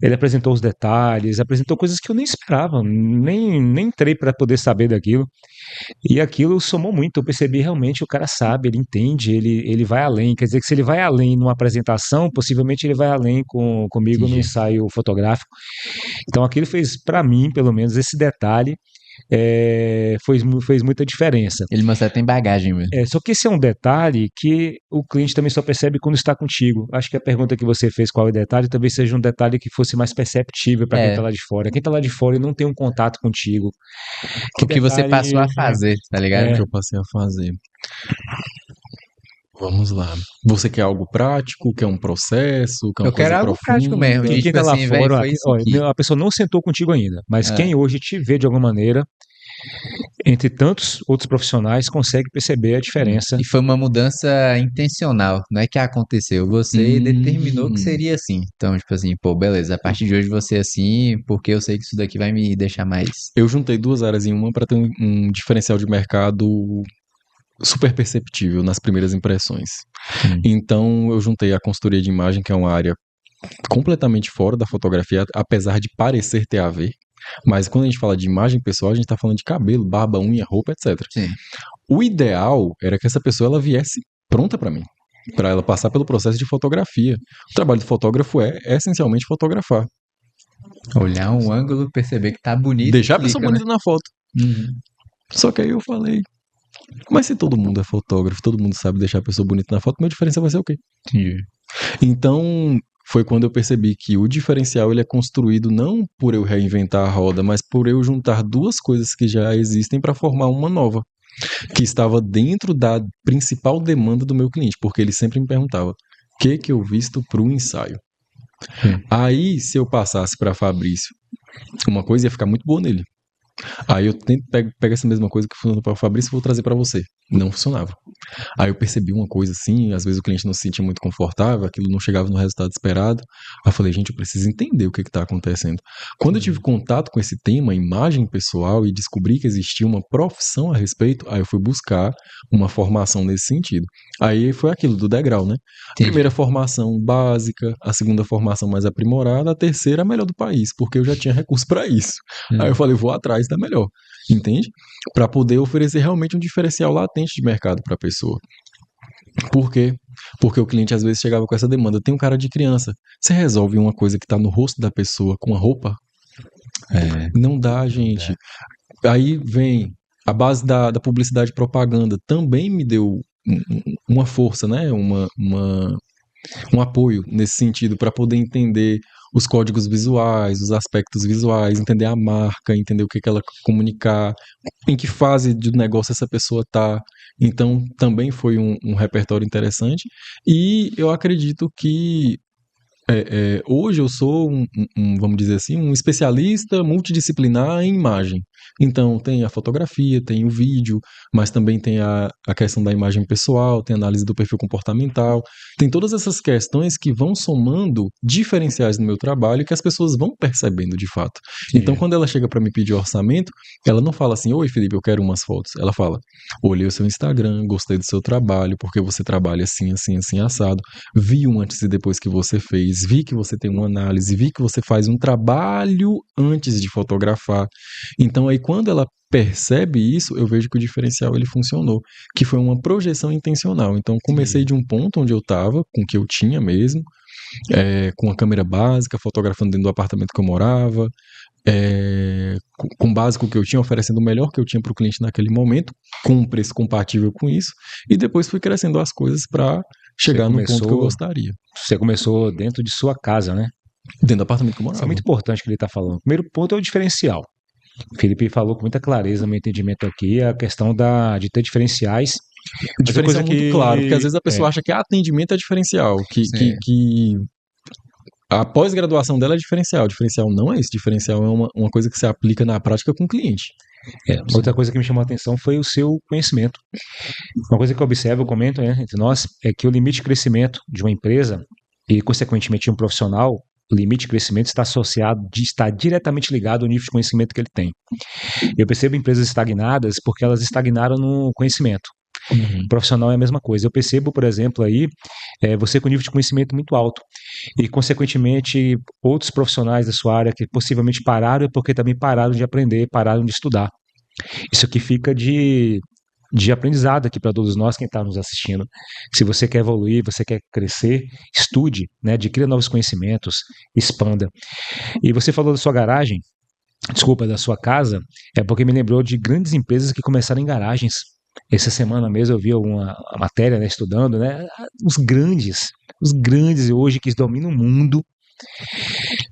Ele apresentou os detalhes, apresentou coisas que eu nem esperava, nem entrei para poder saber daquilo. E aquilo somou muito. Eu percebi realmente o cara sabe, ele entende, ele vai além. Quer dizer que se ele vai além numa apresentação, possivelmente ele vai além comigo no Entendi. ensaio fotográfico. Então aquilo fez, para mim, pelo menos, esse detalhe fez muita diferença. Ele mostra que tem bagagem mesmo. Só que esse é um detalhe que o cliente também só percebe quando está contigo. Acho que a pergunta que você fez, qual é o detalhe, talvez seja um detalhe que fosse mais perceptível para quem está lá de fora. Quem está lá de fora e não tem um contato contigo. O que você passou a fazer, tá ligado? O que eu passei a fazer. Vamos lá. Você quer algo prático? Quer um processo? Quer uma Eu quero coisa algo prático profunda? mesmo. Quem E tipo tá lá assim, velho, fora, foi isso ó, aqui. a pessoa não sentou contigo ainda, mas É. quem hoje te vê de alguma maneira, entre tantos outros profissionais, consegue perceber a diferença. E foi uma mudança intencional, não é que aconteceu. Você determinou que seria assim. Então, tipo assim, pô, beleza, a partir de hoje você é assim, porque eu sei que isso daqui vai me deixar mais. Eu juntei duas áreas em uma para ter um diferencial de mercado super perceptível nas primeiras impressões. Então, eu juntei a consultoria de imagem, que é uma área completamente fora da fotografia, apesar de parecer ter a ver. Mas quando a gente fala de imagem pessoal, a gente tá falando de cabelo, barba, unha, roupa, etc. Sim. O ideal era que essa pessoa ela viesse pronta para mim, para ela passar pelo processo de fotografia. O trabalho do fotógrafo é essencialmente fotografar. Olhar um ângulo, perceber que tá bonito. Deixar a clica, pessoa bonita na foto. Só que aí eu falei, mas se todo mundo é fotógrafo, todo mundo sabe deixar a pessoa bonita na foto, meu diferencial vai ser o quê? Então, foi quando eu percebi que o diferencial ele é construído não por eu reinventar a roda, mas por eu juntar duas coisas que já existem para formar uma nova, que estava dentro da principal demanda do meu cliente, porque ele sempre me perguntava: o que eu visto para o ensaio? Aí, se eu passasse para Fabrício, uma coisa ia ficar muito boa nele. Aí eu pego essa mesma coisa que funcionou para o Fabrício e vou trazer para você. Não funcionava. Aí eu percebi uma coisa assim, às vezes o cliente não se sentia muito confortável, aquilo não chegava no resultado esperado. Aí eu falei, gente, eu preciso entender o que está acontecendo. Quando eu tive contato com esse tema, imagem pessoal, e descobri que existia uma profissão a respeito, aí eu fui buscar uma formação nesse sentido. Aí foi aquilo do degrau, né? A primeira formação básica, a segunda formação mais aprimorada, a terceira a melhor do país, porque eu já tinha recurso para isso. Aí eu falei, vou atrás da melhor, entende? Para poder oferecer realmente um diferencial latente de mercado para a pessoa. Por quê? Porque o cliente às vezes chegava com essa demanda. Tem um cara de criança. Você resolve uma coisa que está no rosto da pessoa com a roupa? Não dá, gente. Aí vem a base da publicidade e propaganda. Também me deu uma força, né? Um apoio nesse sentido para poder entender os códigos visuais, os aspectos visuais, entender a marca, entender o que ela comunicar, em que fase de negócio essa pessoa está. Então, também foi um repertório interessante. E eu acredito que Hoje eu sou vamos dizer assim, um especialista multidisciplinar em imagem. Então tem a fotografia, tem o vídeo, mas também tem a questão da imagem pessoal, tem a análise do perfil comportamental, tem todas essas questões que vão somando diferenciais no meu trabalho que as pessoas vão percebendo de fato. Então quando ela chega para me pedir orçamento, ela não fala assim, oi Felipe, eu quero umas fotos. Ela fala, olhei o seu Instagram, gostei do seu trabalho, porque você trabalha assim, assim, assim, assado, vi um antes e depois que você fez, vi que você tem uma análise, vi que você faz um trabalho antes de fotografar. Então aí quando ela percebe isso, eu vejo que o diferencial ele funcionou, que foi uma projeção intencional. Então comecei de um ponto onde eu estava, com o que eu tinha mesmo, com a câmera básica, fotografando dentro do apartamento que eu morava, com o básico que eu tinha, oferecendo o melhor que eu tinha para o cliente naquele momento, com um preço compatível com isso, e depois fui crescendo as coisas para chegar no ponto que eu gostaria. Você começou dentro de sua casa, né? Dentro do apartamento que eu morava. Isso é muito importante que ele está falando. O primeiro ponto é o diferencial. O Felipe falou com muita clareza no meu entendimento aqui, a questão de ter diferenciais. O diferencial é muito claro, porque às vezes a pessoa acha que atendimento é diferencial, que a pós-graduação dela é diferencial. Diferencial não é isso. Diferencial é uma coisa que você aplica na prática com o cliente. Outra coisa que me chamou a atenção foi o seu conhecimento. Uma coisa que eu observo, eu comento entre nós, é que o limite de crescimento de uma empresa e, consequentemente, de um profissional, o limite de crescimento está diretamente ligado ao nível de conhecimento que ele tem. Eu percebo empresas estagnadas porque elas estagnaram no conhecimento. O profissional é a mesma coisa. Eu percebo, por exemplo, aí, você com nível de conhecimento muito alto e, consequentemente, outros profissionais da sua área que possivelmente pararam é porque também pararam de aprender, pararam de estudar. Isso aqui fica de aprendizado aqui para todos nós, quem está nos assistindo. Se você quer evoluir, você quer crescer, estude, né, adquira novos conhecimentos, expanda. E você falou da sua garagem, da sua casa, é porque me lembrou de grandes empresas que começaram em garagens. Essa semana mesmo eu vi uma matéria, né, estudando, né, os grandes hoje que dominam o mundo.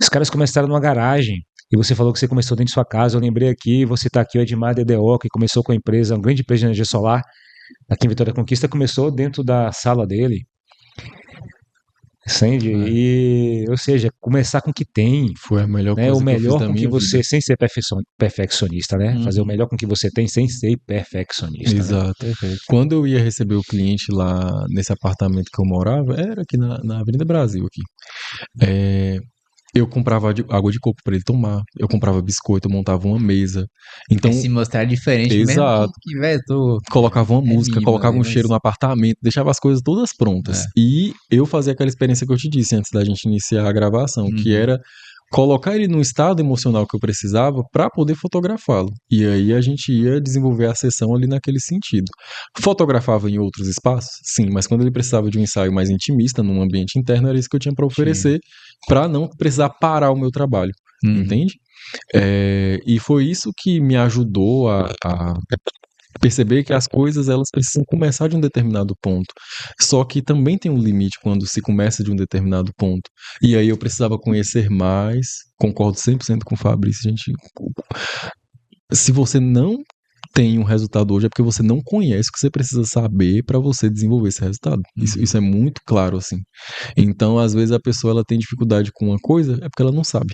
Os caras começaram numa garagem. E você falou que você começou dentro de sua casa. Eu lembrei aqui, você está aqui, o Edmar DDO, que começou com a empresa, uma grande empresa de energia solar, aqui em Vitória da Conquista, começou dentro da sala dele. Entende? Ou seja, começar com o que tem. Foi a melhor coisa o melhor que eu fiz da com que minha você, vida. sem ser perfeccionista, né? Fazer o melhor com que você tem sem ser perfeccionista. Exato. Perfeito. Quando eu ia receber o cliente lá nesse apartamento que eu morava, era aqui na Avenida Brasil, aqui. Eu comprava água de coco para ele tomar, eu comprava biscoito, eu montava uma mesa. Então, Se mostrar diferente exato. mesmo que velho, tô... Colocava uma música, mínimo, colocava né, um mas- cheiro no apartamento, deixava as coisas todas prontas. E eu fazia aquela experiência que eu te disse antes da gente iniciar a gravação, que era colocar ele no estado emocional que eu precisava para poder fotografá-lo. E aí a gente ia desenvolver a sessão ali naquele sentido. Fotografava em outros espaços? Sim, mas quando ele precisava de um ensaio mais intimista, num ambiente interno, era isso que eu tinha para oferecer, para não precisar parar o meu trabalho. Entende? E foi isso que me ajudou a perceber que as coisas elas precisam começar de um determinado ponto. Só que também tem um limite quando se começa de um determinado ponto. E aí eu precisava conhecer mais. Concordo 100% com o Fabrício, gente. Se você não tem um resultado hoje é porque você não conhece o que você precisa saber para você desenvolver esse resultado. Isso é muito claro assim. Então, às vezes a pessoa ela tem dificuldade com uma coisa é porque ela não sabe.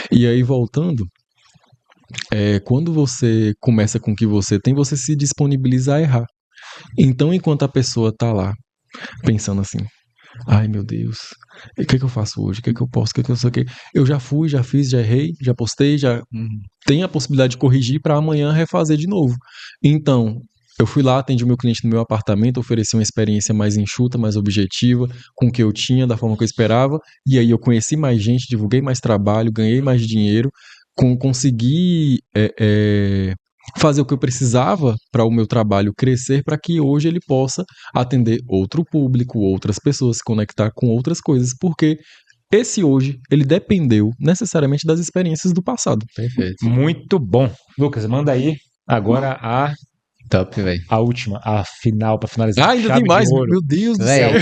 E aí voltando, quando você começa com o que você tem, você se disponibiliza a errar. Então, enquanto a pessoa tá lá, pensando assim, ai meu Deus, o que eu faço hoje? O que eu posso? O que eu sei o que? Eu já fui, já fiz, já errei, já postei, já tem a possibilidade de corrigir para amanhã refazer de novo. Então, eu fui lá, atendi o meu cliente no meu apartamento, ofereci uma experiência mais enxuta, mais objetiva, com o que eu tinha, da forma que eu esperava, e aí eu conheci mais gente, divulguei mais trabalho, ganhei mais dinheiro, consegui fazer o que eu precisava para o meu trabalho crescer, para que hoje ele possa atender outro público, outras pessoas, se conectar com outras coisas, porque esse hoje, ele dependeu necessariamente das experiências do passado. Perfeito. Muito bom. Lucas, manda aí agora Top, velho. a última, a final, para finalizar. Ainda Chave tem mais, de ouro. meu Deus do Véi. céu.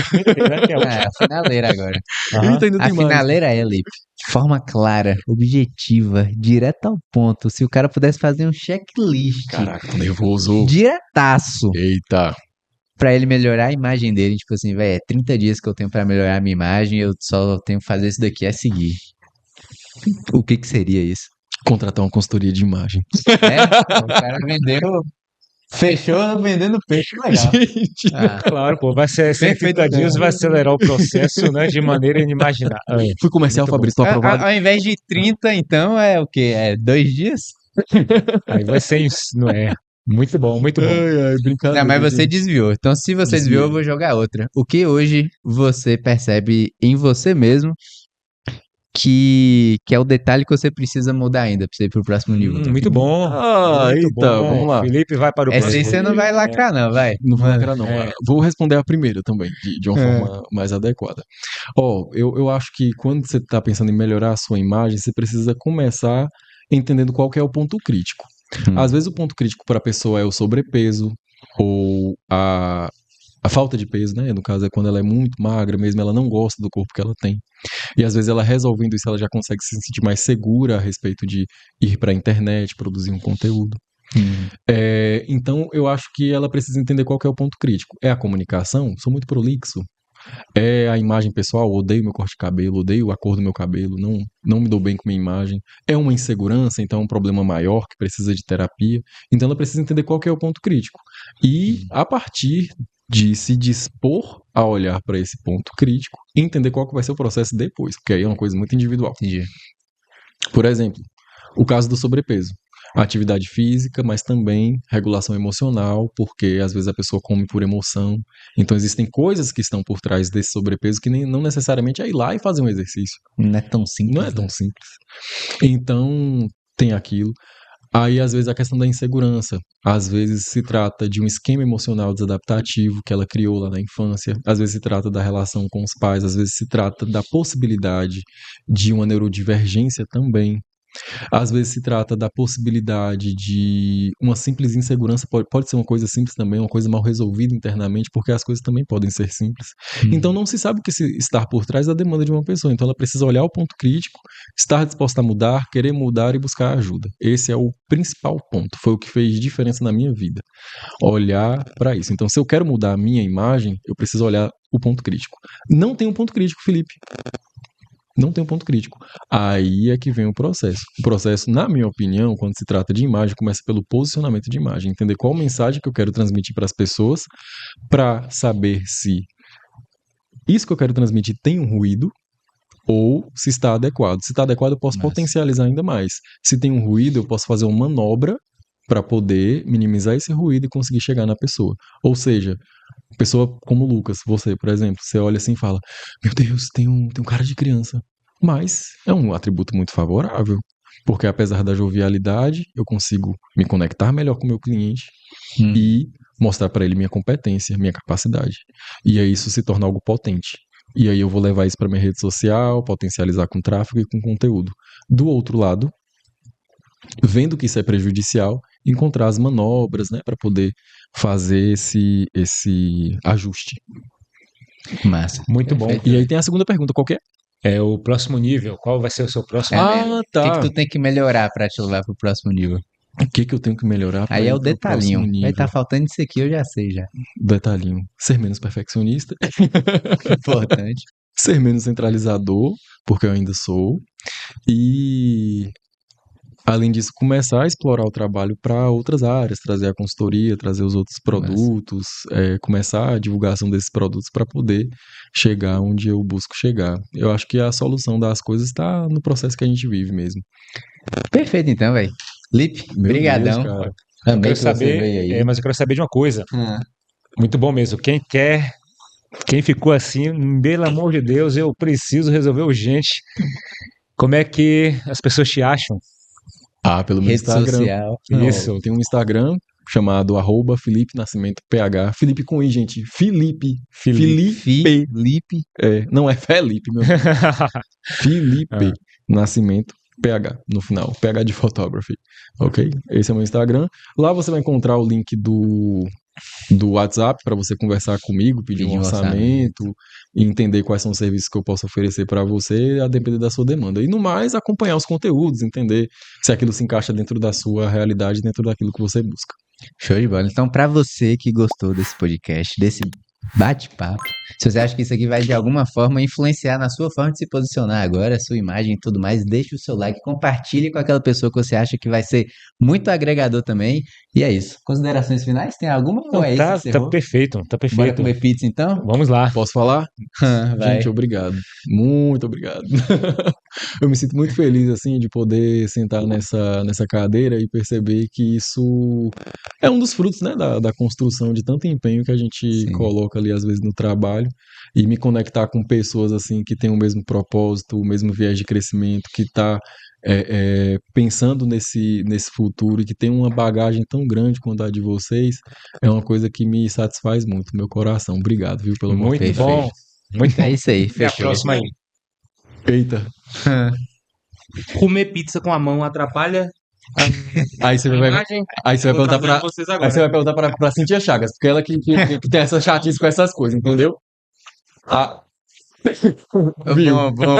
A finaleira agora. Aham. Ainda A tem mais. finaleira é, Lipe, de forma clara, objetiva, direto ao ponto. Se o cara pudesse fazer um checklist Caraca, tô nervoso. diretaço. Eita. pra ele melhorar a imagem dele, tipo assim, velho, é 30 dias que eu tenho pra melhorar a minha imagem, eu só tenho que fazer isso daqui a seguir. O que que seria isso? Contratar uma consultoria de imagem. É, o cara vendeu, fechou vendendo peixe legal. Gente, Ah, Claro, pô, vai ser 130 dias, vai acelerar o processo, né, de maneira inimaginável. fui comercial, Muito bom. Fabrício, tô aprovado. Ao invés de 30, então, é o quê? É 2 dias? Aí vai ser isso, não é? Muito bom, muito bom. Ai, brincadeira. Não, mas você gente. desviou. Então, se você desviou, eu vou jogar outra. O que hoje você percebe em você mesmo que é o detalhe que você precisa mudar ainda pra você ir pro próximo nível? Muito bom. Ah, Muito eita, bom. vamos lá. Felipe vai para o Essa aí próximo. você não vai lacrar, não, vai. Não vou Mano. lacrar, não. É. Vou responder a primeira também, de uma É. forma mais adequada. Ó, eu acho que quando você tá pensando em melhorar a sua imagem, você precisa começar entendendo qual que é o ponto crítico. Às vezes o ponto crítico para a pessoa é o sobrepeso ou a falta de peso, né? No caso é quando ela é muito magra mesmo, ela não gosta do corpo que ela tem. E às vezes ela resolvendo isso, ela já consegue se sentir mais segura a respeito de ir para a internet, produzir um conteúdo. Então eu acho que ela precisa entender qual que é o ponto crítico. É a comunicação? Sou muito prolixo. É a imagem pessoal? Odeio meu corte de cabelo, odeio a cor do meu cabelo, não me dou bem com minha imagem. É uma insegurança, então é um problema maior que precisa de terapia. Então ela precisa entender qual que é o ponto crítico. E a partir de se dispor a olhar para esse ponto crítico e entender qual que vai ser o processo depois, porque aí é uma coisa muito individual. Entendi. Por exemplo, o caso do sobrepeso. Atividade física, mas também regulação emocional, porque às vezes a pessoa come por emoção. Então existem coisas que estão por trás desse sobrepeso que não necessariamente é ir lá e fazer um exercício. Não é tão simples. Não é tão simples. Então tem aquilo. Aí às vezes a questão da insegurança. Às vezes se trata de um esquema emocional desadaptativo que ela criou lá na infância. Às vezes se trata da relação com os pais. Às vezes se trata da possibilidade de uma neurodivergência também. Às vezes se trata da possibilidade de uma simples insegurança, pode ser uma coisa simples também, uma coisa mal resolvida internamente, porque as coisas também podem ser simples. Então não se sabe o que estar por trás da demanda de uma pessoa, então ela precisa olhar o ponto crítico, estar disposta a mudar, querer mudar e buscar ajuda. Esse é o principal ponto, foi o que fez diferença na minha vida, olhar para isso. Então se eu quero mudar a minha imagem, eu preciso olhar o ponto crítico. Não tem um ponto crítico, Felipe. Não tem um ponto crítico. Aí é que vem o processo. O processo, na minha opinião, quando se trata de imagem, começa pelo posicionamento de imagem. Entender qual mensagem que eu quero transmitir para as pessoas, para saber se isso que eu quero transmitir tem um ruído ou se está adequado. Se está adequado, eu posso potencializar ainda mais. Se tem um ruído, eu posso fazer uma manobra para poder minimizar esse ruído e conseguir chegar na pessoa. Ou seja, pessoa como o Lucas, você, por exemplo, você olha assim e fala: meu Deus, tem um cara de criança. Mas é um atributo muito favorável, porque apesar da jovialidade, eu consigo me conectar melhor com o meu cliente e mostrar para ele minha competência, minha capacidade. E aí isso se torna algo potente. E aí eu vou levar isso para minha rede social, potencializar com tráfego e com conteúdo. Do outro lado, vendo que isso é prejudicial, encontrar as manobras, né, para poder fazer esse ajuste. Massa. Muito bom. Perfeito. E aí tem a segunda pergunta, qual que é? É o próximo nível. Qual vai ser o seu próximo nível? O que que tu tem que melhorar pra te levar pro próximo nível? O que eu tenho que melhorar para Aí ir é o pro detalhinho. próximo Vai nível? estar faltando isso aqui, eu já sei já. Detalhinho. Ser menos perfeccionista, Importante. ser menos centralizador, porque eu ainda sou, e além disso, começar a explorar o trabalho para outras áreas, trazer a consultoria, trazer os outros produtos, começar a divulgação desses produtos para poder chegar onde eu busco chegar. Eu acho que a solução das coisas está no processo que a gente vive mesmo. Perfeito então, velho. Lipe, Meu brigadão. Deus, cara. Eu Também quero que você saber, veio aí. mas eu quero saber de uma coisa. Ah, Muito bom mesmo. Quem ficou assim, pelo amor de Deus, eu preciso resolver urgente. Como é que as pessoas te acham? Pelo meu rede Instagram. social. Isso. Eu tenho um Instagram chamado @Felipe Nascimento PH. Felipe com I, gente. Felipe. Felipe. Não é Felipe, meu. Felipe Nascimento PH no final. PH de photography. Ok? Esse é o meu Instagram. Lá você vai encontrar o link do WhatsApp para você conversar comigo, pedir um orçamento e entender quais são os serviços que eu posso oferecer para você, a depender da sua demanda. E no mais, acompanhar os conteúdos, entender se aquilo se encaixa dentro da sua realidade, dentro daquilo que você busca. Show de bola. Então, pra você que gostou desse podcast, desse bate-papo, se você acha que isso aqui vai de alguma forma influenciar na sua forma de se posicionar agora, sua imagem e tudo mais, deixe o seu like, compartilhe com aquela pessoa que você acha que vai ser muito agregador também. E é isso. Considerações finais? Tem alguma? Ou é isso que Tá encerrou? perfeito, tá Bora perfeito. comer pizza então? Vamos lá. Posso falar? Vai. Gente, obrigado. Muito obrigado. Eu me sinto muito feliz, assim, de poder sentar nessa cadeira e perceber que isso é um dos frutos, né, da construção de tanto empenho que a gente Sim. coloca ali, às vezes, no trabalho, e me conectar com pessoas, assim, que têm o mesmo propósito, o mesmo viés de crescimento, que tá pensando nesse futuro e que tem uma bagagem tão grande quanto a de vocês, é uma coisa que me satisfaz muito, meu coração. Obrigado, viu, pela Muito Perfeito. bom. Muito bom. É isso aí, Até a fechou. próxima aí. Eita. Comer pizza com a mão atrapalha Aí você a vai, imagem? aí você vai Vou perguntar trazer pra, vocês aí agora. você vai perguntar pra Cintia Chagas, porque ela que tem essa chatice com essas coisas, entendeu? Ah, viu? Bom.